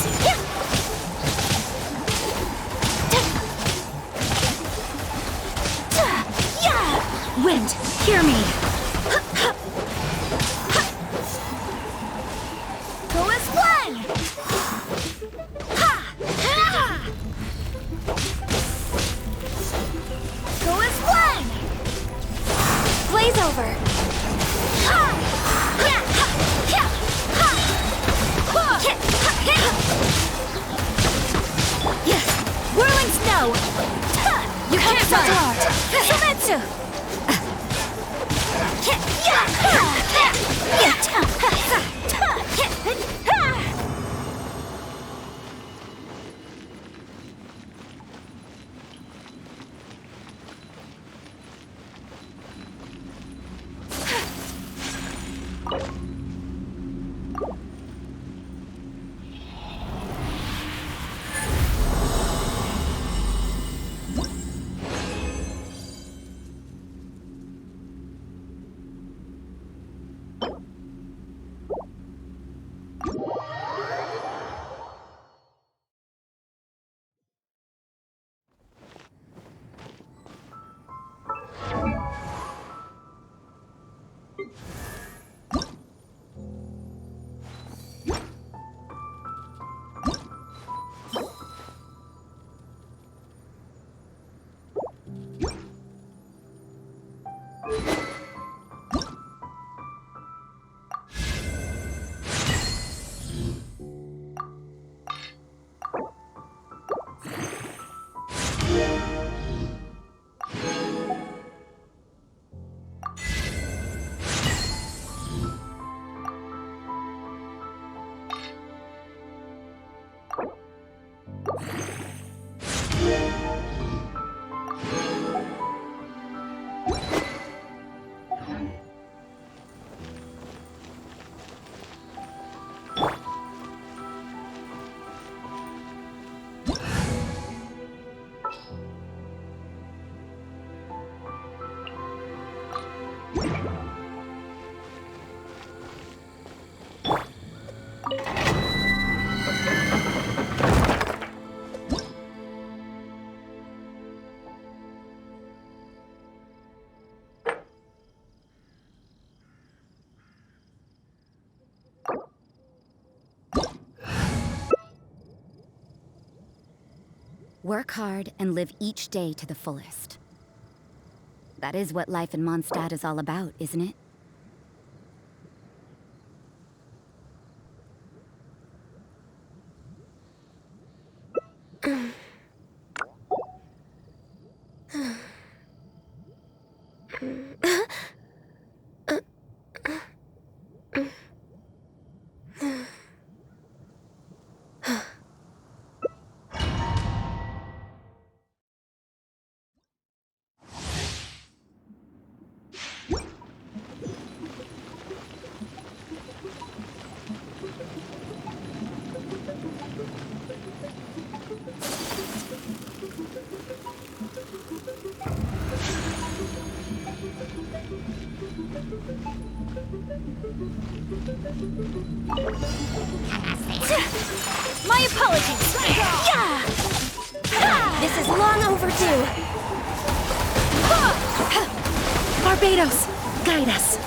Wind, hear me! Go as one! Go as one! Blaze over! Yes! Whirling snow! You can't run! Sumetsu! Work hard and live each day to the fullest. That is what life in Mondstadt is all about, isn't it? My apologies! Yeah! This is long overdue! Barbados, guide us.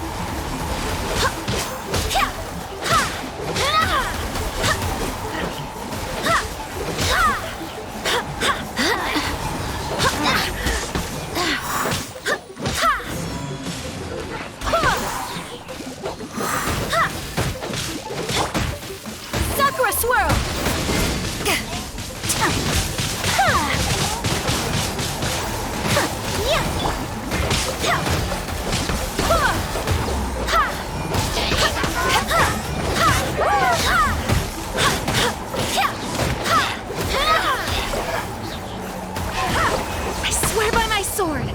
Sakura swirl! I swear by my sword.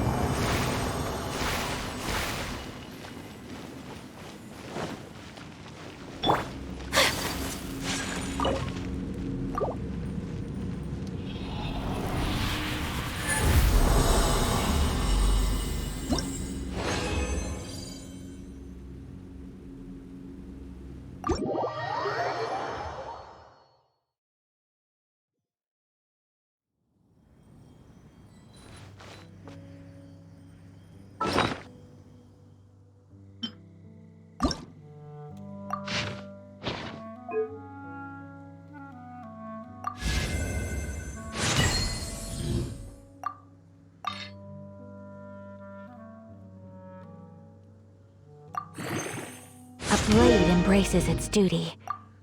A blade embraces its duty,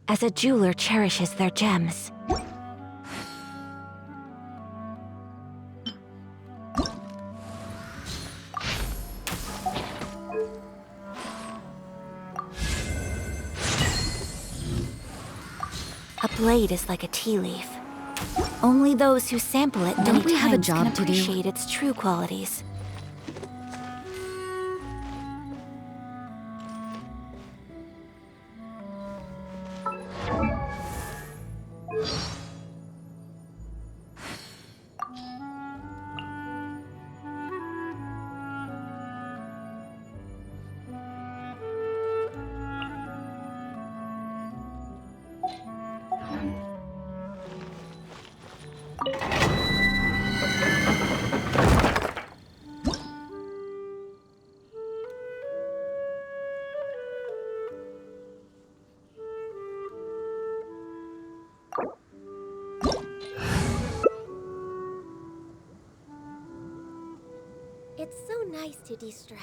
as a jeweler cherishes their gems. A blade is like a tea leaf. Only those who sample it many Don't we have a times job can to do? appreciate its true qualities. It's so nice to de-stress.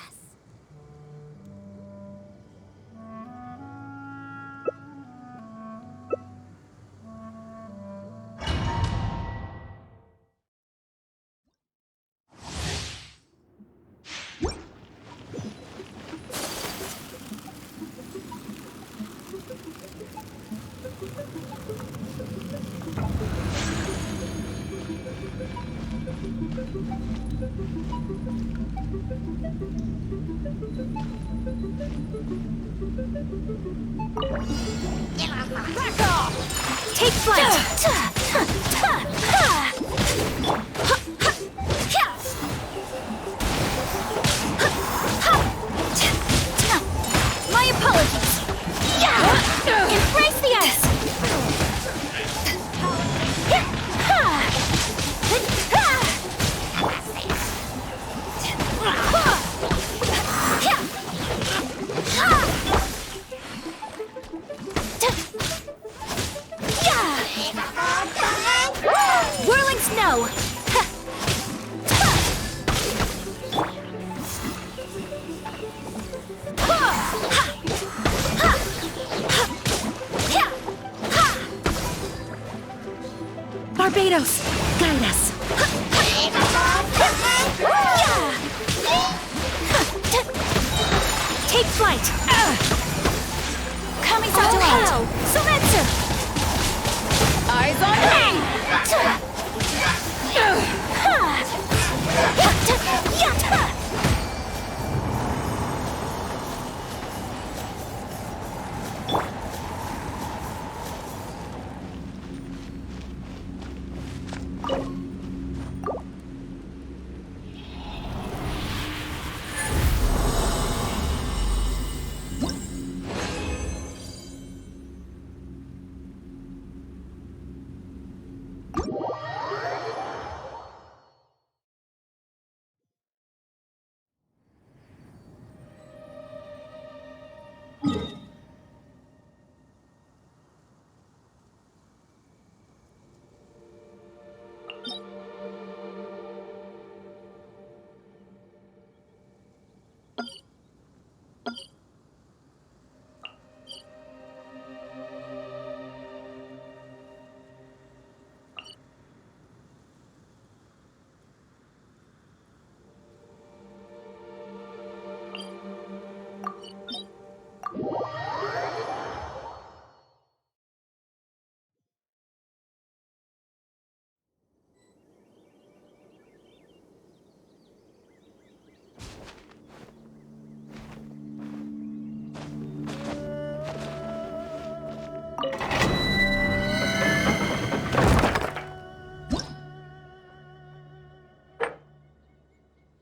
Back off! Take flight! My apologies! Embrace the ice! Eidos, guide us. Take flight. Kamisato out. Sumetsu. Eyes on me.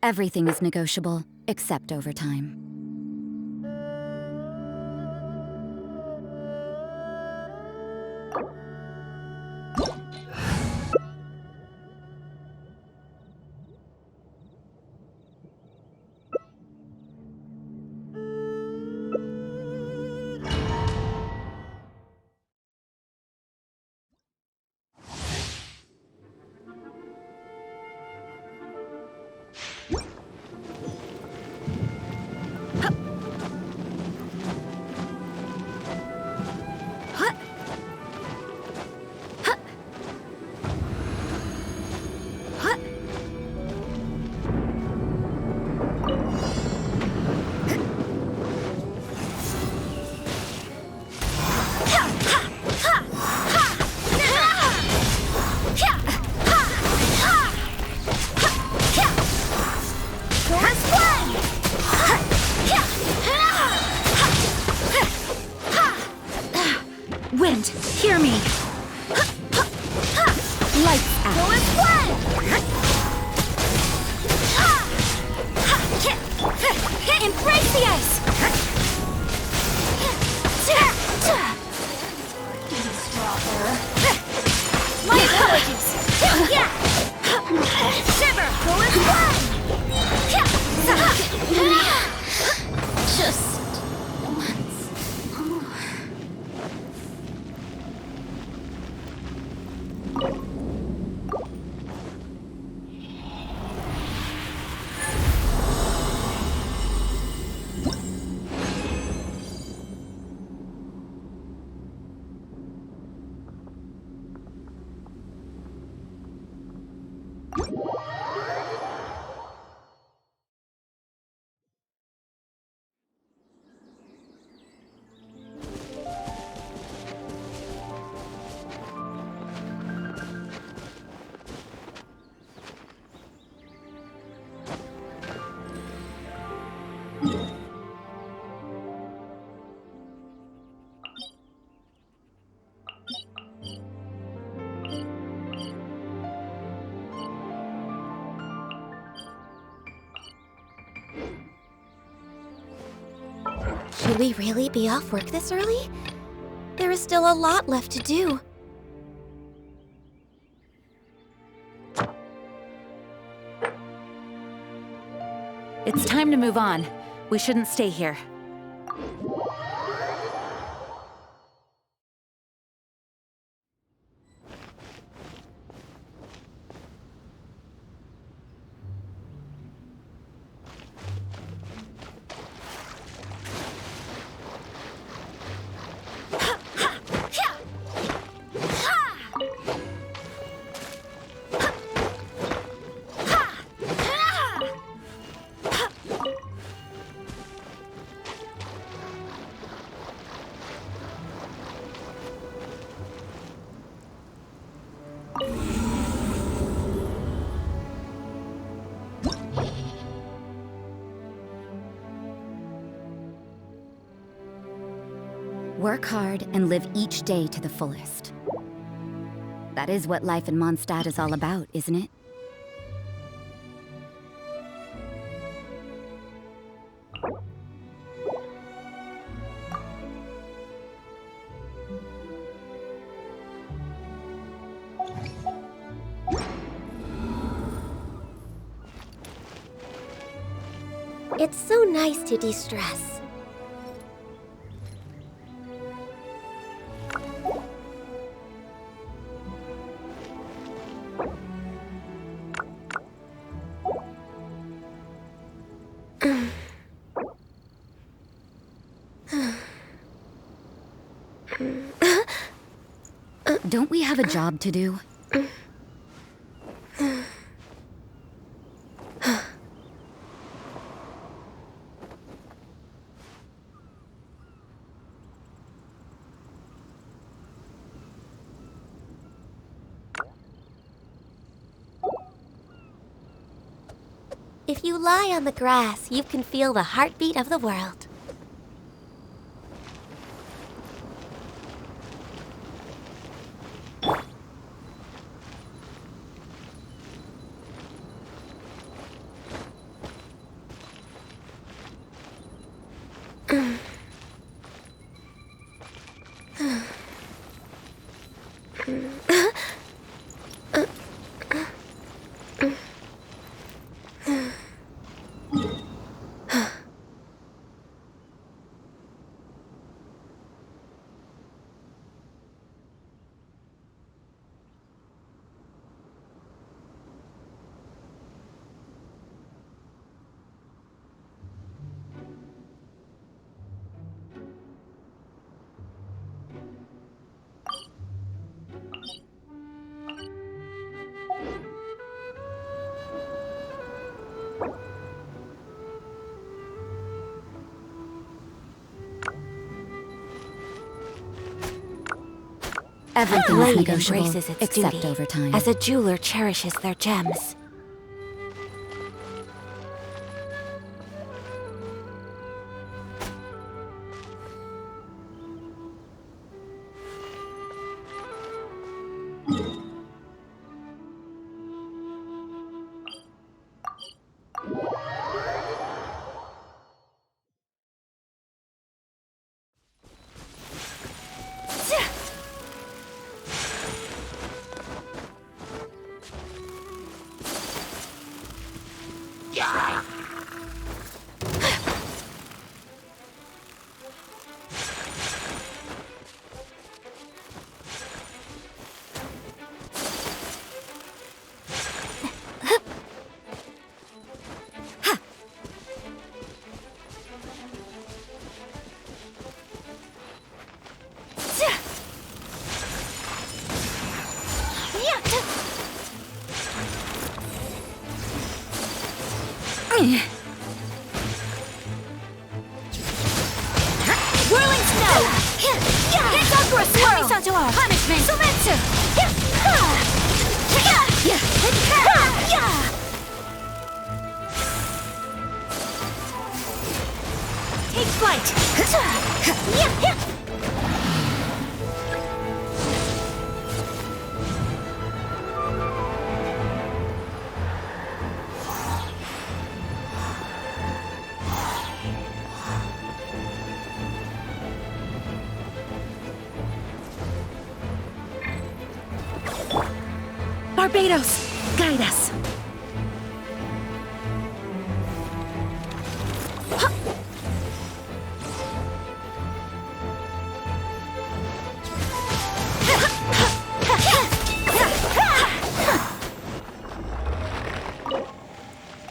Everything is negotiable, except overtime. Wind, hear me. Lights out. Go and play! Embrace the ice! My apologies! Shiver! Go and play! Just once more. Should we really be off work this early? There is still a lot left to do. It's time to move on. We shouldn't stay here. Work hard and live each day to the fullest. That is what life in Mondstadt is all about, isn't it? It's so nice to de-stress. Don't we have a job to do? If you lie on the grass, you can feel the heartbeat of the world. Everything is Blade negotiable, embraces its except duty, overtime. as a jeweler cherishes their gems. Whirling snow! Sakura swirl! Punishment! Sumetsu! Take flight! Barbados, guide us.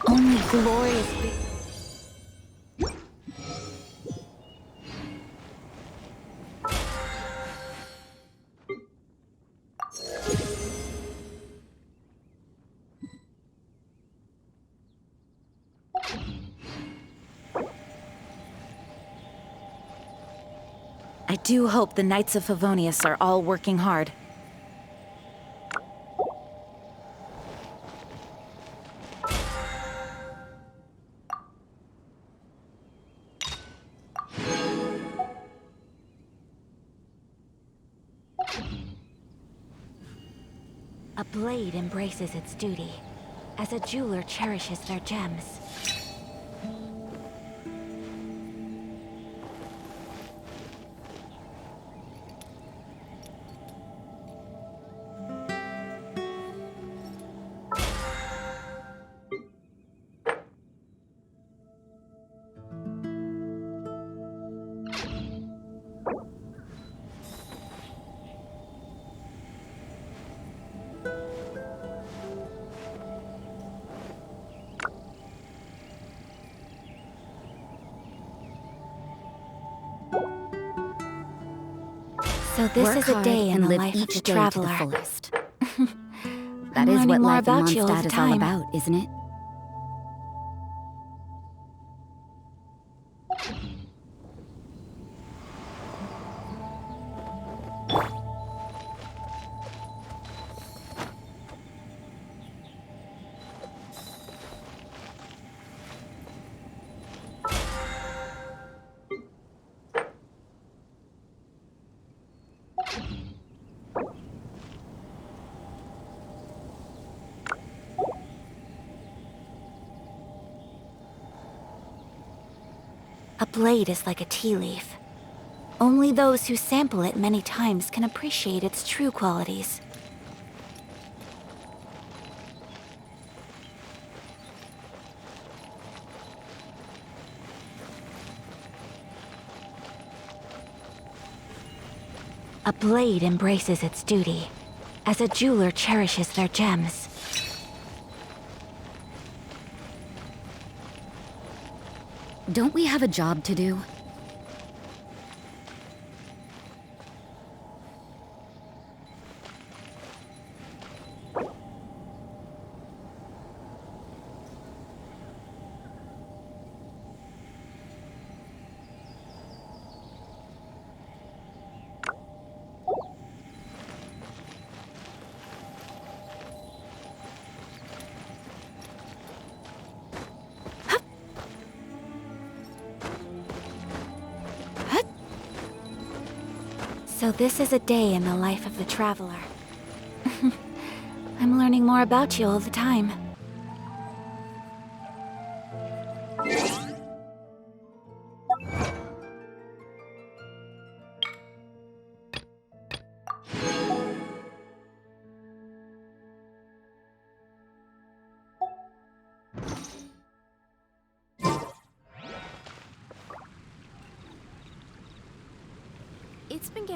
Only glorious. I do hope the Knights of Favonius are all working hard. blade embraces its duty, as a jeweler cherishes their gems. So this Work is a hard day in and the live life each of the day to the traveler. fullest. That I'm is what learning more life in about you all Mondstadt the is all time. about, isn't it? A blade is like a tea leaf. Only those who sample it many times can appreciate its true qualities. A blade embraces its duty, as a jeweler cherishes their gems. Don't we have a job to do? So this is a day in the life of the traveler. I'm learning more about you all the time. It's been getting